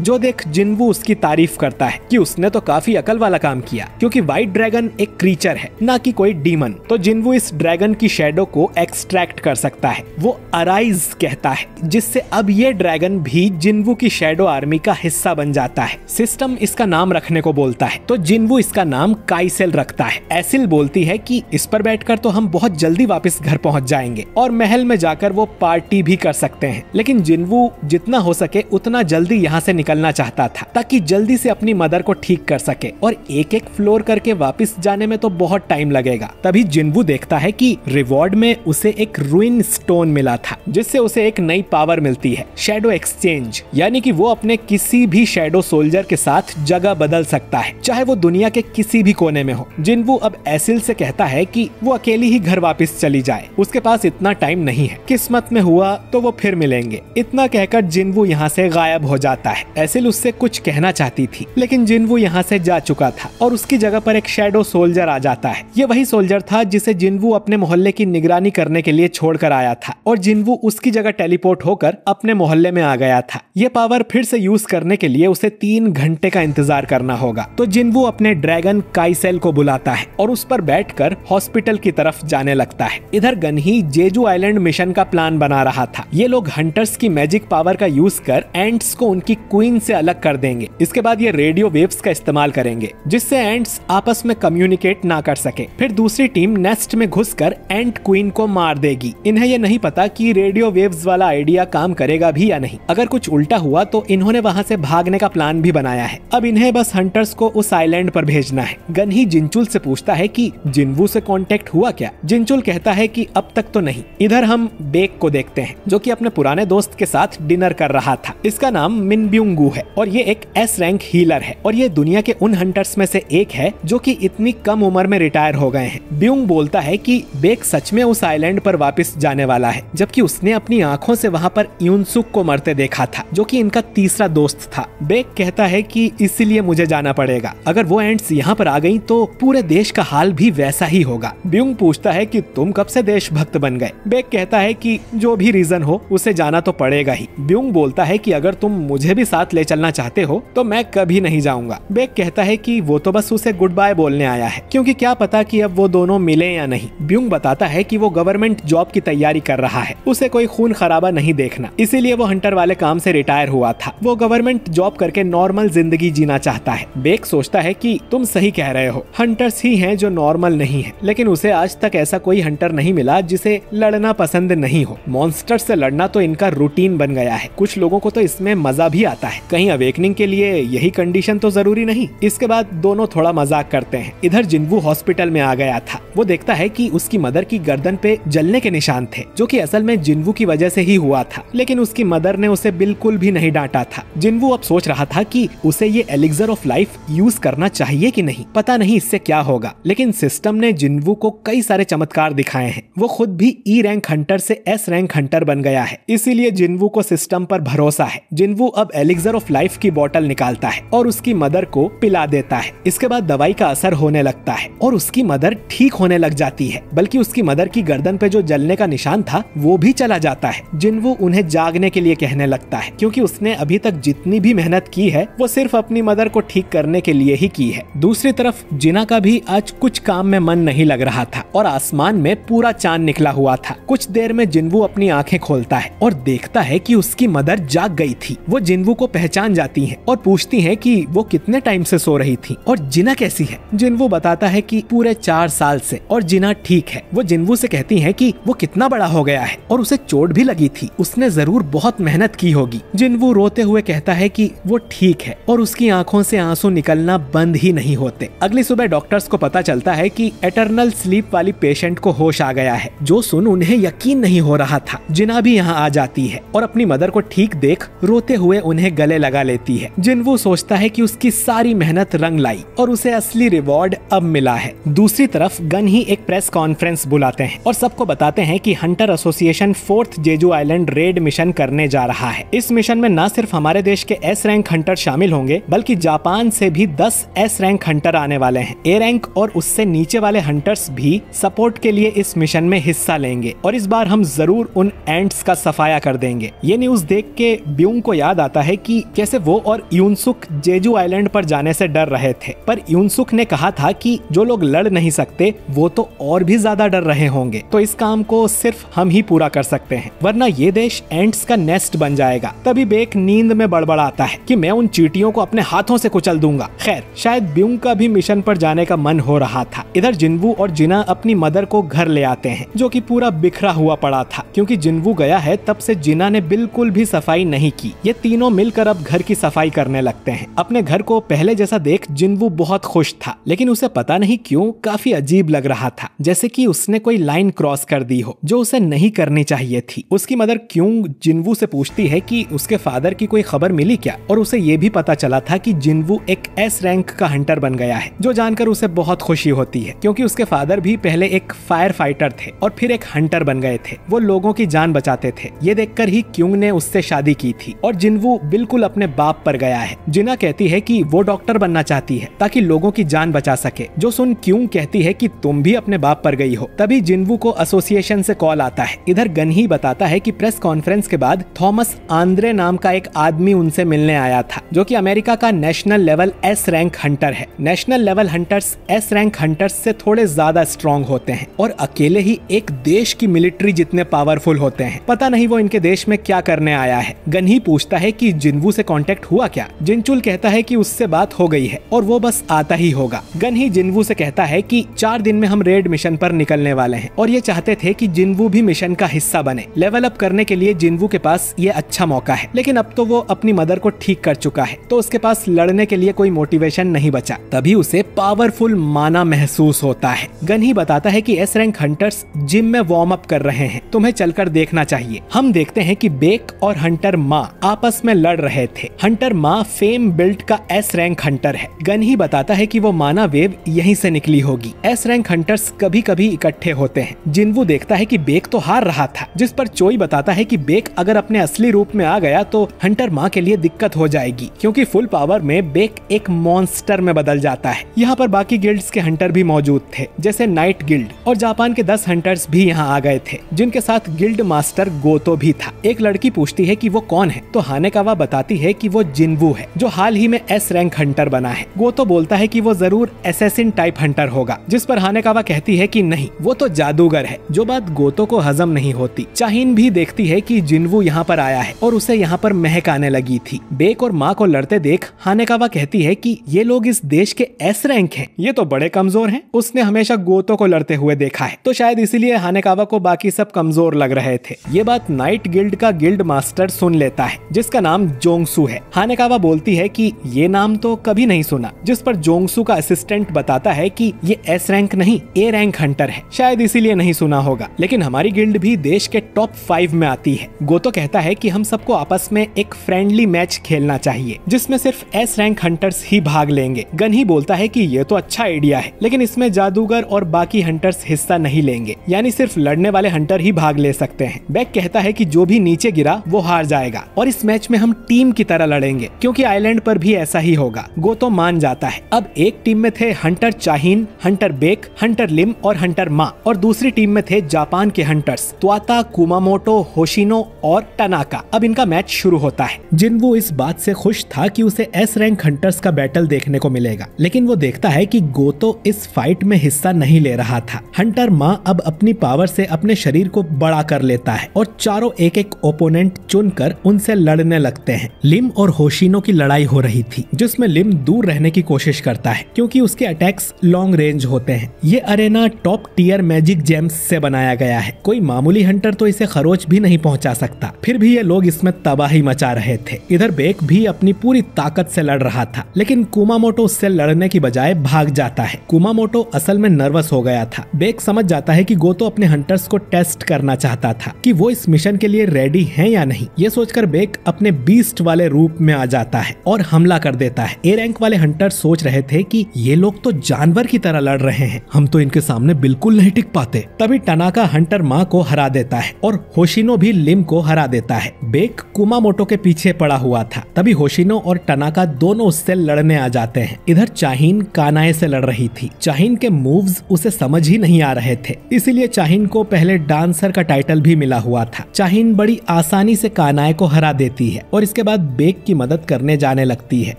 जो देख जिन्वू उसकी तारीफ करता है कि उसने तो काफी अकल वाला काम किया, क्योंकि व्हाइट ड्रैगन एक क्रीचर है, ना कि कोई डीमन। तो जिन्वू इस ड्रैगन की शैडो को एक्सट्रैक्ट कर सकता है, वो अराइज कहता है, जिससे अब ये ड्रैगन भी जिन्वू की शैडो आर्मी का हिस्सा बन जाता है। सिस्टम इसका नाम रखने को बोलता है, तो जिन्वू इसका नाम काइसेल रखता है। एसिल बोलती है कि इस पर बैठकर तो हम बहुत जल्दी वापस घर पहुंच जाएंगे और महल में जाकर वो पार्टी भी कर सकते हैं, लेकिन जिन्वू जितना हो सके उतना जल्दी यहाँ से निकलना चाहता था, ताकि जल्दी से अपनी मदर को ठीक कर सके, और एक एक फ्लोर करके वापस जाने में तो बहुत टाइम लगेगा। तभी जिन्वू देखता है कि रिवॉर्ड में उसे एक रूइन स्टोन मिला था, जिससे उसे एक नई पावर मिलती है, शैडो एक्सचेंज, यानी कि वो अपने किसी भी शैडो सोल्जर के साथ जगह बदल सकता है, चाहे वो दुनिया के किसी भी कोने में हो। जिन्वू अब एसिल से कहता है कि वो अकेली ही घर वापस चली जाए, उसके पास इतना टाइम नहीं है, किस्मत में हुआ तो वो फिर मिलेंगे। इतना कहकर जिन्वू यहाँ से गायब हो जाता है। एसिल उससे कुछ कहना चाहती थी, लेकिन जिन्वू यहाँ से जा चुका था और उसकी जगह पर एक शैडो सोल्जर आ जाता है। ये वही सोल्जर था जिसे जिन्वू अपने मोहल्ले की निगरानी करने के लिए छोड़कर आया था और जिन्वू उसकी जगह टेलीपोर्ट होकर अपने मोहल्ले में आ गया था। ये पावर फिर से यूज करने के लिए उसे 3 घंटे का इंतजार करना होगा। तो जिन्वू अपने ड्रैगन काइसेल को बुलाता है और उस पर बैठकर हॉस्पिटल की तरफ जाने लगता है। इधर गनही जेजू आइलैंड मिशन का प्लान बना रहा था। ये लोग हंटर्स की मैजिक पावर का यूज कर एंट्स को उनकी क्वीन से अलग कर देंगे। इसके बाद ये रेडियो वेव्स का इस्तेमाल करेंगे, जिससे एंट्स आपस में कम्युनिकेट ना कर सके। फिर दूसरी टीम नेस्ट में घुसकर एंट क्वीन को मार देगी। इन्हें ये नहीं पता कि रेडियो वेव्स वाला आइडिया काम करेगा भी या नहीं। अगर कुछ उल्टा हुआ तो इन्होंने वहाँ से भागने का प्लान भी बनाया है। अब इन्हें बस हंटर्स को उस आइलैंड पर भेजना है। गनही जिनचुल से पूछता है कि जिन्वू से कांटेक्ट हुआ क्या। जिनचुल कहता है कि अब तक तो नहीं। इधर हम बेक को देखते हैं, जो कि अपने पुराने दोस्त के साथ डिनर कर रहा था। इसका नाम मिनब्यूंगू है और ये एक एस रैंक हीलर है और ये दुनिया के उन हंटर्स में से एक है जो कि इतनी कम उम्र में रिटायर हो गए हैं। ब्यूंग बोलता है कि बेक सच में उस आइलैंड पर वापस जाने वाला है, जबकि उसने अपनी आंखों से वहाँ पर यूनसुक को मरते देखा था, जो कि इनका तीसरा दोस्त था। बेक कहता है कि इसीलिए मुझे जाना पड़ेगा। अगर वो एंट्स यहाँ पर आ गई तो पूरे देश का हाल भी वैसा ही होगा। ब्यूंग पूछता है कि तुम कब से देशभक्त बन गए। बेक कहता है कि जो भी रीजन हो उसे जाना तो पड़ेगा ही। ब्यूंग बोलता है कि अगर तुम मुझे भी साथ ले चलना चाहते हो तो मैं कभी नहीं जाऊंगा। बेक कहता है कि वो तो बस उसे गुड बाय बोलने आया है, क्योंकि क्या पता कि अब वो दोनों मिले या नहीं। ब्यूंग बताता है कि वो गवर्नमेंट जॉब की तैयारी कर रहा है, उसे कोई खून खराबा नहीं देखना, इसीलिए वो हंटर वाले काम से रिटायर हुआ था। वो गवर्नमेंट जॉब करके नॉर्मल जिंदगी जीना चाहता है। बेक सोचता है कि तुम सही कह रहे हो, हंटर्स ही हैं जो नॉर्मल नहीं है, लेकिन उसे आज तक ऐसा कोई हंटर नहीं मिला जिसे लड़ना पसंद नहीं हो। मॉन्स्टर से लड़ना तो इनका रूटीन बन गया है। कुछ लोगों को तो इसमें मजा भी आता है। कहीं अवेकनिंग के लिए यही कंडीशन तो जरूरी नहीं। इसके बाद दोनों थोड़ा मजाक करते हैं। इधर जिन्वू हॉस्पिटल में आ गया था। वो देखता है कि उसकी मदर की गर्दन पे जलने के निशान थे, जो कि असल में जिन्वू की वजह से ही हुआ था, लेकिन उसकी मदर ने उसे बिल्कुल भी नहीं डांटा था। जिन्वू अब सोच रहा था कि उसे ये एलिक्सर ऑफ लाइफ यूज करना चाहिए कि नहीं, पता नहीं इससे क्या होगा। लेकिन सिस्टम ने जिन्वू को कई सारे चमत्कार दिखाए हैं। वो खुद भी ई रैंक हंटर से एस रैंक हंटर बन गया है, इसीलिए जिन्वू को सिस्टम पर भरोसा है। जिन्वू अब एलिक्सर ऑफ लाइफ की बोतल निकालता है और उसकी मदर को पिला देता है। इसके बाद दवाई का असर होने लगता है और उसकी मदर ठीक होने लग जाती जाती है, बल्कि उसकी मदर की गर्दन पे जो जलने का निशान था वो भी चला जाता है। जिनवू उन्हें जागने के लिए कहने लगता है, क्योंकि उसने अभी तक जितनी भी मेहनत की है वो सिर्फ अपनी मदर को ठीक करने के लिए ही की है। दूसरी तरफ जिना का भी आज कुछ काम में मन नहीं लग रहा था और आसमान में पूरा चांद निकला हुआ था। कुछ देर में जिनवू अपनी आंखें खोलता है और देखता है कि उसकी मदर जाग गई थी। वो जिनवू को पहचान जाती हैं और पूछती हैं कि वो कितने टाइम से सो रही थी और जिना कैसी है। जिनवू बताता है कि पूरे 4 साल से, और जिना ठीक है। वो जिनवू से कहती हैं कि वो कितना बड़ा हो गया है और उसे चोट भी लगी थी, उसने जरूर बहुत मेहनत की होगी। जिनवू रोते हुए कहता है कि वो ठीक है और उसकी आंखों से आंसू निकलना बंद ही नहीं होते। अगली सुबह डॉक्टर्स को पता चलता है कि एटर्नल स्लीप वाली पेशेंट को होश आ गया है, जो सुन उन्हें यकीन नहीं हो रहा था। जिना भी यहाँ आ जाती है और अपनी मदर को ठीक देख रोते हुए उन्हें गले लगा लेती है। जिनवू सोचता है कि उसकी सारी मेहनत रंग लाई और उसे असली रिवॉर्ड अब मिला है। दूसरी तरफ गन ही एक प्रेस कॉन्फ्रेंस बुलाते हैं और सबको बताते हैं कि hunter association 4th Jeju island raid mission करने जा रहा है। इस मिशन में न सिर्फ हमारे देश के एस रैंक हंटर शामिल होंगे, बल्कि जापान से भी 10 एस रैंक हंटर आने वाले हैं। ए रैंक और उससे नीचे वाले हंटर्स भी सपोर्ट के लिए इस मिशन में हिस्सा लेंगे और इस बार हम जरूर उन एंट्स का सफाया कर देंगे। ये न्यूज देख के ब्यूंग को याद आता है कि कैसे वो और यूनसुक जेजू आइलैंड पर जाने से डर रहे थे, पर यूनसुक ने कहा था कि जो लोग लड़ नहीं सकते वो तो और भी ज्यादा डर रहे होंगे, तो इस काम को सिर्फ हम ही पूरा कर सकते हैं, वरना ये देश एंट्स का नेस्ट बन जाएगा। तभी बेक नींद में बड़बड़ाता है कि मैं उन चींटियों को अपने हाथों से कुचल दूंगा। खैर, शायद ब्यूंग का भी मिशन पर जाने का मन हो रहा था। इधर जिनवू और जिना अपनी मदर को घर ले आते हैं, जो कि पूरा बिखरा हुआ पड़ा था, क्योंकि जिनवू गया है तब से जिना ने बिल्कुल भी सफाई नहीं की। ये तीनों मिलकर अब घर की सफाई करने लगते हैं। अपने घर को पहले जैसा देख जिनवू बहुत खुश था, लेकिन उसे पता नहीं क्यों काफी अजीब लग रहा था, जैसे कि उसने कोई लाइन क्रॉस कर दी हो जो उसे नहीं करनी चाहिए थी। उसकी मदर क्यों जिनवू से पूछती है कि उसके फादर की कोई खबर मिली क्या, और उसे ये भी पता चला था कि जिनवू एक एस रैंक का हंटर बन गया है, जो जानकर उसे बहुत खुशी होती है, क्योंकि उसके फादर भी पहले एक फायर फाइटर थे और फिर एक हंटर बन गए थे। वो लोगों की जान बचाते थे। ये देखकर ही क्यों ने उससे शादी की थी और जिनवू बिल्कुल अपने बाप पर गया है। जिना कहती है कि वो डॉक्टर बनना चाहती है ताकि लोगों की जान बचा सके, जो सुन क्यों कहती है कि तुम भी अपने बाप पर गई हो। तभी जिनवू को एसोसिएशन से कॉल आता है। इधर गन ही बताता है कि प्रेस कॉन्फ्रेंस के बाद थॉमस आंद्रे नाम का एक आदमी उनसे मिलने आया था, जो कि अमेरिका का national level S rank hunter है। National level hunters S rank hunters से थोड़े ज्यादा स्ट्रॉन्ग होते हैं और अकेले ही एक देश की मिलिट्री जितने पावरफुल होते हैं। पता नहीं वो इनके देश में क्या करने आया है। गन ही पूछता है कि जिनवू से कांटेक्ट हुआ क्या। जिनचुल कहता है कि उससे बात हो गई है और वो बस आता ही होगा। गन ही जिनवू से कहता है कि 4 दिन में हम रेड मिशन पर निकलने वाले हैं और ये चाहते थे कि जिनवू भी मिशन का हिस्सा बने। लेवल अप करने के लिए जिनवू के पास ये अच्छा मौका है, लेकिन अब तो वो अपनी मदर को ठीक कर चुका है, तो उसके पास लड़ने के लिए कोई मोटिवेशन नहीं बचा। तभी उसे पावरफुल माना महसूस होता है। गन ही बताता है कि एस रैंक हंटर्स जिम में वार्म अप कर रहे हैं, तुम्हें चलकर देखना चाहिए। हम देखते हैं कि बेक और हंटर माँ आपस में लड़ रहे थे। हंटर माँ फेम बिल्ट का एस रैंक हंटर है। गन ही बताता है कि वो माना वेव यहीं से निकली होगी। एस रैंक हंटर्स कभी कभी इकट्ठे होते हैं। जिनवू देखता है कि बेक तो हार रहा था, जिस पर चोई बताता है कि बेक अगर अपने असली रूप में आ गया तो हंटर माँ के लिए दिक्कत हो जाएगी, क्योंकि फुल पावर में बेक एक मॉन्स्टर में बदल जाता है। यहाँ पर बाकी गिल्ड्स के हंटर भी मौजूद थे, जैसे नाइट गिल्ड, और जापान के 10 हंटर्स भी यहाँ आ गए थे, जिनके साथ गिल्ड मास्टर गोतो भी था। एक लड़की पूछती है कि वो कौन है, तो हानेकावा बताती है कि वो जिनवू है, जो हाल ही में एस रैंक हंटर बना है। गोतो बोलता है कि वो जरूर एसेसिन टाइप हंटर होगा, जिस पर हानेकावा कहती है कि नहीं, वो तो जादूगर है, जो बात गोतो को हजम नहीं होती। चाहिन भी देखती है कि जिनवू यहाँ पर आया है और उसे यहाँ पर महक आने लगी थी। बेक और माँ को लड़ते देख हानेकावा कहती है कि ये लोग इस देश के एस रैंक हैं, ये तो बड़े कमजोर हैं। उसने हमेशा गोतो को लड़ते हुए देखा है, तो शायद इसीलिए हानेकावा को बाकी सब कमजोर लग रहे थे। ये बात नाइट गिल्ड का गिल्ड मास्टर सुन लेता है, जिसका नाम जोंगसू है। हानेकावा बोलती है कि ये नाम तो कभी नहीं सुना, जिस पर जोंगसू का असिस्टेंट बताता है कि ये एस रैंक नहीं, ए रैंक हंटर है, शायद इसीलिए नहीं सुना होगा, लेकिन हमारी गिल्ड भी देश के टॉप 5 में आती है। गोतो कहता है कि हम सबको आपस में एक फ्रेंडली मैच खेलना चाहिए, जिसमें सिर्फ एस रैंक हंटर्स ही भाग लेंगे। गन ही बोलता है कि ये तो अच्छा आइडिया है, लेकिन इसमें जादूगर और बाकी हंटर्स हिस्सा नहीं लेंगे, यानी सिर्फ लड़ने वाले हंटर ही भाग ले सकते हैं। बेक कहता है कि जो भी नीचे गिरा वो हार जाएगा और इस मैच में हम टीम की तरह लड़ेंगे, क्योंकि आइलैंड पर भी ऐसा ही होगा। गोतो मान जाता है। अब एक टीम में थे हंटर चाहिन, हंटर बेक, हंटर लिम और हंटर मा, और दूसरी टीम में थे जापान के हंटर्स त्वाता, कुमामोटो, होशिनो और टनाका। अब इनका मैच शुरू होता है। जिनवू इस बात से खुश था कि उसे एस रैंक हंटर्स का बैटल देखने को मिलेगा, लेकिन वो देखता है कि गोतो इस फाइट में हिस्सा नहीं ले रहा था। हंटर मा अब अपनी पावर से अपने शरीर को बड़ा कर लेता है और चारों एक एक ओपोनेंट चुनकर उनसे लड़ने लगते हैं। लिम और होशिनो की लड़ाई हो रही थी, जिसमें लिम दूर रहने की कोशिश करता है क्योंकि उसके अटैक्स लॉन्ग रेंज होते हैं। ये arena top tier magic gems से बनाया गया है। कोई मामूली हंटर तो इसे खरोच भी नहीं पहुंचा सकता। फिर भी ये लोग इसमें तबाही मचा रहे थे। इधर बेक भी अपनी पूरी ताकत से लड़ रहा था, लेकिन कुमामोटो उससे लड़ने की बजाय भाग जाता है। कुमामोटो असल में नर्वस हो गया था। बेक समझ जाता है कि गोतो अपने हंटर्स को टेस्ट करना चाहता था कि वो इस मिशन के लिए रेडी हैं या नहीं। ये सोचकर बेक अपने बीस्ट वाले रूप में आ जाता है और हमला कर देता है। ए रैंक वाले हंटर सोच रहे थे कि ये लोग तो जानवर की तरह लड़ रहे हैं, हम तो इनके सामने बिल्कुल नहीं टिक पाते। तभी टनाका हंटर मा को हरा देता है और होशिनो भी लिम को हरा देता है। बेक कुमामोटो के पीछे पड़ा हुआ था। तभी होशिनो और टनाका दोनों उससे लड़ने आ जाते हैं। इधर चाहीन कानाए से लड़ रही थी। चाहीन के मूव्स उसे समझ ही नहीं आ रहे थे, इसीलिए चाहीन को पहले डांसर का टाइटल भी मिला हुआ था। चाहीन बड़ी आसानी से कानाए को हरा देती है और इसके बाद बेक की मदद करने जाने लगती है।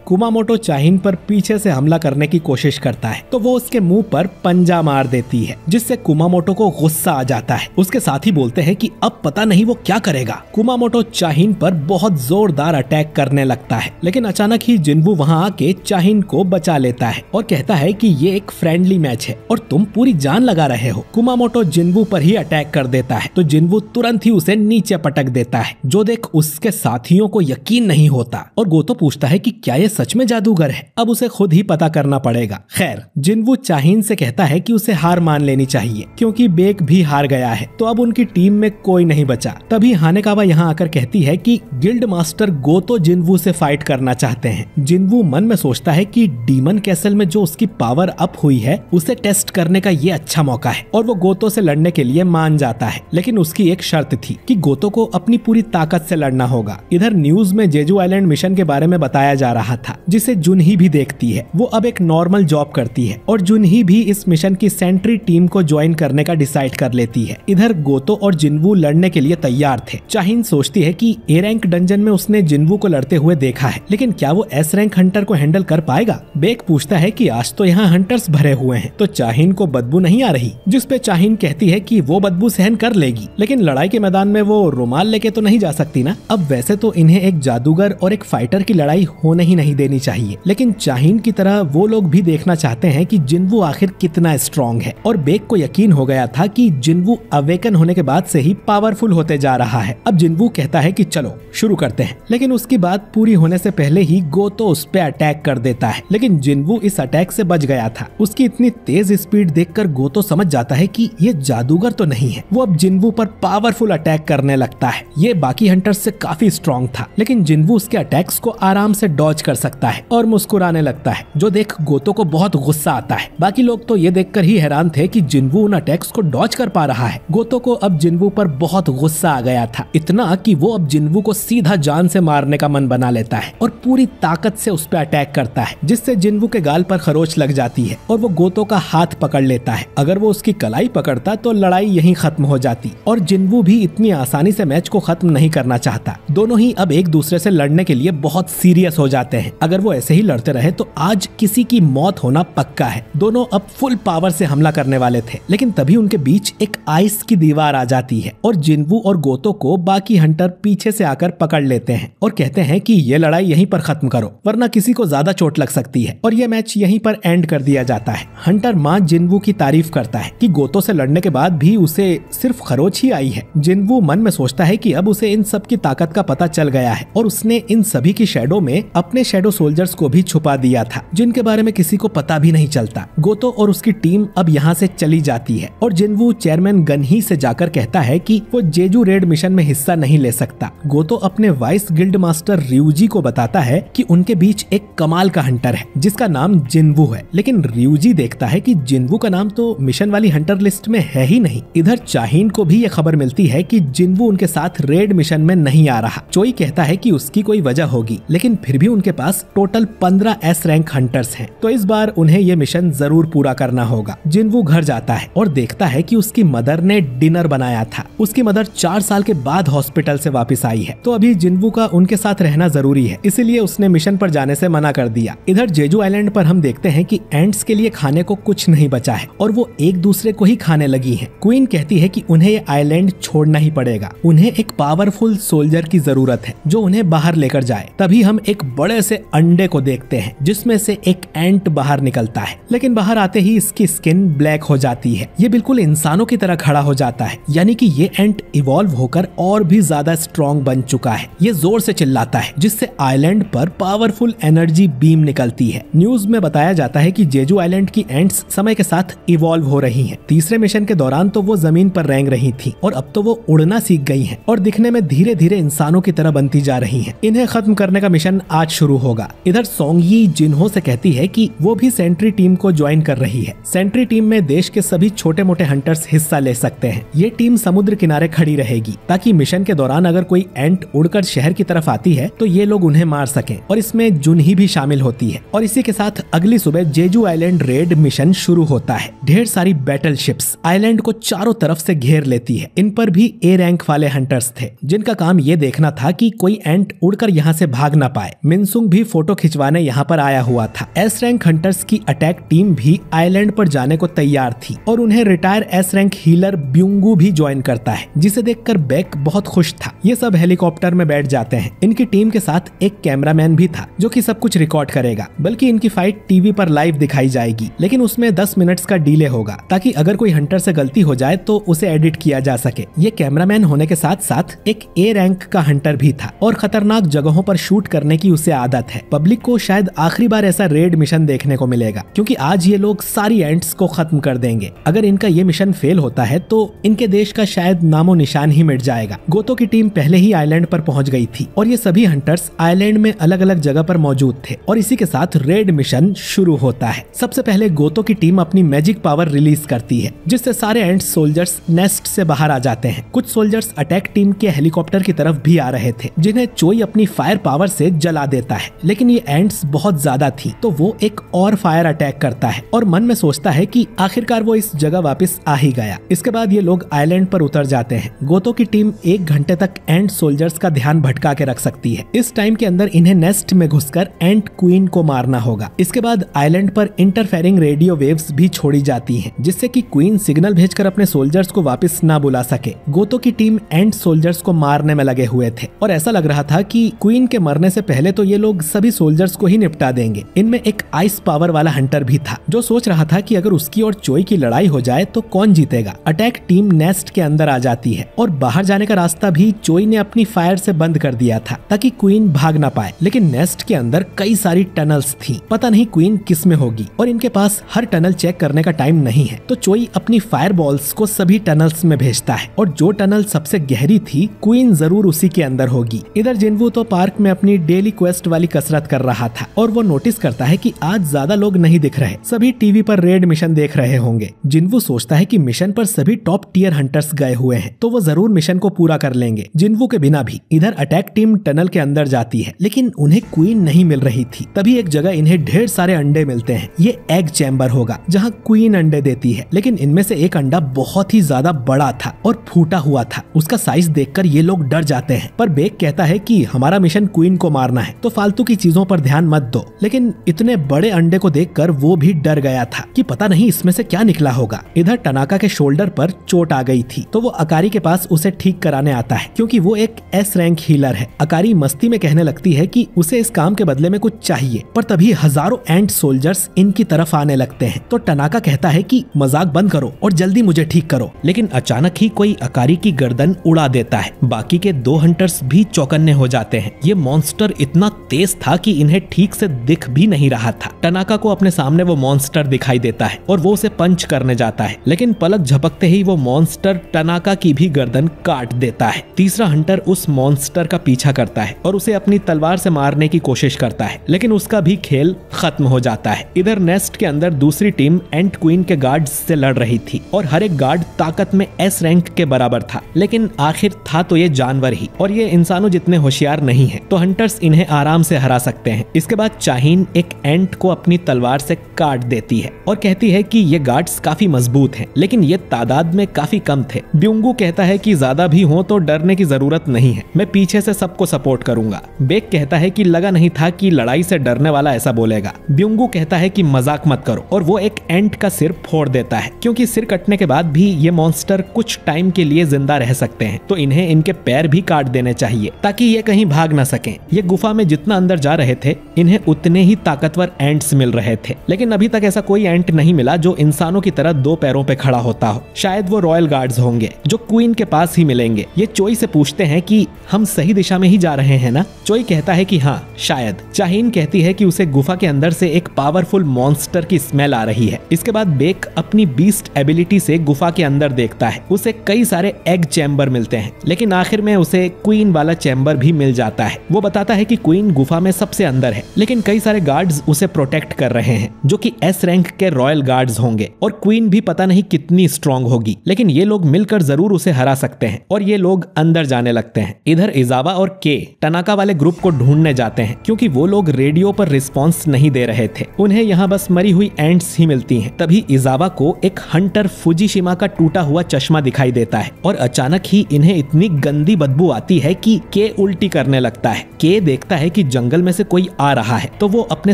कुमामोटो चाहीन पर पीछे से हमला करने की कोशिश करता है तो वो उसके मुंह पर पंजा मार देती है, जिससे कुमामोटो को गुस्सा आ जाता है। उसके साथी बोलते हैं कि अब पता नहीं वो क्या करेगा। कुमामोटो चाहीन पर बहुत जोरदार अटैक करने लगता है, लेकिन अचानक ही जिनवू वहां आके चाहीन को बचा लेता है और कहता है कि ये एक फ्रेंडली मैच है और तुम पूरी जान लगा रहे हो। कुमामोटो जिनवू पर ही अटैक कर देता है तो जिनवू तुरंत ही उसे नीचे पटक देता है, जो देख उसके साथियों को यकीन नहीं होता और गोतो पूछता है कि क्या ये सच में जादूगर है। अब उसे खुद ही पता करना पड़ेगा। खैर, जिनवू चाहीन से कहता है कि उसे हार मान लेनी चाहिए क्योंकि बेक भी हार गया है, तो अब उनकी टीम में कोई नहीं बचा। तभी हानेकावा यहाँ आकर कहती है कि गिल्ड मास्टर गोतो जिनवू से फाइट करना चाहते हैं। जिनवू मन में सोचता है कि डीमन कैसल में जो उसकी पावर अप हुई है उसे टेस्ट करने का ये अच्छा मौका है और वो गोतो से लड़ने के लिए मान जाता है, लेकिन उसकी एक शर्त थी कि गोतो को अपनी पूरी ताकत से लड़ना होगा। इधर न्यूज में जेजू आइलैंड मिशन के बारे में बताया जा रहा था, जिसे जुनही भी देखती है। वो अब एक नॉर्मल जॉब करती है और जुनही भी इस मिशन की सेंट्री टीम को ज्वाइन करने का डिसाइड कर लेती है। इधर गोतो और जिनवू लड़ने के लिए तैयार थे। चाहीन सोचती है कि ए रैंक डंजन में उसने जिनवू को लड़ते हुए देखा है, लेकिन क्या वो एस रैंक हंटर को हैंडल कर पाएगा। बेक पूछता है कि आज तो यहाँ हंटर्स भरे हुए हैं, तो चाहीन को बदबू नहीं आ रही, जिस पे चाहीन कहती है कि वो बदबू सहन कर लेगी, लेकिन लड़ाई के मैदान में वो रुमाल लेके तो नहीं जा सकती ना। अब वैसे तो इन्हें एक जादूगर और एक फाइटर की लड़ाई होने ही नहीं देनी चाहिए, लेकिन चाहीन की तरह वो लोग भी देखना चाहते हैं कि जिनवू आखिर कितना स्ट्रॉन्ग है। और बेक को यकीन हो गया था कि जिनवू अवेकन होने के बाद से ही पावरफुल होते जा रहा है। अब जिनवू कहता है कि चलो शुरू करते हैं, लेकिन उसकी बात पूरी होने से पहले ही गोतो उस पे अटैक कर देता है, लेकिन जिनवू इस अटैक से बच गया था। उसकी इतनी तेज स्पीड देखकर गोतो समझ जाता है कि ये जादूगर तो नहीं है। वो अब जिनवू पर पावरफुल अटैक करने लगता है। ये बाकी हंटर्स से काफी स्ट्रॉन्ग था, लेकिन जिनवू उसके अटैक्स को आराम से डॉज कर सकता है और मुस्कुराने लगता है, जो देख गोतो को बहुत गुस्सा आता है। बाकी लोग तो ये देखकर ही हैरान थे कि जिनवू उन अटैक्स को डॉज कर पा रहा है। गोतो को अब जिनवू पर बहुत गुस्सा आ गया था, इतना कि वो अब जिनवू को सीधा जान से मारने का मन बना लेता है और पूरी ताकत से उस पर अटैक करता है, जिससे जिनवू के गाल पर खरोच लग जाती है और वो गोतो का हाथ पकड़ लेता है। अगर वो उसकी कलाई पकड़ता तो लड़ाई यहीं खत्म हो जाती, और जिनवू भी इतनी आसानी से मैच को खत्म नहीं करना चाहता। दोनों ही अब एक दूसरे से लड़ने के लिए बहुत सीरियस हो जाते हैं। अगर वो ऐसे ही लड़ते रहे तो आज किसी की मौत होना पक्का है। दोनों अब फुल पावर से हमला करने वाले थे, लेकिन तभी उनके बीच एक आइस की दीवार आ जाती है और जिनवू और गोतो को बाकी हंटर पीछे से आकर पकड़ लेते हैं और कहते हैं कि ये लड़ाई यहीं पर खत्म करो, वरना किसी को ज्यादा चोट लग सकती है, और ये मैच यहीं पर एंड कर दिया जाता है। हंटर माँ जिनवू की तारीफ करता है कि गोतो से लड़ने के बाद भी उसे सिर्फ खरोच ही आई है। जिनवू मन में सोचता है कि अब उसे इन सब की ताकत का पता चल गया है और उसने इन सभी की शैडो में अपने शैडो सोल्जर्स को भी छुपा दिया था, जिनके बारे में किसी को पता भी नहीं चलता। गोतो और उसकी टीम अब यहाँ से चली जाती है और जिनवू चेयरमैन गनही से जाकर कहता है कि वो जेजू रेड मिशन में हिस्सा नहीं ले सकता। गोतो अपने वाइस गिल्ड मास्टर रियूजी को बताता है कि उनके बीच एक कमाल का हंटर है जिसका नाम जिनवू है, लेकिन रियूजी देखता है कि जिनवू का नाम तो मिशन वाली हंटर लिस्ट में है ही नहीं। इधर चाहीन को भी ये खबर मिलती है कि जिनवू उनके साथ रेड मिशन में नहीं आ रहा। चोई कहता है कि उसकी कोई वजह होगी, लेकिन फिर भी उनके पास टोटल 15 एस रैंक हंटर्स हैं, तो इस बार उन्हें ये मिशन जरूर पूरा करना होगा। जिनवू घर जाता है और देखता है कि उसकी मदर ने डिनर बनाया था। उसकी मदर 4 साल के बाद हॉस्पिटल से वापस आई है, तो अभी जिनवू का उनके साथ रहना जरूरी है, इसीलिए उसने मिशन पर जाने से मना कर दिया। इधर जेजू आइलैंड पर हम देखते हैं कि एंट्स के लिए खाने को कुछ नहीं बचा है और वो एक दूसरे को ही खाने लगी हैं। क्वीन कहती है कि उन्हें ये आइलैंड छोड़ना ही पड़ेगा, उन्हें एक पावरफुल सोल्जर की जरूरत है जो उन्हें बाहर लेकर जाए। तभी हम एक बड़े से अंडे को देखते हैं जिसमें से एक एंट बाहर निकलता है, लेकिन बाहर आते ही इसकी स्किन ब्लैक हो जाती है। ये बिल्कुल इंसानों की तरह खड़ा हो जाता है, यानी कि ये एंट इवॉल्व होकर और भी ज्यादा स्ट्रॉन्ग बन चुका है। ये जोर से चिल्लाता है जिससे आइलैंड पर पावरफुल एनर्जी बीम निकलती है। न्यूज में बताया जाता है कि जेजू आइलैंड की एंट्स समय के साथ इवॉल्व हो रही हैं। तीसरे मिशन के दौरान तो वो जमीन पर रेंग रही थी और अब तो वो उड़ना सीख गई हैं और दिखने में धीरे धीरे इंसानों की तरह बनती जा रही हैं। इन्हें खत्म करने का मिशन आज शुरू होगा। इधर सोंगयी जिन्हो से कहती है कि वो भी सेंट्री टीम को ज्वाइन कर रही है। सेंट्री टीम में देश के सभी छोटे मोटे हंटर्स हिस्सा ले सकते हैं। ये टीम समुद्र किनारे खड़ी रहेगी ताकि मिशन के दौरान अगर कोई एंट उड़कर शहर की तरफ आती है तो ये लोग उन्हें मार सकें, और इसमें जुनही भी शामिल होती है। और इसी के साथ अगली सुबह जेजू आइलैंड रेड मिशन शुरू होता है। ढेर सारी बैटल शिप्स आइलैंड को चारों तरफ से घेर लेती है। इन पर भी ए रैंक वाले हंटर्स थे जिनका काम ये देखना था कि कोई एंट उड़कर यहाँ से भाग ना पाए। मिनसुंग भी फोटो खिंचवाने यहाँ पर आया हुआ था। एस रैंक हंटर्स की अटैक टीम भी आइलैंड पर जाने को तैयार थी और उन्हें रिटायर एस रैंक हीलर ब्यूंगू भी ज्वाइन करता है, जिसे देखकर बेक बहुत खुश था। ये सब हेलीकॉप्टर में बैठ जाते हैं। इनकी टीम के साथ एक कैमरामैन भी था जो कि सब कुछ रिकॉर्ड करेगा, बल्कि इनकी फाइट टीवी पर लाइव दिखाई जाएगी, लेकिन उसमें 10 मिनट्स का डिले होगा ताकि अगर कोई हंटर से गलती हो जाए तो उसे एडिट किया जा सके। ये कैमरामैन होने के साथ साथ एक ए रैंक का हंटर भी था और खतरनाक जगहों पर शूट करने की उसे आदत है। पब्लिक को शायद आखिरी बार ऐसा रेड मिशन देखने को मिलेगा, क्योंकि आज ये लोग सारी एंट्स को खत्म कर देंगे। अगर इनका ये मिशन फेल होता है तो इनके देश का शायद नामो निशान ही मिट जाएगा। गोतो की टीम पहले ही आइलैंड पर पहुंच गई थी और ये सभी हंटर्स आइलैंड में अलग अलग जगह पर मौजूद थे और इसी के साथ रेड मिशन शुरू होता है। सबसे पहले गोतो की टीम अपनी मैजिक पावर रिलीज करती है, जिससे सारे एंट सोल्जर्स नेस्ट से बाहर आ जाते हैं। कुछ सोल्जर्स अटैक टीम के हेलीकॉप्टर की तरफ भी आ रहे थे, जिन्हें चोई अपनी फायर पावर से जला देता है, लेकिन ये एंट्स बहुत ज्यादा थी तो वो एक और फायर अटैक करता है और मन में सोचता है कि आखिरकार वो इस जगह वापस आ ही गया। इसके बाद ये लोग आइलैंड पर उतर जाते हैं। गोतो की टीम 1 घंटे तक एंट सोल्जर्स का ध्यान भटका के रख सकती है। इस टाइम के अंदर इन्हें नेस्ट में घुसकर एंट क्वीन को मारना होगा। इसके बाद आइलैंड पर इंटरफेरिंग रेडियो वेव्स भी छोड़ी जाती हैं, जिससे कि क्वीन सिग्नल भेजकर अपने सोल्जर्स को वापस ना बुला सके। गोतो की टीम एंट सोल्जर्स को मारने में लगे हुए थे और ऐसा लग रहा था कि क्वीन के मरने से पहले तो ये लोग सभी सोल्जर्स को ही निपटा देंगे। इनमें एक आइस पावर वाला हंटर भी था जो सोच रहा था कि अगर उसकी और चोई की लड़ाई हो जाए तो कौन जीतेगा। अटैक टीम नेस्ट के अंदर आ जाती है और बाहर जाने का रास्ता भी चोई ने अपनी फायर से बंद कर दिया था ताकि क्वीन भाग ना पाए, लेकिन नेस्ट के अंदर कई सारी टनल्स थी। पता नहीं क्वीन किस में होगी और इनके पास हर टनल चेक करने का टाइम नहीं है, तो चोई अपनी फायर बॉल्स को सभी टनल्स में भेजता है और जो टनल सबसे गहरी थी क्वीन जरूर उसी के अंदर होगी। इधर जिनवू तो पार्क में अपनी डेली क्वेस्ट वाली कसरत कर रहा था और वो नोटिस करता है कि आज ज्यादा लोग नहीं दिख रहे, सभी टीवी पर रेड मिशन देख रहे होंगे। जिनवू सोचता है कि मिशन पर सभी टॉप टियर हंटर्स गए हुए हैं तो वो जरूर मिशन को पूरा कर लेंगे, जिनवू के बिना भी। इधर अटैक टीम टनल के अंदर जाती है, लेकिन उन्हें क्वीन नहीं मिल रही थी। तभी एक जगह इन्हें ढेर सारे अंडे मिलते हैं। ये एग चैम्बर होगा जहाँ क्वीन अंडे देती है, लेकिन इनमें से एक अंडा बहुत ही ज्यादा बड़ा था और फूटा हुआ था। उसका साइज देखकर ये लोग डर जाते हैं, पर बेक कहता है कि हमारा मिशन क्वीन को मारना है तो फालतू की चीजों पर ध्यान मत दो। लेकिन इतने बड़े अंडे को देखकर वो भी डर गया था कि पता नहीं इसमें से क्या निकला होगा। इधर टनाका के शोल्डर पर चोट आ गई थी तो वो अकारी के पास उसे ठीक कराने आता है, क्योंकि वो एक एस रैंक हीलर है। अकारी मस्ती में कहने लगती है कि उसे इस काम के बदले में कुछ चाहिए, पर तभी हजारों एंट सोल्जर्स इनकी तरफ आने लगते हैं। तो टनाका कहता है कि मजाक बंद करो और जल्दी मुझे ठीक करो, लेकिन अचानक ही कोई अकारी की गर्दन उड़ा देता है। बाकी के 2 हंटर्स भी चौकन्ने हो जाते हैं। ये मॉन्स्टर इतना तेज था कि इन्हें ठीक से दिख भी नहीं रहा था। टनाका को अपने सामने वो मॉन्स्टर दिखाई देता है और वो उसे पंच करने जाता है, लेकिन पलक झपकते ही वो मॉन्स्टर टनाका की भी गर्दन काट देता है। तीसरा हंटर उस मॉन्स्टर का पीछा करता है और उसे अपनी तलवार से मारने की कोशिश करता है, लेकिन उसका भी खेल खत्म हो जाता है। इधर नेस्ट के अंदर दूसरी टीम एंट क्वीन के गार्ड्स से लड़ रही थी और हर एक गार्ड ताकत में एस रैंक के बराबर था, लेकिन आखिर था तो ये जानवर ही और ये इंसानों जितने होशियार नहीं है, तो हंटर्स इन्हें आराम से हरा सकते हैं। इसके बाद चाहीन एक एंट को अपनी तलवार से काट देती है और कहती है कि ये गार्ड्स काफी मजबूत हैं, लेकिन ये तादाद में काफी कम थे। ब्यूंगू कहता है कि ज्यादा भी हो तो डरने की जरूरत नहीं है, मैं पीछे से सबको सपोर्ट करूंगा। बेक कहता है कि लगा नहीं था कि लड़ाई से डरने वाला ऐसा बोलेगा। ब्यूंगू कहता है कि मजाक मत करो, और वो एक एंट का सिर फोड़ देता है, क्योंकि सिर कटने के बाद भी ये मॉन्स्टर कुछ टाइम के लिए जिंदा रह सकते हैं, तो इन्हें इनके पैर भी काट देने चाहिए ताकि ये कहीं भाग न सकें। ये गुफा में जितना अंदर जा रहे थे, इन्हें उतने ही ताकतवर एंट्स मिल रहे थे, लेकिन अभी तक ऐसा कोई एंट नहीं मिला जो इंसानों की तरह दो पैरों पे खड़ा होता हो। शायद वो रॉयल गार्ड्स होंगे जो क्वीन के पास ही मिलेंगे। ये चोई से पूछते हैं कि हम सही दिशा में ही जा रहे हैं ना? चोई कहता है कि हाँ शायद। चाहीन कहती है कि उसे गुफा के अंदर से एक पावरफुल मॉन्स्टर की स्मेल आ रही है। इसके बाद बेक अपनी बीस्ट एबिलिटी से गुफा के अंदर देखता है। उसे कई सारे एग चैम्बर मिलते हैं, लेकिन आखिर में उसे क्वीन वाला चैम्बर भी मिल जाता है। वो बताता है कि क्वीन गुफा में सबसे अंदर है, लेकिन कई सारे गार्ड्स उसे प्रोटेक्ट कर रहे हैं जो कि एस रैंक के रॉयल गार्ड्स होंगे, और क्वीन भी पता नहीं कितनी स्ट्रांग होगी, लेकिन ये लोग मिलकर जरूर उसे हरा सकते हैं। और ये लोग अंदर जाने लगते हैं। इधर इजावा और के टनाका वाले ग्रुप को ढूंढने जाते हैं, क्योंकि वो लोग रेडियो पर रिस्पॉन्स नहीं दे रहे थे। उन्हें यहाँ बस मरी हुई एंट्स ही मिलती हैं। तभी इजावा को एक हंटर फुजीशिमा का टूटा हुआ चश्मा दिखाई देता है, और अचानक ही इन्हें इतनी गंदी बदबू आती है कि के उल्टी करने लगता है। के देखता है कि जंगल में से कोई आ रहा है, तो वो अपने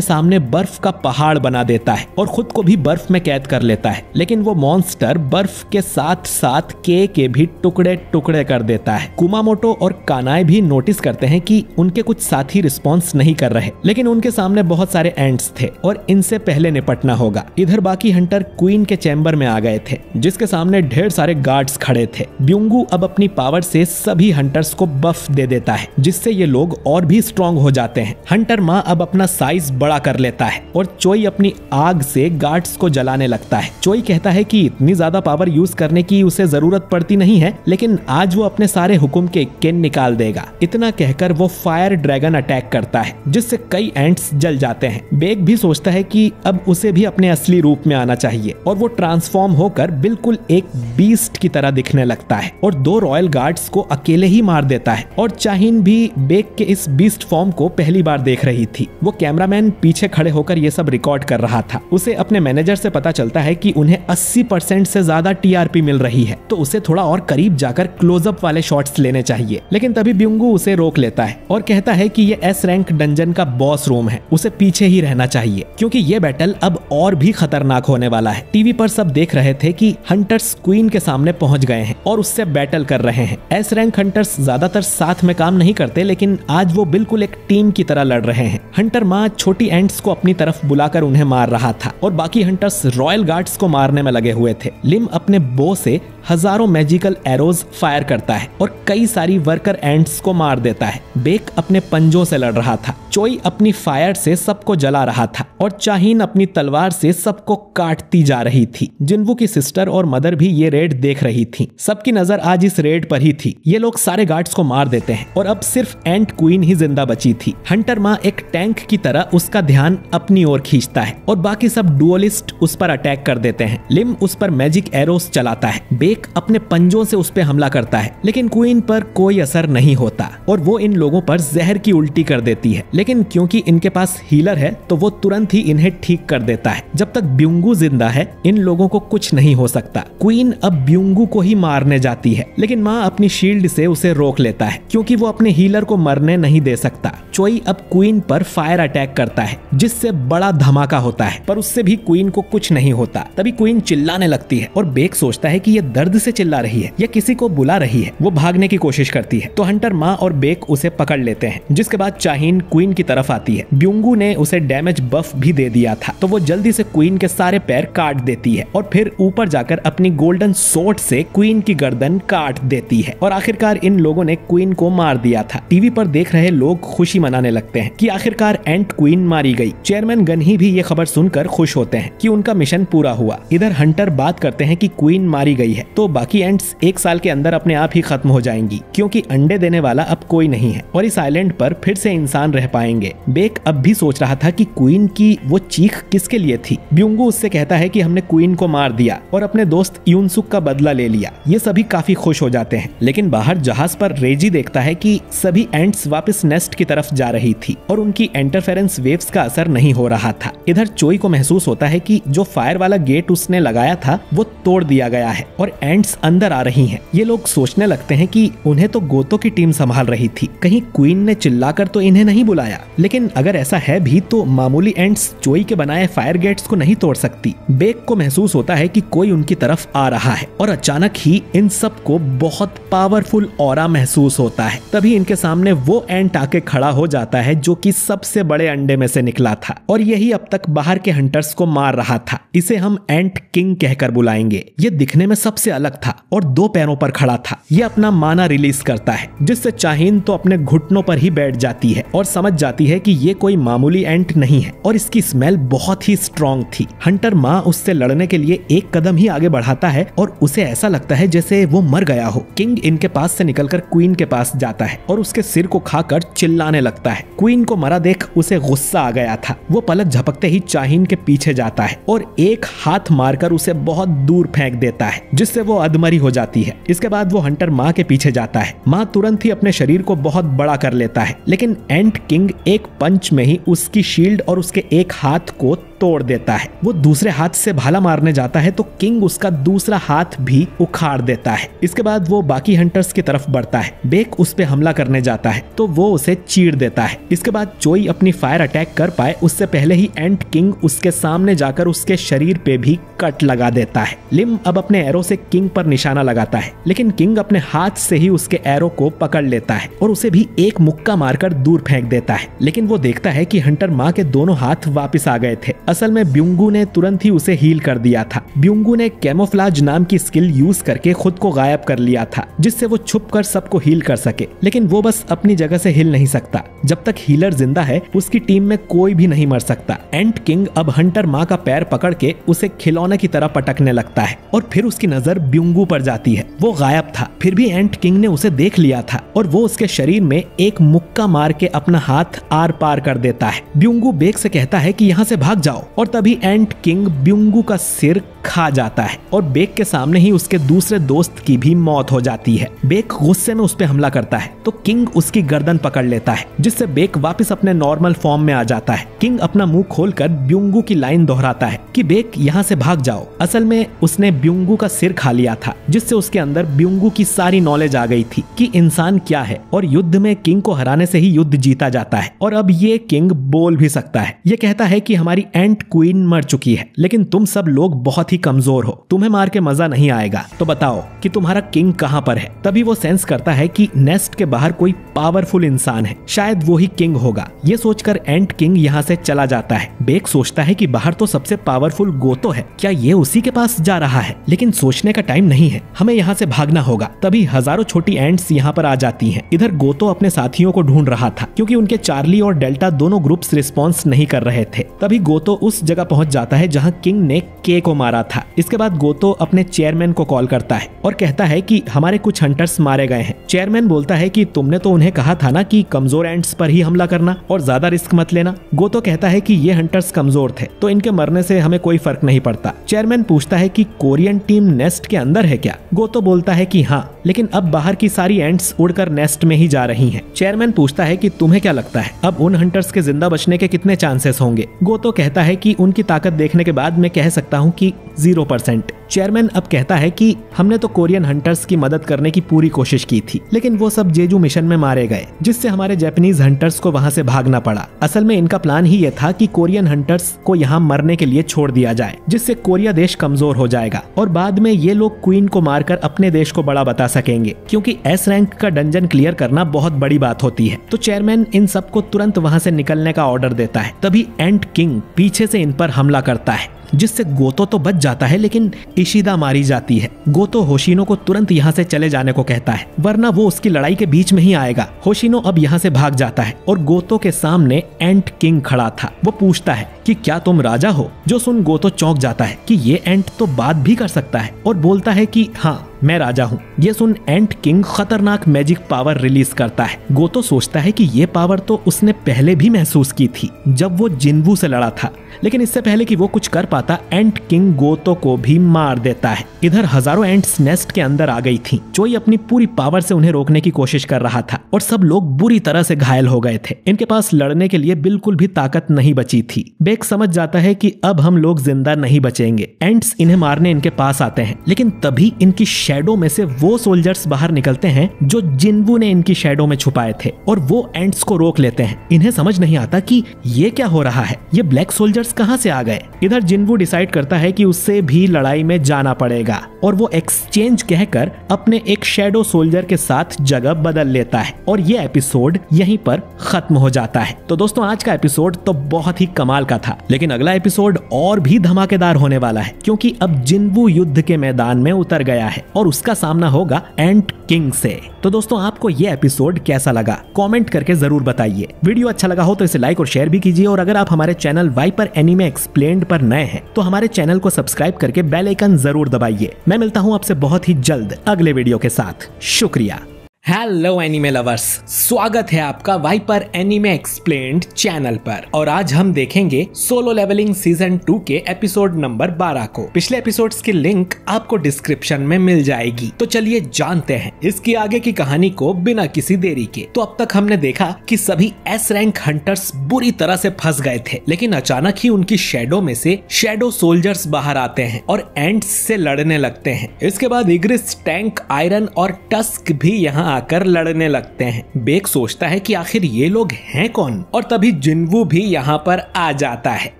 सामने बर्फ का पहाड़ बना देता है और खुद को भी बर्फ में कैद कर लेता है, लेकिन वो मॉन्स्टर बर्फ के साथ साथ के भी टुकड़े टुकड़े कर देता है। कुमामोटो और कानाई भी नोटिस करते हैं कि उनके कुछ साथी रिस्पॉन्स नहीं कर रहे, लेकिन उनके सामने बहुत सारे एंट्स थे और इनसे पहले निपटना होगा। इधर बाकी हंटर क्वीन के चैम्बर में आ गए थे, जिसके सामने ढेर सारे गार्ड्स खड़े थे। ब्यूंगू अब अपनी पावर से सभी हंटर्स को बफ दे देता है, जिससे ये लोग और भी स्ट्रॉन्ग हो जाते हैं। हंटर माँ अब अपना साइज बड़ा कर लेता है और चोई अपनी आग से गार्ड्स को जलाने लगता है। चोई कहता है कि इतनी ज्यादा पावर यूज करने की उसे जरूरत पड़ती नहीं है, लेकिन आज वो अपने सारे हुक्म के इक्के निकाल देगा। इतना कहकर वो फायर ड्रैगन अटैक करता है, जिससे कई एंट्स जल जाते हैं। बेक भी सोचता है कि अब उसे भी अपने असली रूप में आना चाहिए, और वो ट्रांसफॉर्म होकर बिल्कुल एक बीस्ट की तरह दिखने लगता है और दो रॉयल गार्ड्स को अकेले ही मार देता है। और चाहीन भी बेक के इस बीस्ट फॉर्म को पहली बार देख रही थी। वो कैमरामैन पीछे खड़े होकर ये सब रिकॉर्ड कर रहा था। उसे अपने मैनेजर से पता चलता है कि उन्हें 80% से ज्यादा टीआरपी मिल रही है, तो उसे थोड़ा और करीब जाकर क्लोजअप वाले शॉट्स लेने चाहिए। लेकिन तभी ब्यूंगू उसे रोक लेता है और कहता है कि ये एस रैंक डंजन का बॉस रूम है, उसे पीछे ही रहना चाहिए, क्योंकि ये बैटल अब और भी खतरनाक होने वाला है। टीवी पर सब देख रहे थे कि हंटर्स क्वीन के सामने पहुंच गए हैं और उससे बैटल कर रहे हैं। एस रैंक हंटर्स ज्यादातर साथ में काम नहीं करते, लेकिन आज वो बिल्कुल एक टीम की तरह लड़ रहे हैं। हंटर माँ छोटी एंट्स को अपनी तरफ बुलाकर उन्हें मार रहा था, और बाकी हंटर्स रॉयल गार्ड्स को मारने में लगे हुए थे। लिम अपने बो से हजारों मैजिकल एरोज फायर करता है और कई सारी वर्कर एंट्स को मार देता है। बेक अपने पंजों से लड़ रहा था, चोई अपनी फायर से सबको जला रहा था, और चाहीन अपनी तलवार से सबको काटती जा रही थी। जिन्वू की सिस्टर और मदर भी ये रेड देख रही थी। सबकी नजर आज इस रेड पर ही थी। ये लोग सारे गार्ड्स को मार देते हैं और अब सिर्फ एंट क्वीन ही जिंदा बची थी। हंटर माँ एक टैंक की तरह उसका ध्यान अपनी ओर खींचता है और बाकी सब डुअलिस्ट उस पर अटैक कर देते हैं। लिम उस पर मैजिक एरोस चलाता है। बेक अपने पंजों से उस पर हमला करता है, लेकिन क्वीन पर कोई असर नहीं होता और वो इन लोगों पर जहर की उल्टी कर देती है। लेकिन क्योंकि इनके पास हीलर है, तो वो तुरंत ही इन्हें ठीक कर देता है। जब तक ब्यूंगू जिंदा है, इन लोगों को कुछ नहीं हो सकता। क्वीन अब ब्यूंगू को ही मारने जाती है, लेकिन माँ अपनी शील्ड से उसे रोक लेता है, क्योंकि वो अपने हीलर को मरने नहीं दे सकता। चोई अब क्वीन पर फायर अटैक करता है, जिससे बड़ा धमाका होता है, पर उससे भी क्वीन को कुछ नहीं होता। तभी क्वीन चिल्लाने लगती है और बेक सोचता है कि ये दर्द से चिल्ला रही है या किसी को बुला रही है। वो भागने की कोशिश करती है, तो हंटर माँ और बेक उसे पकड़ लेते हैं, जिसके बाद चाहीन क्वीन की तरफ आती है। ब्यूंगू ने उसे डैमेज बफ भी दे दिया था, तो वो जल्दी से क्वीन के सारे पैर काट देती है और फिर ऊपर जाकर अपनी गोल्डन सोर्ड से क्वीन की गर्दन काट देती है। और आखिरकार इन लोगों ने क्वीन को मार दिया था। टीवी पर देख रहे लोग खुशी मनाने लगते हैं कि आखिरकार एंट क्वीन मारी गई। चेयरमैन गनही भी ये खबर सुनकर खुश होते हैं कि उनका मिशन पूरा हुआ। इधर हंटर बात करते हैं कि क्वीन मारी गई है, तो बाकी एंट्स 1 साल के अंदर अपने आप ही खत्म हो जाएंगी, क्योंकि अंडे देने वाला अब कोई नहीं है और इस आइलैंड पर फिर से इंसान रह पाएंगे। बेक अब भी सोच रहा था कि क्वीन की वो चीख किसके लिए थी। ब्यूंगू उससे कहता है कि हमने क्वीन को मार दिया और अपने दोस्त यूनसुक का बदला ले लिया। ये सभी काफी खुश हो जाते हैं, लेकिन बाहर जहाज पर रेजी देखता है कि सभी एंट्स वापस नेस्ट की तरफ तरफ जा रही थी और उनकी इंटरफेरेंस वेव्स का असर नहीं हो रहा था। इधर चोई को महसूस होता है कि जो फायर वाला गेट उसने लगाया था वो तोड़ दिया गया है और एंट्स अंदर आ रही हैं। ये लोग सोचने लगते हैं कि उन्हें तो गोतो की टीम संभाल रही थी, कहीं क्वीन ने चिल्लाकर तो इन्हें नहीं बुलाया। लेकिन अगर ऐसा है भी तो मामूली एंट्स चोई के बनाए फायर गेट्स को नहीं तोड़ सकती। बेक को महसूस होता है कि कोई उनकी तरफ आ रहा है और अचानक ही इन सब को बहुत पावरफुल ऑरा महसूस होता है। तभी इनके सामने वो एंट आके खड़ा हो जाता है जो कि सबसे बड़े अंडे में से निकला था और यही अब तक बाहर के हंटर्स को मार रहा था। इसे हम एंट किंग कहकर बुलाएंगे। ये दिखने में सबसे अलग था और 2 पैरों पर खड़ा था। ये अपना माना रिलीज करता है जिससे चाहीन तो अपने घुटनों पर ही बैठ जाती है और समझ जाती है कि ये कोई मामूली एंट नहीं है और इसकी स्मेल बहुत ही स्ट्रॉन्ग थी। हंटर माँ उससे लड़ने के लिए एक कदम ही आगे बढ़ाता है और उसे ऐसा लगता है जैसे वो मर गया हो। किंग इनके पास से निकलकर क्वीन के पास जाता है और उसके सिर को खाकर चिल्लाने लगता है। क्वीन को मरा देख उसे गुस्सा आ गया था। वो पलक झपकते ही चाहीन के पीछे जाता है और एक हाथ मारकर उसे बहुत दूर फेंक देता है जिससे वो अधमरी हो जाती है। इसके बाद वो हंटर माँ के पीछे जाता है। माँ तुरंत ही अपने शरीर को बहुत बड़ा कर लेता है लेकिन एंट किंग एक पंच में ही उसकी शील्ड और उसके एक हाथ को तोड़ देता है। वो दूसरे हाथ से भाला मारने जाता है तो किंग उसका दूसरा हाथ भी उखाड़ देता है। इसके बाद वो बाकी हंटर्स की तरफ बढ़ता है। बेक उस पे हमला करने जाता है तो वो उसे चीर देता है। इसके बाद चोई अपनी फायर अटैक कर पाए उससे पहले ही एंट किंग उसके सामने जाकर उसके शरीर पे भी कट लगा देता है। लिम अब अपने एरो से किंग पर निशाना लगाता है लेकिन किंग अपने हाथ से ही उसके एरो को पकड़ लेता है और उसे भी एक मुक्का मारकर दूर फेंक देता है। लेकिन वो देखता है कि हंटर माँ के दोनों हाथ वापिस आ गए थे। असल में ब्यूंगू ने तुरंत ही उसे हील कर दिया था। ब्यूंगू ने कैमोफ्लाज नाम की स्किल यूज करके खुद को गायब कर लिया था जिससे वो छुपकर सबको हील कर सके। लेकिन वो बस अपनी जगह से हिल नहीं सकता। जब तक हीलर जिंदा है उसकी टीम में कोई भी नहीं मर सकता। एंट किंग अब हंटर माँ का पैर पकड़ के उसे खिलौने की तरह पटकने लगता है और फिर उसकी नजर ब्यूंगू पर जाती है। वो गायब था फिर भी एंट किंग ने उसे देख लिया था और वो उसके शरीर में एक मुक्का मार के अपना हाथ आर पार कर देता है। ब्यूंगू बेक से कहता है कि यहाँ से भाग जाओ और तभी एंट किंग ब्यूंगू का सिर खा जाता है और बेक के सामने ही उसके दूसरे दोस्त की भी मौत हो जाती है। बेक गुस्से में उस पे हमला करता है तो किंग उसकी गर्दन पकड़ लेता है जिससे बेक वापस अपने नॉर्मल फॉर्म में आ जाता है। किंग अपना मुंह खोलकर ब्यूंगू की लाइन दोहराता है कि बेक यहाँ से भाग जाओ। असल में उसने ब्यूंगू का सिर खा लिया था जिससे उसके अंदर ब्यूंगू की सारी नॉलेज आ गई थी कि इंसान क्या है और युद्ध में किंग को हराने से ही युद्ध जीता जाता है। और अब ये किंग बोल भी सकता है। ये कहता है कि हमारी एंट क्वीन मर चुकी है लेकिन तुम सब लोग बहुत ही कमजोर हो, तुम्हें मार के मजा नहीं आएगा, तो बताओ कि तुम्हारा किंग कहाँ पर है। तभी वो सेंस करता है कि नेस्ट के बाहर कोई पावरफुल इंसान है, शायद वो ही किंग होगा। ये सोचकर एंट किंग यहाँ से चला जाता है। बेक सोचता है कि बाहर तो सबसे पावरफुल गोतो है, क्या ये उसी के पास जा रहा है? लेकिन सोचने का टाइम नहीं है, हमें यहाँ से भागना होगा। तभी हजारों छोटी एंट्स यहाँ पर आ जाती हैं। इधर गोतो अपने साथियों को ढूंढ रहा था क्योंकि उनके चार्ली और डेल्टा दोनों ग्रुप्स रिस्पॉन्स नहीं कर रहे थे। तभी गोतो उस जगह पहुंच जाता है जहां किंग ने के को मारा था। इसके बाद गोतो अपने चेयरमैन को कॉल करता है और कहता है कि हमारे कुछ हंटर्स मारे गए हैं। चेयरमैन बोलता है कि तुमने तो उन्हें कहा था ना कि कमजोर एंट्स पर ही हमला करना और ज्यादा रिस्क मत लेना। गोतो कहता है कि ये हंटर्स कमजोर थे तो इनके मरने से हमें कोई फर्क नहीं पड़ता। चेयरमैन पूछता है कि कोरियन टीम नेस्ट के अंदर है क्या? गोतो बोलता है कि हाँ, लेकिन अब बाहर की सारी एंट्स उड़कर नेस्ट में ही जा रही हैं। चेयरमैन पूछता है कि तुम्हें क्या लगता है अब उन हंटर्स के जिंदा बचने के कितने चांसेस होंगे? गोतो कहता है कि उनकी ताकत देखने के बाद मैं कह सकता हूँ कि 0%। चेयरमैन अब कहता है कि हमने तो कोरियन हंटर्स की मदद करने की पूरी कोशिश की थी लेकिन वो सब जेजू मिशन में मारे गए जिससे हमारे जापानीज हंटर्स को वहां से भागना पड़ा। असल में इनका प्लान ही ये था कि कोरियन हंटर्स को यहाँ मरने के लिए छोड़ दिया जाए जिससे कोरिया देश कमजोर हो जाएगा और बाद में ये लोग क्वीन को मारकर अपने देश को बड़ा बता सकेंगे क्योंकि एस रैंक का डंजन क्लियर करना बहुत बड़ी बात होती है। तो चेयरमैन इन सबको तुरंत वहां से निकलने का ऑर्डर देता है। तभी एंट किंग पीछे से इन पर हमला करता है जिससे गोतो तो बच जाता है लेकिन इशिदा मारी जाती है। गोतो होशिनो को तुरंत यहाँ से चले जाने को कहता है वरना वो उसकी लड़ाई के बीच में ही आएगा। होशिनो अब यहाँ से भाग जाता है और गोतो के सामने एंट किंग खड़ा था। वो पूछता है कि क्या तुम राजा हो? जो सुन गोतो चौंक जाता है कि ये एंट तो बात भी कर सकता है और बोलता है कि हाँ, मैं राजा हूँ। ये सुन एंट किंग खतरनाक मैजिक पावर रिलीज करता है। गोतो सोचता है कि ये पावर तो उसने पहले भी महसूस की थी जब वो जिन्वू से लड़ा था, लेकिन इससे पहले कि वो कुछ कर पाता एंट किंग गोतो को भी मार देता है। इधर हजारों एंट्स नेस्ट के अंदर आ गई थी। चोई अपनी पूरी पावर से उन्हें रोकने की कोशिश कर रहा था और सब लोग बुरी तरह से घायल हो गए थे। इनके पास लड़ने के लिए बिल्कुल भी ताकत नहीं बची थी। बेक समझ जाता है कि अब हम लोग जिंदा नहीं बचेंगे। एंट्स इन्हें मारने इनके पास आते हैं, लेकिन तभी इनकी शैडो में से वो सोल्जर्स बाहर निकलते हैं जो जिन्वू ने इनकी शैडो में छुपाए थे और वो एंट्स को रोक लेते हैं। इन्हें समझ नहीं आता कि ये क्या हो रहा है, ये ब्लैक सोल्जर्स कहां से आ गए। इधर जिन्वू डिसाइड करता है कि उससे भी लड़ाई में जाना पड़ेगा और वो एक्सचेंज कहकर अपने एक शैडो सोल्जर के साथ जगह बदल लेता है और ये एपिसोड यहीं पर खत्म हो जाता है। तो दोस्तों आज का एपिसोड तो बहुत ही कमाल का था, लेकिन अगला एपिसोड और भी धमाकेदार होने वाला है क्योंकि अब जिन्वू युद्ध के मैदान में उतर गया है और उसका सामना होगा एंट किंग से। तो दोस्तों आपको ये एपिसोड कैसा लगा कमेंट करके जरूर बताइए। वीडियो अच्छा लगा हो तो इसे लाइक और शेयर भी कीजिए और अगर आप हमारे चैनल वाइपर एनीमे एक्सप्लेन्ड पर नए हैं तो हमारे चैनल को सब्सक्राइब करके बेल आइकन जरूर दबाइए। मैं मिलता हूँ आपसे बहुत ही जल्द अगले वीडियो के साथ। शुक्रिया। हेलो एनीमे लवर्स, स्वागत है आपका वाइपर एनीमे एक्सप्लेन्ड चैनल पर और आज हम देखेंगे सोलो लेवलिंग सीजन 2 के एपिसोड नंबर 12 को। पिछले एपिसोड्स की लिंक आपको डिस्क्रिप्शन में मिल जाएगी। तो चलिए जानते हैं इसकी आगे की कहानी को बिना किसी देरी के। तो अब तक हमने देखा कि सभी एस रैंक हंटर्स बुरी तरह से फंस गए थे, लेकिन अचानक ही उनकी शैडो में से शैडो सोल्जर्स बाहर आते हैं और एंट्स से लड़ने लगते हैं। इसके बाद इग्रिस, टैंक, आयरन और टस्क भी यहाँ आकर लड़ने लगते हैं। बेक सोचता है कि आखिर ये लोग हैं कौन और तभी जिन्वू भी यहाँ पर आ जाता है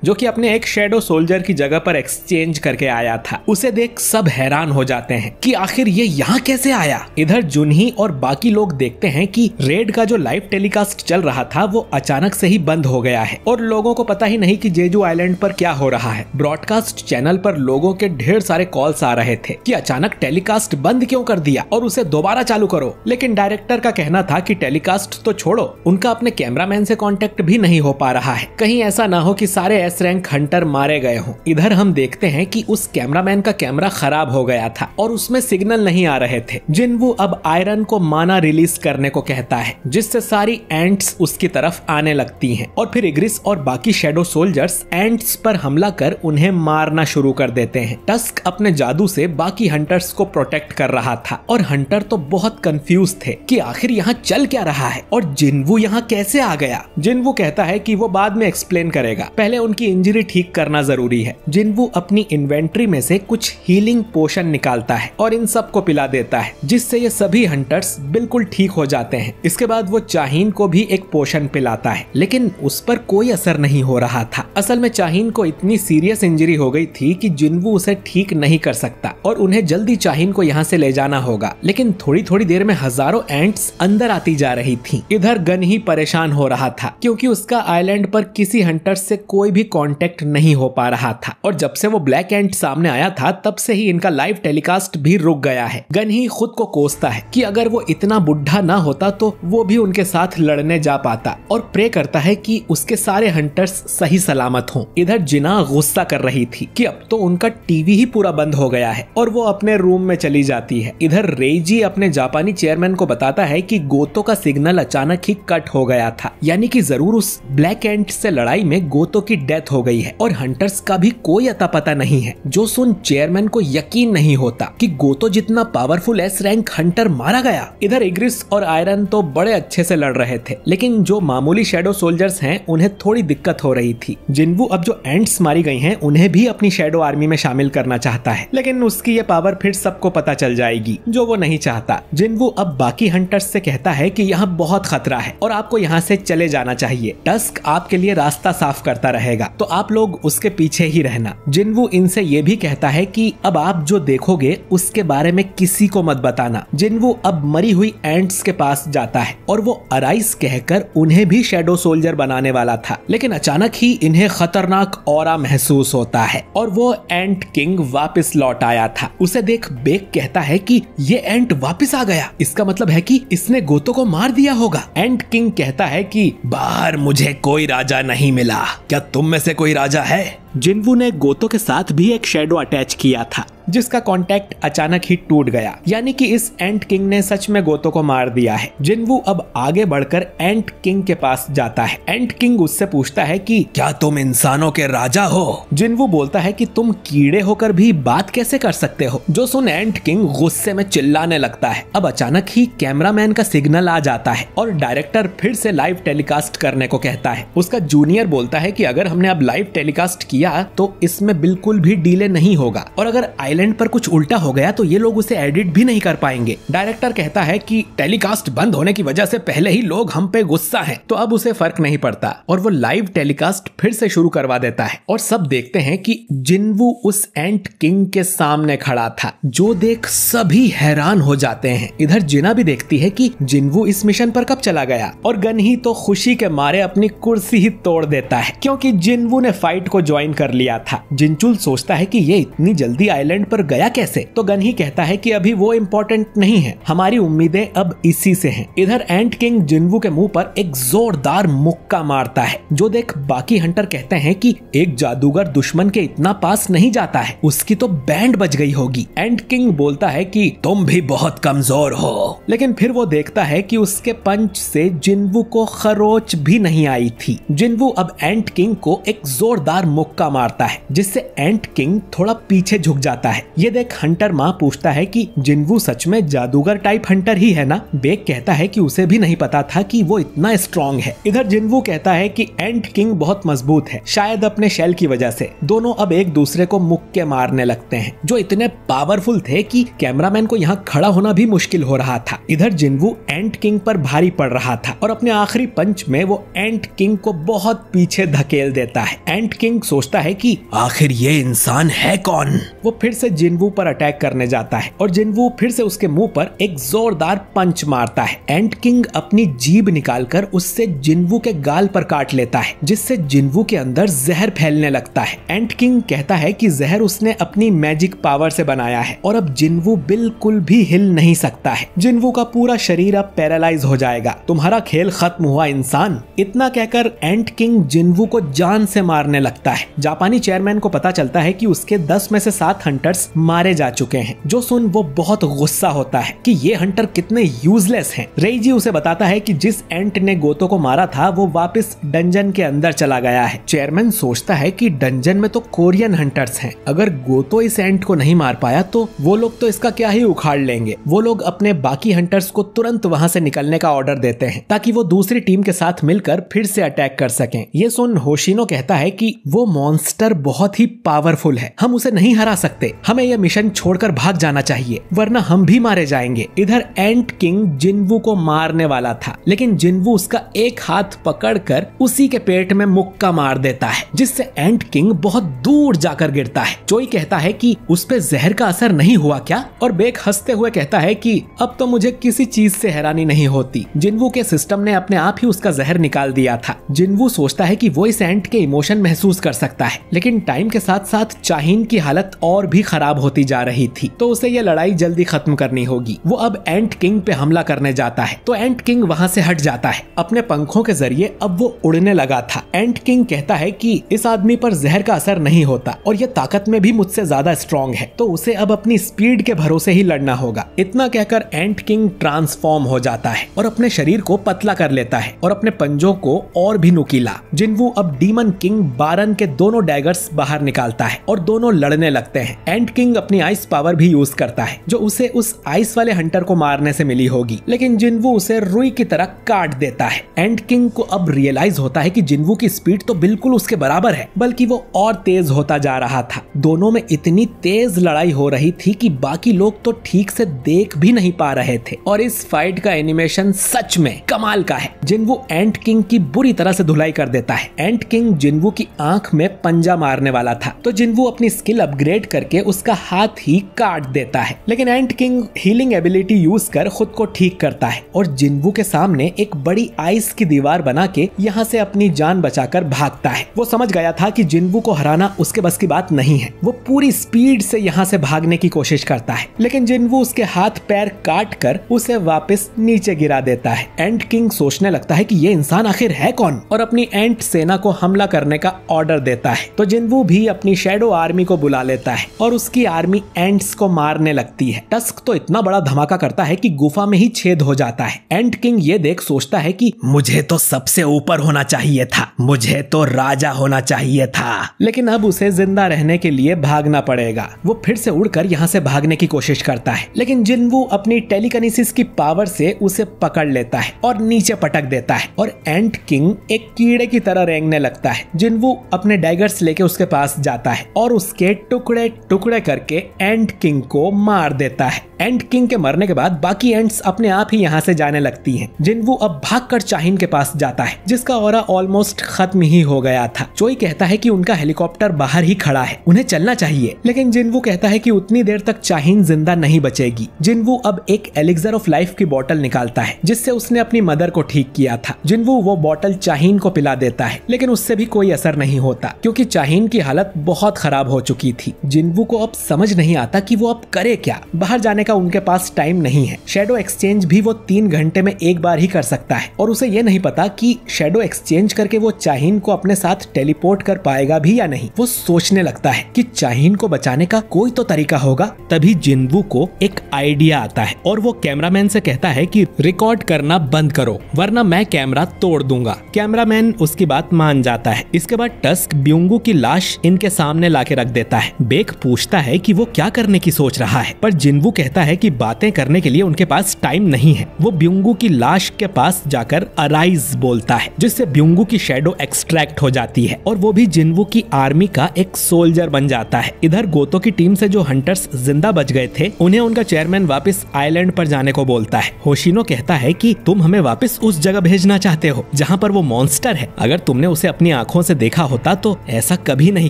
जो कि अपने एक शैडो सोल्जर की जगह पर एक्सचेंज करके आया था। उसे देख सब हैरान हो जाते हैं कि आखिर ये यहाँ कैसे आया। इधर जुनही और बाकी लोग देखते हैं कि रेड का जो लाइव टेलीकास्ट चल रहा था वो अचानक से ही बंद हो गया है और लोगों को पता ही नहीं कि जेजू आइलैंड पर क्या हो रहा है। ब्रॉडकास्ट चैनल पर लोगों के ढेर सारे कॉल्स आ रहे थे कि अचानक टेलीकास्ट बंद क्यों कर दिया और उसे दोबारा चालू करो, लेकिन डायरेक्टर का कहना था कि टेलीकास्ट तो छोड़ो, उनका अपने कैमरामैन से कांटेक्ट भी नहीं हो पा रहा है, कहीं ऐसा ना हो कि सारे एस रैंक हंटर मारे गए हों। इधर हम देखते हैं कि उस कैमरामैन का कैमरा खराब हो गया था और उसमें सिग्नल नहीं आ रहे थे। जिन्वू अब आयरन को माना रिलीज करने को कहता है जिससे सारी एंट्स उसकी तरफ आने लगती हैं और फिर इग्रिस और बाकी शैडो सोल्जर्स एंट्स पर हमला कर उन्हें मारना शुरू कर देते हैं। टस्क अपने जादू से बाकी हंटर्स को प्रोटेक्ट कर रहा था और हंटर तो बहुत कंफ्यूज थे कि आखिर यहाँ चल क्या रहा है और जिन्वू यहाँ कैसे आ गया। जिन्वू कहता है कि वो बाद में एक्सप्लेन करेगा, पहले उनकी इंजरी ठीक करना जरूरी है। जिन्वू अपनी इन्वेंट्री में से कुछ हीलिंग पोशन निकालता है और इन सब को पिला देता है जिससे ये सभी हंटर्स बिल्कुल ठीक हो जाते हैं। इसके बाद वो चाहीन को भी एक पोशन पिलाता है, लेकिन उस पर कोई असर नहीं हो रहा था। असल में चाहीन को इतनी सीरियस इंजरी हो गई थी कि जिन्वू उसे ठीक नहीं कर सकता और उन्हें जल्दी चाहीन को यहाँ से ले जाना होगा। लेकिन थोड़ी थोड़ी देर में हजारों एंट्स अंदर आती जा रही थी। इधर गन ही परेशान हो रहा था क्योंकि उसका आइलैंड पर किसी हंटर से कोई भी कांटेक्ट नहीं हो पा रहा था और जब से वो ब्लैक एंट सामने आया था तब से ही इनका लाइव टेलीकास्ट भी रुक गया है। गन ही खुद को कोसता है कि अगर वो इतना बुढ़ा ना होता तो वो भी उनके साथ लड़ने जा पाता और प्रे करता है कि उसके सारे हंटर्स सही सलामत हों। इधर जिना गुस्सा कर रही थी कि अब तो उनका टीवी ही पूरा बंद हो गया है और वो अपने रूम में चली जाती है। इधर रेइजी अपने जापानी चेयरमैन को बताता है कि गोतो का सिग्नल अचानक ही कट हो गया था, यानी कि जरूर उस ब्लैक एंट से लड़ाई में गोतो की डेथ हो गई है और हंटर्स का भी कोई अता पता नहीं है। जो सुन चेयरमैन को यकीन नहीं होता कि गोतो जितना पावरफुल एस रैंक हंटर मारा गया। इधर इग्रिस और आयरन तो बड़े अच्छे से लड़ रहे थे, लेकिन जो मामूली शैडो सोल्जर्स हैं उन्हें थोड़ी दिक्कत हो रही थी। जिन्वू अब जो एंट्स मारी गई हैं उन्हें भी अपनी शैडो आर्मी में शामिल करना चाहता है, लेकिन उसकी ये पावर फिर सबको पता चल जाएगी जो वो नहीं चाहता। जिन्वू अब बाकी हंटर्स से कहता है कि यहाँ बहुत खतरा है और आपको यहाँ से चले जाना चाहिए। टस्क आपके लिए रास्ता साफ करता रहेगा तो आप लोग उसके पीछे ही रहना। जिन्वू इनसे ये भी कहता है कि अब आप जो देखोगे उसके बारे में किसी को मत बताना। जिन्वू अब मरी हुई एंट्स के पास जाता है और वो अराइस कहकर उन्हें भी शैडो सोल्जर बनाने वाला था, लेकिन अचानक ही इन्हें खतरनाक ऑरा महसूस होता है और वो एंट किंग वापस लौट आया था। उसे देख बेक कहता है कि ये एंट वापस आ गया, इसका मतलब है कि इसने गोतो को मार दिया होगा। एंट किंग कहता है कि बाहर मुझे कोई राजा नहीं मिला, क्या तुम में से कोई राजा है? जिन्वू ने गोतो के साथ भी एक शैडो अटैच किया था जिसका कांटेक्ट अचानक ही टूट गया, यानी कि इस एंट किंग ने सच में गोतो को मार दिया है। जिनवू अब आगे बढ़कर एंट किंग के पास जाता है। एंट किंग उससे पूछता है कि क्या तुम इंसानों के राजा हो? जिनवू बोलता है कि तुम कीड़े होकर भी बात कैसे कर सकते हो? जो सुन एंट किंग गुस्से में चिल्लाने लगता है। अब अचानक ही कैमरामैन का सिग्नल आ जाता है और डायरेक्टर फिर से लाइव टेलीकास्ट करने को कहता है। उसका जूनियर बोलता है कि अगर हमने अब लाइव टेलीकास्ट किया तो इसमें बिल्कुल भी डिले नहीं होगा, और अगर आइलैंड पर कुछ उल्टा हो गया तो ये लोग उसे एडिट भी नहीं कर पाएंगे। डायरेक्टर कहता है कि टेलीकास्ट बंद होने की वजह से पहले ही लोग हम पे गुस्सा हैं, तो अब उसे फर्क नहीं पड़ता और वो लाइव टेलीकास्ट फिर से शुरू करवा देता है। और सब देखते हैं कि जिनवू उस एंट किंग के सामने खड़ा था, जो देख सभी हैरान हो जाते हैं। इधर जिना भी देखती है कि जिनवू इस मिशन पर कब चला गया, और गनही तो खुशी के मारे अपनी कुर्सी ही तोड़ देता है क्योंकि जिनवू ने फाइट को ज्वाइन कर लिया था। जिनचुल सोचता है कि ये इतनी जल्दी आइलैंड पर गया कैसे, तो गनही कहता है कि अभी वो इम्पोर्टेंट नहीं है, हमारी उम्मीदें अब इसी से हैं। इधर एंट किंग जिनवू के मुंह पर एक जोरदार मुक्का मारता है, जो देख बाकी हंटर कहते हैं कि एक जादूगर दुश्मन के इतना पास नहीं जाता है, उसकी तो बैंड बज गई होगी। एंट किंग बोलता है कि तुम भी बहुत कमजोर हो, लेकिन फिर वो देखता है कि उसके पंच से जिनवू को खरोच भी नहीं आई थी। जिनवू अब एंट किंग को एक जोरदार मुक्का मारता है, जिससे एंट किंग थोड़ा पीछे झुक जाता है। ये देख हंटर माँ पूछता है कि जिनवू सच में जादूगर टाइप हंटर ही है ना? बेक कहता है कि उसे भी नहीं पता था कि वो इतना स्ट्रॉन्ग है। इधर जिनवू कहता है कि एंट किंग बहुत मजबूत है, शायद अपने शेल की वजह से। दोनों अब एक दूसरे को मुक्के मारने लगते हैं, जो इतने पावरफुल थे कि कैमरामैन को यहाँ खड़ा होना भी मुश्किल हो रहा था। इधर जिनवू एंट किंग पर भारी पड़ रहा था और अपने आखिरी पंच में वो एंट किंग को बहुत पीछे धकेल देता है। एंट किंग सोचता है कि आखिर ये इंसान है कौन? वो फिर से जिनवू पर अटैक करने जाता है और जिनवू फिर से उसके मुंह पर एक जोरदार पंच मारता है। एंट किंग अपनी जीभ निकालकर उससे जिनवू के गाल पर काट लेता है, जिससे जिनवू के अंदर जहर फैलने लगता है। एंट किंग कहता है कि जहर उसने अपनी मैजिक पावर से बनाया है और अब जिनवू बिल्कुल भी हिल नहीं सकता है। जिनवू का पूरा शरीर अब पैरालाइज हो जाएगा। तुम्हारा खेल खत्म हुआ इंसान। इतना कहकर एंट किंग जिनवू को जान से मारने लगता है। जापानी चेयरमैन को पता चलता है कि उसके 10 में से 7 हंटर्स मारे जा चुके हैं। जो सुन वो बहुत गुस्सा होता है कि ये हंटर कितने यूजलेस हैं। रेइजी उसे बताता है कि जिस एंट ने गोतो को मारा था वो वापस डंजन के अंदर चला गया है। चेयरमैन सोचता है कि डंजन में तो कोरियन हंटर्स हैं, अगर गोतो इस एंट को नहीं मार पाया तो वो लोग तो इसका क्या ही उखाड़ लेंगे। वो लोग अपने बाकी हंटर्स को तुरंत वहां से निकलने का ऑर्डर देते हैं ताकि वो दूसरी टीम के साथ मिलकर फिर से अटैक कर सकें। ये सुन होशिनो कहता है कि वो मॉन्स्टर बहुत ही पावरफुल है, हम उसे नहीं हरा सकते, हमें यह मिशन छोड़कर भाग जाना चाहिए वरना हम भी मारे जाएंगे। इधर एंट किंग जिनवू को मारने वाला था, लेकिन जिनवू उसका एक हाथ पकड़कर उसी के पेट में मुक्का मार देता है, जिससे एंट किंग बहुत दूर जाकर गिरता है। चोई कहता है कि उस पे जहर का असर नहीं हुआ क्या, और बेक हंसते हुए कहता है कि अब तो मुझे किसी चीज से हैरानी नहीं होती, जिनवू के सिस्टम ने अपने आप ही उसका जहर निकाल दिया था। जिनवू सोचता है कि वो इस एंट के इमोशन महसूस कर सकता है, लेकिन टाइम के साथ साथ चाहीन की हालत और भी खराब होती जा रही थी, तो उसे यह लड़ाई जल्दी खत्म करनी होगी। वो अब एंट किंग पे हमला करने जाता है, तो एंट किंग वहां से हट जाता है। अपने पंखों के जरिए अब वो उड़ने लगा था। एंट किंग कहता है कि इस आदमी पर जहर का असर नहीं होता और ये ताकत में भी मुझसे ज्यादा स्ट्रॉन्ग है, तो उसे अब अपनी स्पीड के भरोसे ही लड़ना होगा। इतना कहकर एंट किंग ट्रांसफॉर्म हो जाता है और अपने शरीर को पतला कर लेता है और अपने पंजों को और भी नुकीला। जिनवू अब डीमन किंग बारन के दोनों डैगर्स बाहर निकालता है और दोनों लड़ने लगते हैं। एंट किंग अपनी आइस पावर भी यूज करता है, जो उसे उस आइस वाले हंटर को मारने से मिली होगी, लेकिन जिनवू उसे रुई की तरह काट देता है। एंट किंग को अब रियलाइज होता है कि जिनवू की स्पीड तो बिल्कुल उसके बराबर है, बल्कि वो और तेज होता जा रहा था। दोनों में इतनी तेज लड़ाई हो रही थी कि बाकी लोग तो ठीक से देख भी नहीं पा रहे थे, और इस फाइट का एनिमेशन सच में कमाल का है। जिनवू एंट किंग की बुरी तरह से धुलाई कर देता है। एंट किंग जिनवू की आंख में पंजा मारने वाला था, तो जिनवू अपनी स्किल अपग्रेड करके उसका हाथ ही काट देता है, लेकिन एंट किंग हीलिंग एबिलिटी यूज कर खुद को ठीक करता है और जिनवू के सामने एक बड़ी आइस की दीवार बना के यहाँ से अपनी जान बचाकर भागता है। वो समझ गया था कि जिनवू को हराना उसके बस की बात नहीं है। वो पूरी स्पीड से यहाँ से भागने की कोशिश करता है, लेकिन जिनवू उसके हाथ पैर काट कर उसे वापस नीचे गिरा देता है। एंट किंग सोचने लगता है कि ये इंसान आखिर है कौन, और अपनी एंट सेना को हमला करने का ऑर्डर देता है। तो जिनवू भी अपनी शैडो आर्मी को बुला लेता है और उसकी आर्मी एंट्स को मारने लगती है। टस्क तो इतना बड़ा धमाका करता है कि गुफा में ही छेद हो जाता है। एंट किंग ये देख सोचता है कि मुझे तो सबसे ऊपर होना चाहिए था, मुझे तो राजा होना चाहिए था, लेकिन अब उसे जिंदा रहने के लिए भागना पड़ेगा। वो फिर से उड़कर यहाँ से भागने की कोशिश करता है, लेकिन जिन्वू अपनी टेलीकिनेसिस की पावर से उसे पकड़ लेता है और नीचे पटक देता है और एंट किंग एक कीड़े की तरह रेंगने लगता है। जिन्वू अपने डैगर्स लेके उसके पास जाता है और उसके टुकड़े टुकड़े करके एंट किंग को मार देता है। एंट किंग के मरने के बाद बाकी एंट्स अपने आप ही यहाँ से जाने लगती हैं। जिन्वू अब भागकर चाहिन के पास जाता है, जिसका ऑरा ऑलमोस्ट खत्म ही हो गया था। चोई कहता है कि उनका हेलीकॉप्टर बाहर ही खड़ा है, उन्हें चलना चाहिए, लेकिन जिन्वू कहता है कि उतनी देर तक चाहिन जिंदा नहीं बचेगी। जिन्वू अब एक एलिक्सर ऑफ लाइफ की बोतल निकालता है, जिससे उसने अपनी मदर को ठीक किया था। जिन्वू वो बोतल चाहिन को पिला देता है, लेकिन उससे भी कोई असर नहीं होता, क्योंकि चाहिन की हालत बहुत खराब हो चुकी थी। जिन्वू को अब समझ नहीं आता कि वो अब करे क्या। बाहर जाने का उनके पास टाइम नहीं है। शैडो एक्सचेंज भी वो 3 घंटे में एक बार ही कर सकता है, और उसे ये नहीं पता कि शैडो एक्सचेंज करके वो चाहिन को अपने साथ टेलीपोर्ट कर पाएगा भी या नहीं। वो सोचने लगता है कि चाहिन को बचाने का कोई तो तरीका होगा। तभी जिन्वू को एक आइडिया आता है और वो कैमरामैन से कहता है कि रिकॉर्ड करना बंद करो, वरना मैं कैमरा तोड़ दूंगा। कैमरामैन उसकी बात मान जाता है। इसके बाद टस्क ब्यूंगू की लाश इनके सामने लाके रख देता है। बेक पूछता है कि वो क्या करने की सोच रहा है, पर जिन्वू कहता है कि बातें करने के लिए उनके पास टाइम नहीं है। वो ब्यूंगू की लाश के पास जाकर अराइज बोलता है, जिससे ब्यूंगू की शैडो एक्सट्रैक्ट हो जाती है और वो भी जिन्वू की आर्मी का एक सोल्जर बन जाता है। इधर गोतो की टीम से जो हंटर्स जिंदा बच गए थे, उन्हें उनका चेयरमैन वापस आइलैंड पर जाने को बोलता है। होशिनो कहता है कि तुम हमें वापस उस जगह भेजना चाहते हो जहाँ पर वो मॉन्स्टर है। अगर तुमने उसे अपनी आंखों से देखा होता तो ऐसा कभी नहीं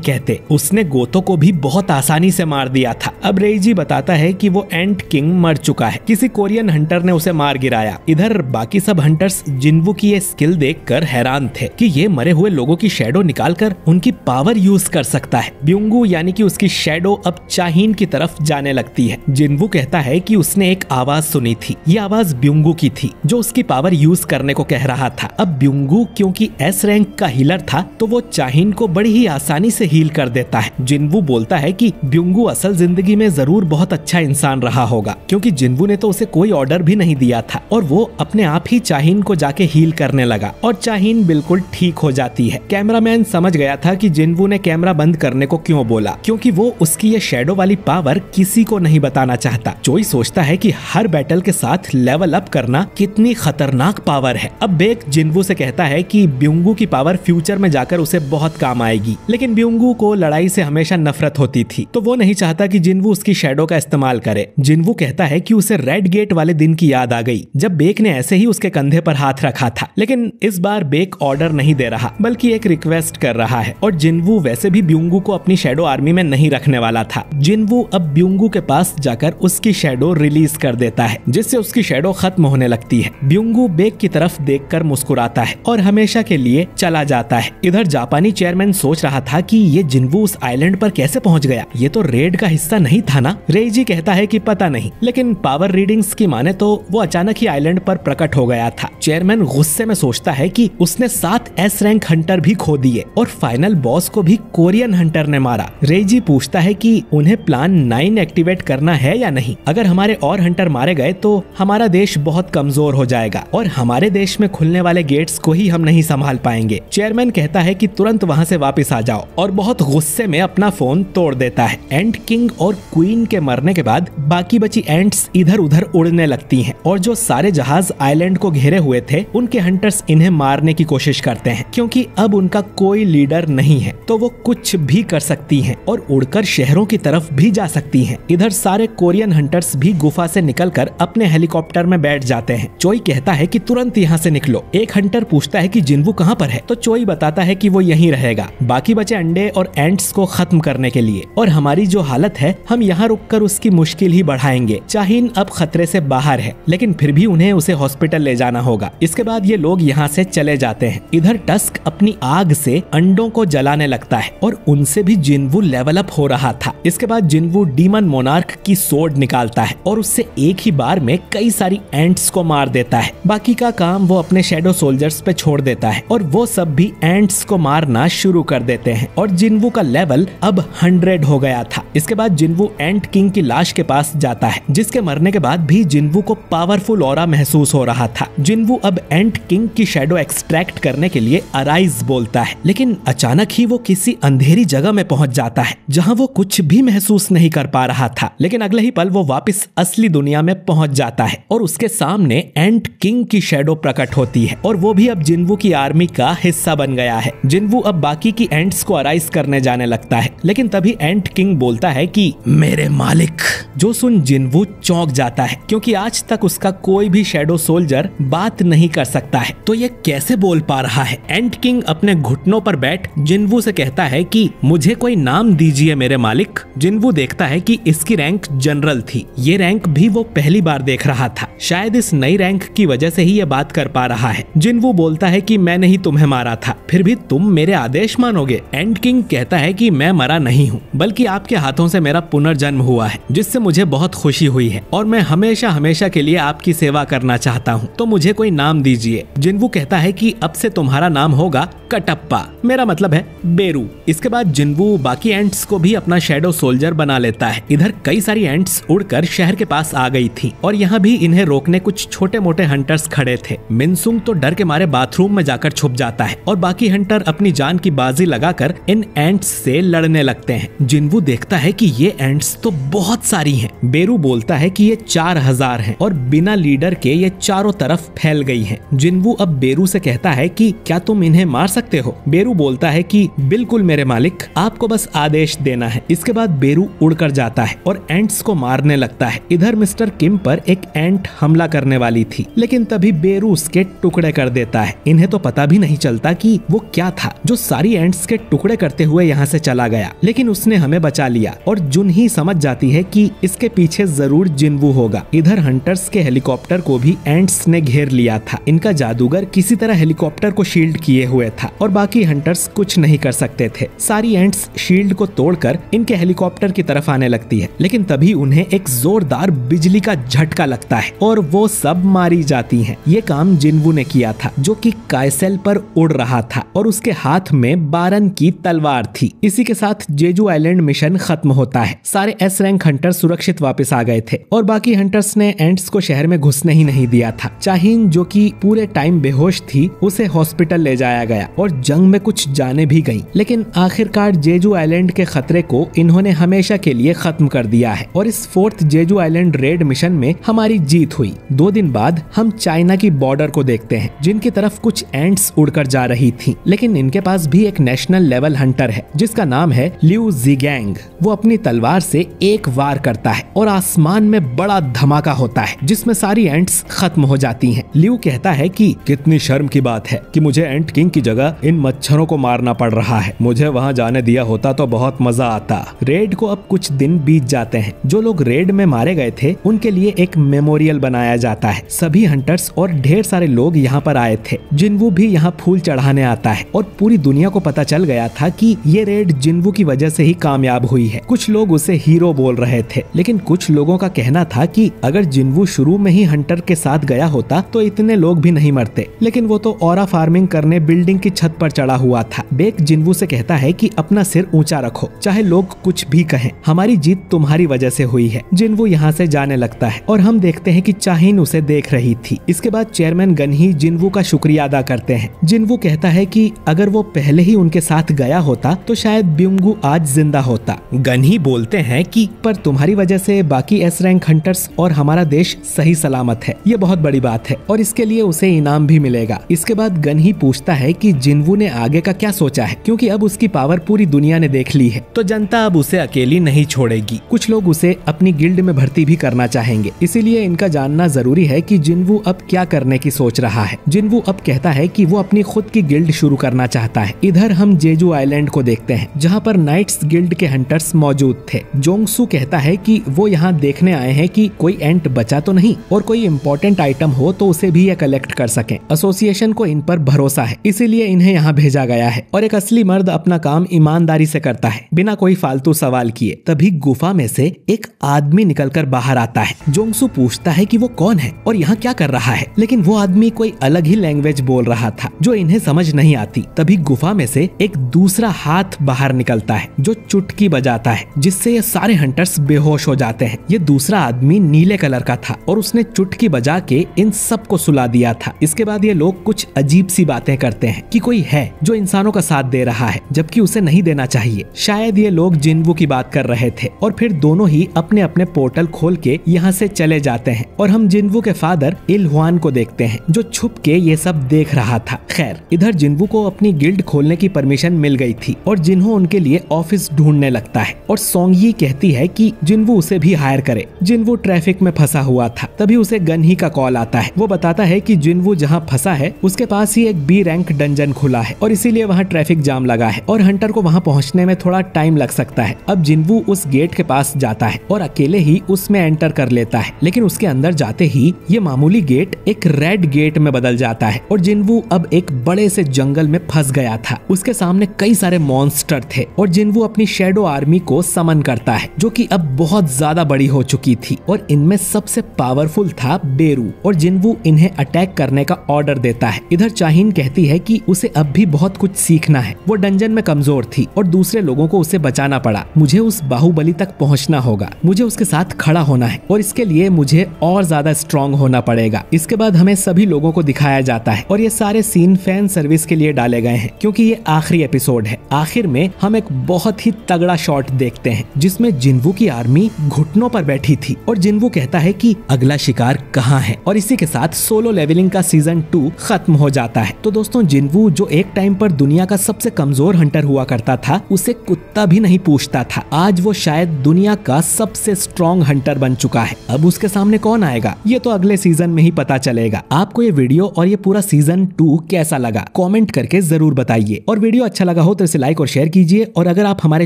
कहते। उसने गोतो को भी बहुत आसानी से मार दिया था। अब रेइजी बताता है कि वो एंट किंग मर चुका है, किसी कोरियन हंटर ने उसे मार गिराया। इधर बाकी सब हंटर्स जिन्वू की ये स्किल देखकर हैरान थे कि ये मरे हुए लोगों की शैडो निकालकर उनकी पावर यूज कर सकता है। ब्यूंगू यानी कि उसकी शैडो अब चाहिन की तरफ जाने लगती है। जिन्वू कहता है कि उसने एक आवाज सुनी थी। ये आवाज ब्यूंगू की थी, जो उसकी पावर यूज करने को कह रहा था। अब ब्यूंगू क्योंकि एस रैंक का हीलर था, तो वो चाहिन को बड़ी ही आसानी से हील कर देता है। जिन्वू बोलता है कि ब्यूंगू असल जिंदगी में जरूर बहुत अच्छा इंसान रहा होगा, क्योंकि जिन्वू ने तो उसे कोई ऑर्डर भी नहीं दिया था और वो अपने आप ही चाहिन को जाके हील करने लगा और चाहिन बिल्कुल ठीक हो जाती है। कैमरामैन समझ गया था कि जिन्वू ने कैमरा बंद करने को क्यों बोला, क्योंकि वो उसकी ये शैडो वाली पावर किसी को नहीं बताना चाहता। चोई सोचता है कि हर बैटल के साथ लेवल अप करना कितनी खतरनाक पावर है। अब बेक जिन्वू से कहता है कि ब्यूंगू की पावर फ्यूचर में जाकर उसे बहुत काम आएगी, लेकिन ब्यूंगू को लड़ाई से हमेशा नफरत होती थी, तो वो नहीं चाहता कि जिन्वू उसकी शैडो का इस्तेमाल करे। जिन्वू कहता है कि उसे रेड गेट वाले दिन की याद आ गई, जब बेक ने ऐसे ही उसके कंधे पर हाथ रखा था। लेकिन इस बार बेक ऑर्डर नहीं दे रहा, बल्कि एक रिक्वेस्ट कर रहा है, और जिन्वू वैसे भी ब्यूंगू को अपनी शैडो आर्मी में नहीं रखने वाला था। जिन्वू अब ब्यूंगू के पास जाकर उसकी शैडो रिलीज कर देता है, जिससे उसकी शैडो खत्म होने लगती है। ब्यूंगू बेक की तरफ देखकर मुस्कुराता है और हमेशा के लिए चला जाता है। इधर जापानी चेयरमैन सोच रहा था कि ये जिन्वू उस आइलैंड पर कैसे पहुंच गया, ये तो रेड का हिस्सा नहीं था ना। रेइजी कहता है कि पता नहीं, लेकिन पावर रीडिंग्स की माने तो वो अचानक ही आइलैंड पर प्रकट हो गया था। चेयरमैन गुस्से में सोचता है कि उसने 7 एस रैंक हंटर भी खो दिए और फाइनल बॉस को भी कोरियन हंटर ने मारा। रेइजी पूछता है कि उन्हें प्लान 9 एक्टिवेट करना है या नहीं। अगर हमारे और हंटर मारे गए तो हमारा देश बहुत कमजोर हो जाएगा और हमारे देश में खुलने वाले गेट्स को ही हम नहीं संभाल पाएंगे। चेयरमैन कहता है कि तुरंत वहाँ से वापस आ जाओ, और बहुत गुस्से में अपना फोन तोड़ देता है। एंट किंग और क्वीन के मरने के बाद बाकी बची एंट्स इधर उधर उड़ने लगती हैं, और जो सारे जहाज आइलैंड को घेरे हुए थे उनके हंटर्स इन्हें मारने की कोशिश करते हैं, क्योंकि अब उनका कोई लीडर नहीं है, तो वो कुछ भी कर सकती हैं और उड़कर शहरों की तरफ भी जा सकती हैं। इधर सारे कोरियन हंटर्स भी गुफा से निकलकर अपने हेलीकॉप्टर में बैठ जाते हैं। चोई कहता है कि तुरंत यहाँ से निकलो। एक हंटर पूछता है कि जिन्वू कहाँ पर है, तो चोई बताता है कि वो यहीं रहेगा, बाकी बचे अंडे और एंट्स को खत्म करने के लिए, और हमारी जो हालत है हम यहाँ रुककर उसकी मुश्किल ही बढ़ाएंगे। चाहिन अब खतरे से बाहर है, लेकिन फिर भी उन्हें उसे हॉस्पिटल ले जाना होगा। इसके बाद ये लोग यहाँ से चले जाते हैं। इधर टस्क अपनी आग से अंडों को जलाने लगता है और उनसे भी जिन्वू लेवल अप हो रहा था। इसके बाद जिन्वू डीमन मोनार्क की सोर्ड निकालता है और उससे एक ही बार में कई सारी एंट्स को मार देता है। बाकी का काम वो अपने शैडो सोल्जर्स पे छोड़ देता है और वो सब भी एंट्स को मारना शुरू कर देते हैं, और जिन्वू का लेवल अब 100 हो गया गया था। इसके बाद जिन्वू एंट किंग की लाश के पास जाता है, जिसके मरने के बाद भी जिन्वू को पावरफुल ऑरा महसूस हो रहा था। जिन्वू अब एंट किंग की शैडो एक्सट्रैक्ट करने के लिए अराइज बोलता है, लेकिन अचानक ही वो किसी अंधेरी जगह में पहुंच जाता है जहां वो कुछ भी महसूस नहीं कर पा रहा था। लेकिन अगले ही पल वो वापस असली दुनिया में पहुंच जाता है और उसके सामने एंट किंग की शैडो प्रकट होती है और वो भी अब जिन्वू की आर्मी का हिस्सा बन गया है। जिन्वू अब बाकी की एंट्स को अराइज करने जाने लगता है, लेकिन तभी एंट किंग बोलता है कि मेरे मालिक, जो सुन जिन्वू चौंक जाता है क्योंकि आज तक उसका कोई भी शैडो सोल्जर बात नहीं कर सकता है, तो ये कैसे बोल पा रहा है। एंट किंग अपने घुटनों पर बैठ जिन्वू से कहता है कि मुझे कोई नाम दीजिए मेरे मालिक। जिन्वू देखता है कि इसकी रैंक जनरल थी। ये रैंक भी वो पहली बार देख रहा था। शायद इस नई रैंक की वजह से ही ये बात कर पा रहा है। जिन्वू बोलता है कि मैंने ही तुम्हें मारा था, फिर भी तुम मेरे आदेश मानोगे। एंट किंग कहता है कि मैं मरा नहीं हूँ, बल्कि आपके हाथों से मेरा पुनर्जन्म हुआ है, जिससे मुझे बहुत खुशी हुई है और मैं हमेशा हमेशा के लिए आपकी सेवा करना चाहता हूँ, तो मुझे कोई नाम दीजिए। जिन्वू कहता है कि अब से तुम्हारा नाम होगा कटप्पा, मेरा मतलब है बेरू। इसके बाद जिन्वू बाकी एंट्स को भी अपना शैडो सोल्जर बना लेता है। इधर कई सारी एंट्स उड़कर शहर के पास आ गई थी और यहाँ भी इन्हें रोकने कुछ छोटे मोटे हंटर्स खड़े थे। मिनसुंग तो डर के मारे बाथरूम में जाकर छुप जाता है और बाकी हंटर अपनी जान की बाजी लगाकर इन एंट्स से लड़ने लगते हैं। जिन्वू देखता है कि ये एंट्स तो बहुत सारी हैं। बेरू बोलता है कि ये 4000 हैं और बिना लीडर के ये चारों तरफ फैल गई हैं। जिन्वू अब बेरू से कहता है कि क्या तुम इन्हें मार सकते हो। बेरू बोलता है कि बिल्कुल मेरे मालिक, आपको बस आदेश देना है। इसके बाद बेरू उड़कर जाता है और एंट्स को मारने लगता है। इधर मिस्टर किम पर एक एंट हमला करने वाली थी, लेकिन तभी बेरू उसके टुकड़े कर देता है। इन्हें तो पता भी नहीं चलता कि वो क्या था जो सारी एंट्स के टुकड़े करते हुए यहाँ से चला गया, लेकिन उसने हमें बचा लिया और जुन ही समझ जाती है कि इसके पीछे जरूर जिन्वू होगा। इधर हंटर्स के हेलीकॉप्टर को भी एंट्स ने घेर लिया था। इनका जादूगर किसी तरह हेलीकॉप्टर को शील्ड किए हुए था और बाकी हंटर्स कुछ नहीं कर सकते थे। सारी एंट्स शील्ड को तोड़कर इनके हेलीकॉप्टर की तरफ आने लगती है, लेकिन तभी उन्हें एक जोरदार बिजली का झटका लगता है और वो सब मारी जाती हैं। ये काम जिन्वू ने किया था, जो कि कायसेल पर उड़ रहा था और उसके हाथ में बारन की तलवार थी। इसी के साथ जेजू आइलैंड मिशन खत्म होता है। सारे एस रैंक हंटर सुरक्षित वापस आ गए थे और बाकी हंटर्स ने एंट्स को शहर में घुसने ही नहीं दिया था। चाहिन, जो कि पूरे टाइम बेहोश थी, उसे हॉस्पिटल ले जाया गया और जंग में कुछ जाने भी गई, लेकिन आखिरकार जेजू आइलैंड के खतरे को इन्होंने हमेशा के लिए खत्म कर दिया है और इस 4th Jeju island raid mission में हमारी जीत हुई। 2 दिन बाद हम चाइना की बॉर्डर को देखते हैं, जिनकी तरफ कुछ एंट्स उड़कर जा रही थी, लेकिन इनके पास भी एक नेशनल लेवल हंटर है जिसका नाम है लिu Zhigang। वो अपनी तलवार से एक वार करता है और आसमान में बड़ा धमाका होता है जिसमें सारी एंट्स खत्म हो जाती हैं। लिu कहता है कि कितनी शर्म की बात है कि मुझे एंट किंग की जगह इन मच्छरों को मारना पड़ रहा है। मुझे वहाँ जाने दिया होता तो बहुत मजा आता। रेड को अब कुछ दिन बीत जाते हैं। जो लोग रेड में मारे गए थे उनके लिए एक मेमोरियल बनाया जाता है। सभी हंटर्स और ढेर सारे लोग यहाँ पर आए थे। जिन्वू भी यहाँ फूल चढ़ाने आता है और पूरी दुनिया को पता चल गया था कि ये रेड जिन्वू की वजह से ही कामयाब हुई है। कुछ लोग उसे हीरो बोल रहे थे, लेकिन कुछ लोगों का कहना था कि अगर जिन्वू शुरू में ही हंटर के साथ गया होता तो इतने लोग भी नहीं मरते, लेकिन वो तो ऑरा फार्मिंग करने बिल्डिंग की छत पर चढ़ा हुआ था। बेक जिन्वू से कहता है कि अपना सिर ऊंचा रखो, चाहे लोग कुछ भी कहें, हमारी जीत तुम्हारी वजह से हुई है। जिन्वू यहाँ से जाने लगता है और हम देखते हैं कि चाहिन उसे देख रही थी। इसके बाद चेयरमैन गनही जिन्वू का शुक्रिया अदा करते हैं। जिन्वू कहता है कि अगर वो पहले ही उनके साथ गया होता तो शायद ब्युंगू आज जिंदा होता। गनही बोलते हैं कि पर तुम्हारी वजह से बाकी एस रैंक हंटर्स और हमारा देश सही सलामत है। ये बहुत बड़ी बात है और इसके लिए उसे इनाम भी मिलेगा। इसके बाद गनही पूछता है कि जिन्वू ने आगे का क्या सोचा है, क्योंकि अब उसकी पावर पूरी दुनिया ने देख ली है तो जनता अब उसे अकेली नहीं छोड़ेगी। कुछ लोग उसे अपनी गिल्ड में भर्ती भी करना चाहेंगे, इसीलिए इनका जानना जरूरी है कि जिन्वू अब क्या करने की सोच रहा है। जिन्वू अब कहता है कि वो अपनी खुद की गिल्ड शुरू करना चाहता है। इधर हम जेजू आइलैंड को देखते हैं जहाँ पर नाइट्स गिल्ड के हंटर्स मौजूद थे। जोंगसू कहता है कि वो यहाँ देखने आए हैं कि कोई एंट बचा तो नहीं और कोई इम्पोर्टेंट आइटम हो तो उसे भी ये कलेक्ट कर सकें। एसोसिएशन को इन पर भरोसा है, इसीलिए इन्हें यहाँ भेजा गया है और एक असली मर्द अपना काम ईमानदारी से करता है बिना कोई फालतू सवाल किए। तभी गुफा में से एक आदमी निकलकर बाहर आता है। जोंगसू पूछता है कि वो कौन है और यहाँ क्या कर रहा है, लेकिन वो आदमी कोई अलग ही लैंग्वेज बोल रहा था जो इन्हें समझ नहीं आती। तभी गुफा में से एक दूसरा हाथ बाहर निकलता है जो चुटकी चुटकी बजाता है जिससे ये सारे हंटर्स बेहोश हो जाते हैं। ये दूसरा आदमी नीले कलर का था और उसने चुटकी बजा के इन सबको सुला दिया था। इसके बाद ये लोग कुछ अजीब सी बातें करते हैं कि कोई है जो इंसानों का साथ दे रहा है जबकि उसे नहीं देना चाहिए। शायद ये लोग जिन्वू की बात कर रहे थे और फिर दोनों ही अपने अपने पोर्टल खोल के यहाँ से चले जाते हैं और हम जिन्वू के फादर इल हुआन को देखते हैं जो छुप के ये सब देख रहा था। खैर, इधर जिन्वू को अपनी गिल्ड खोलने की परमिशन मिल गई थी और जिन्हो उनके लिए ऑफिस ढूंढने लगता है और सोंगी कहती है कि जिन्वू उसे भी हायर करे। जिन्वू ट्रैफिक में फंसा हुआ था, तभी उसे गन ही का कॉल आता है। वो बताता है कि जिन्वू जहाँ फंसा है उसके पास ही एक बी रैंक डंजन खुला है और इसीलिए वहाँ ट्रैफिक जाम लगा है और हंटर को वहाँ पहुँचने में थोड़ा टाइम लग सकता है। अब जिन्वू उस गेट के पास जाता है और अकेले ही उसमें एंटर कर लेता है, लेकिन उसके अंदर जाते ही ये मामूली गेट एक रेड गेट में बदल जाता है और जिन्वू अब एक बड़े से जंगल में फंस गया था। उसके सामने कई सारे मॉन्स्टर थे और जिन्वू अपनी शैडो आर्मी को समन करता है जो कि अब बहुत ज्यादा बड़ी हो चुकी थी और इनमें सबसे पावरफुल था बेरू और जिन्वू इन्हें अटैक करने का ऑर्डर देता है। इधर चाहीन कहती है कि उसे अब भी बहुत कुछ सीखना है। वो डंजन में कमजोर थी और दूसरे लोगों को उसे बचाना पड़ा। मुझे उस बाहुबली तक पहुंचना होगा, मुझे उसके साथ खड़ा होना है और इसके लिए मुझे और ज्यादा स्ट्रॉन्ग होना पड़ेगा। इसके बाद हमें सभी लोगों को दिखाया जाता है और ये सारे सीन फैन सर्विस के लिए डाले गए हैं क्योंकि ये आखिरी एपिसोड है। आखिर में हम एक बहुत ही तगड़ा शॉट देखते हैं जिसमें जिन्वू की आर्मी घुटनों पर बैठी थी और जिन्वू कहता है कि अगला शिकार कहाँ है और इसी के साथ सोलो लेवलिंग का सीजन 2 खत्म हो जाता है। तो दोस्तों, जिन्वू जो एक टाइम पर दुनिया का सबसे कमजोर हंटर हुआ करता था, उसे कुत्ता भी नहीं पूछता था। आज वो शायद दुनिया का सबसे स्ट्रॉन्ग हंटर बन चुका है। अब उसके सामने कौन आएगा ये तो अगले सीजन में ही पता चलेगा। आपको ये वीडियो और ये पूरा सीजन 2 कैसा लगा कमेंट करके जरूर बताइए और वीडियो अच्छा लगा हो तो इसे लाइक और शेयर कीजिए और अगर आप हमारे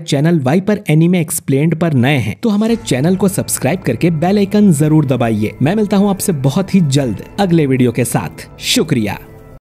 चैनल वाइपर एनीमे एक्सप्लेन्ड पर नए हैं तो हमारे चैनल को सब्सक्राइब करके बेल आइकन जरूर दबाइए। मैं मिलता हूँ आपसे बहुत ही जल्द अगले वीडियो के साथ। शुक्रिया।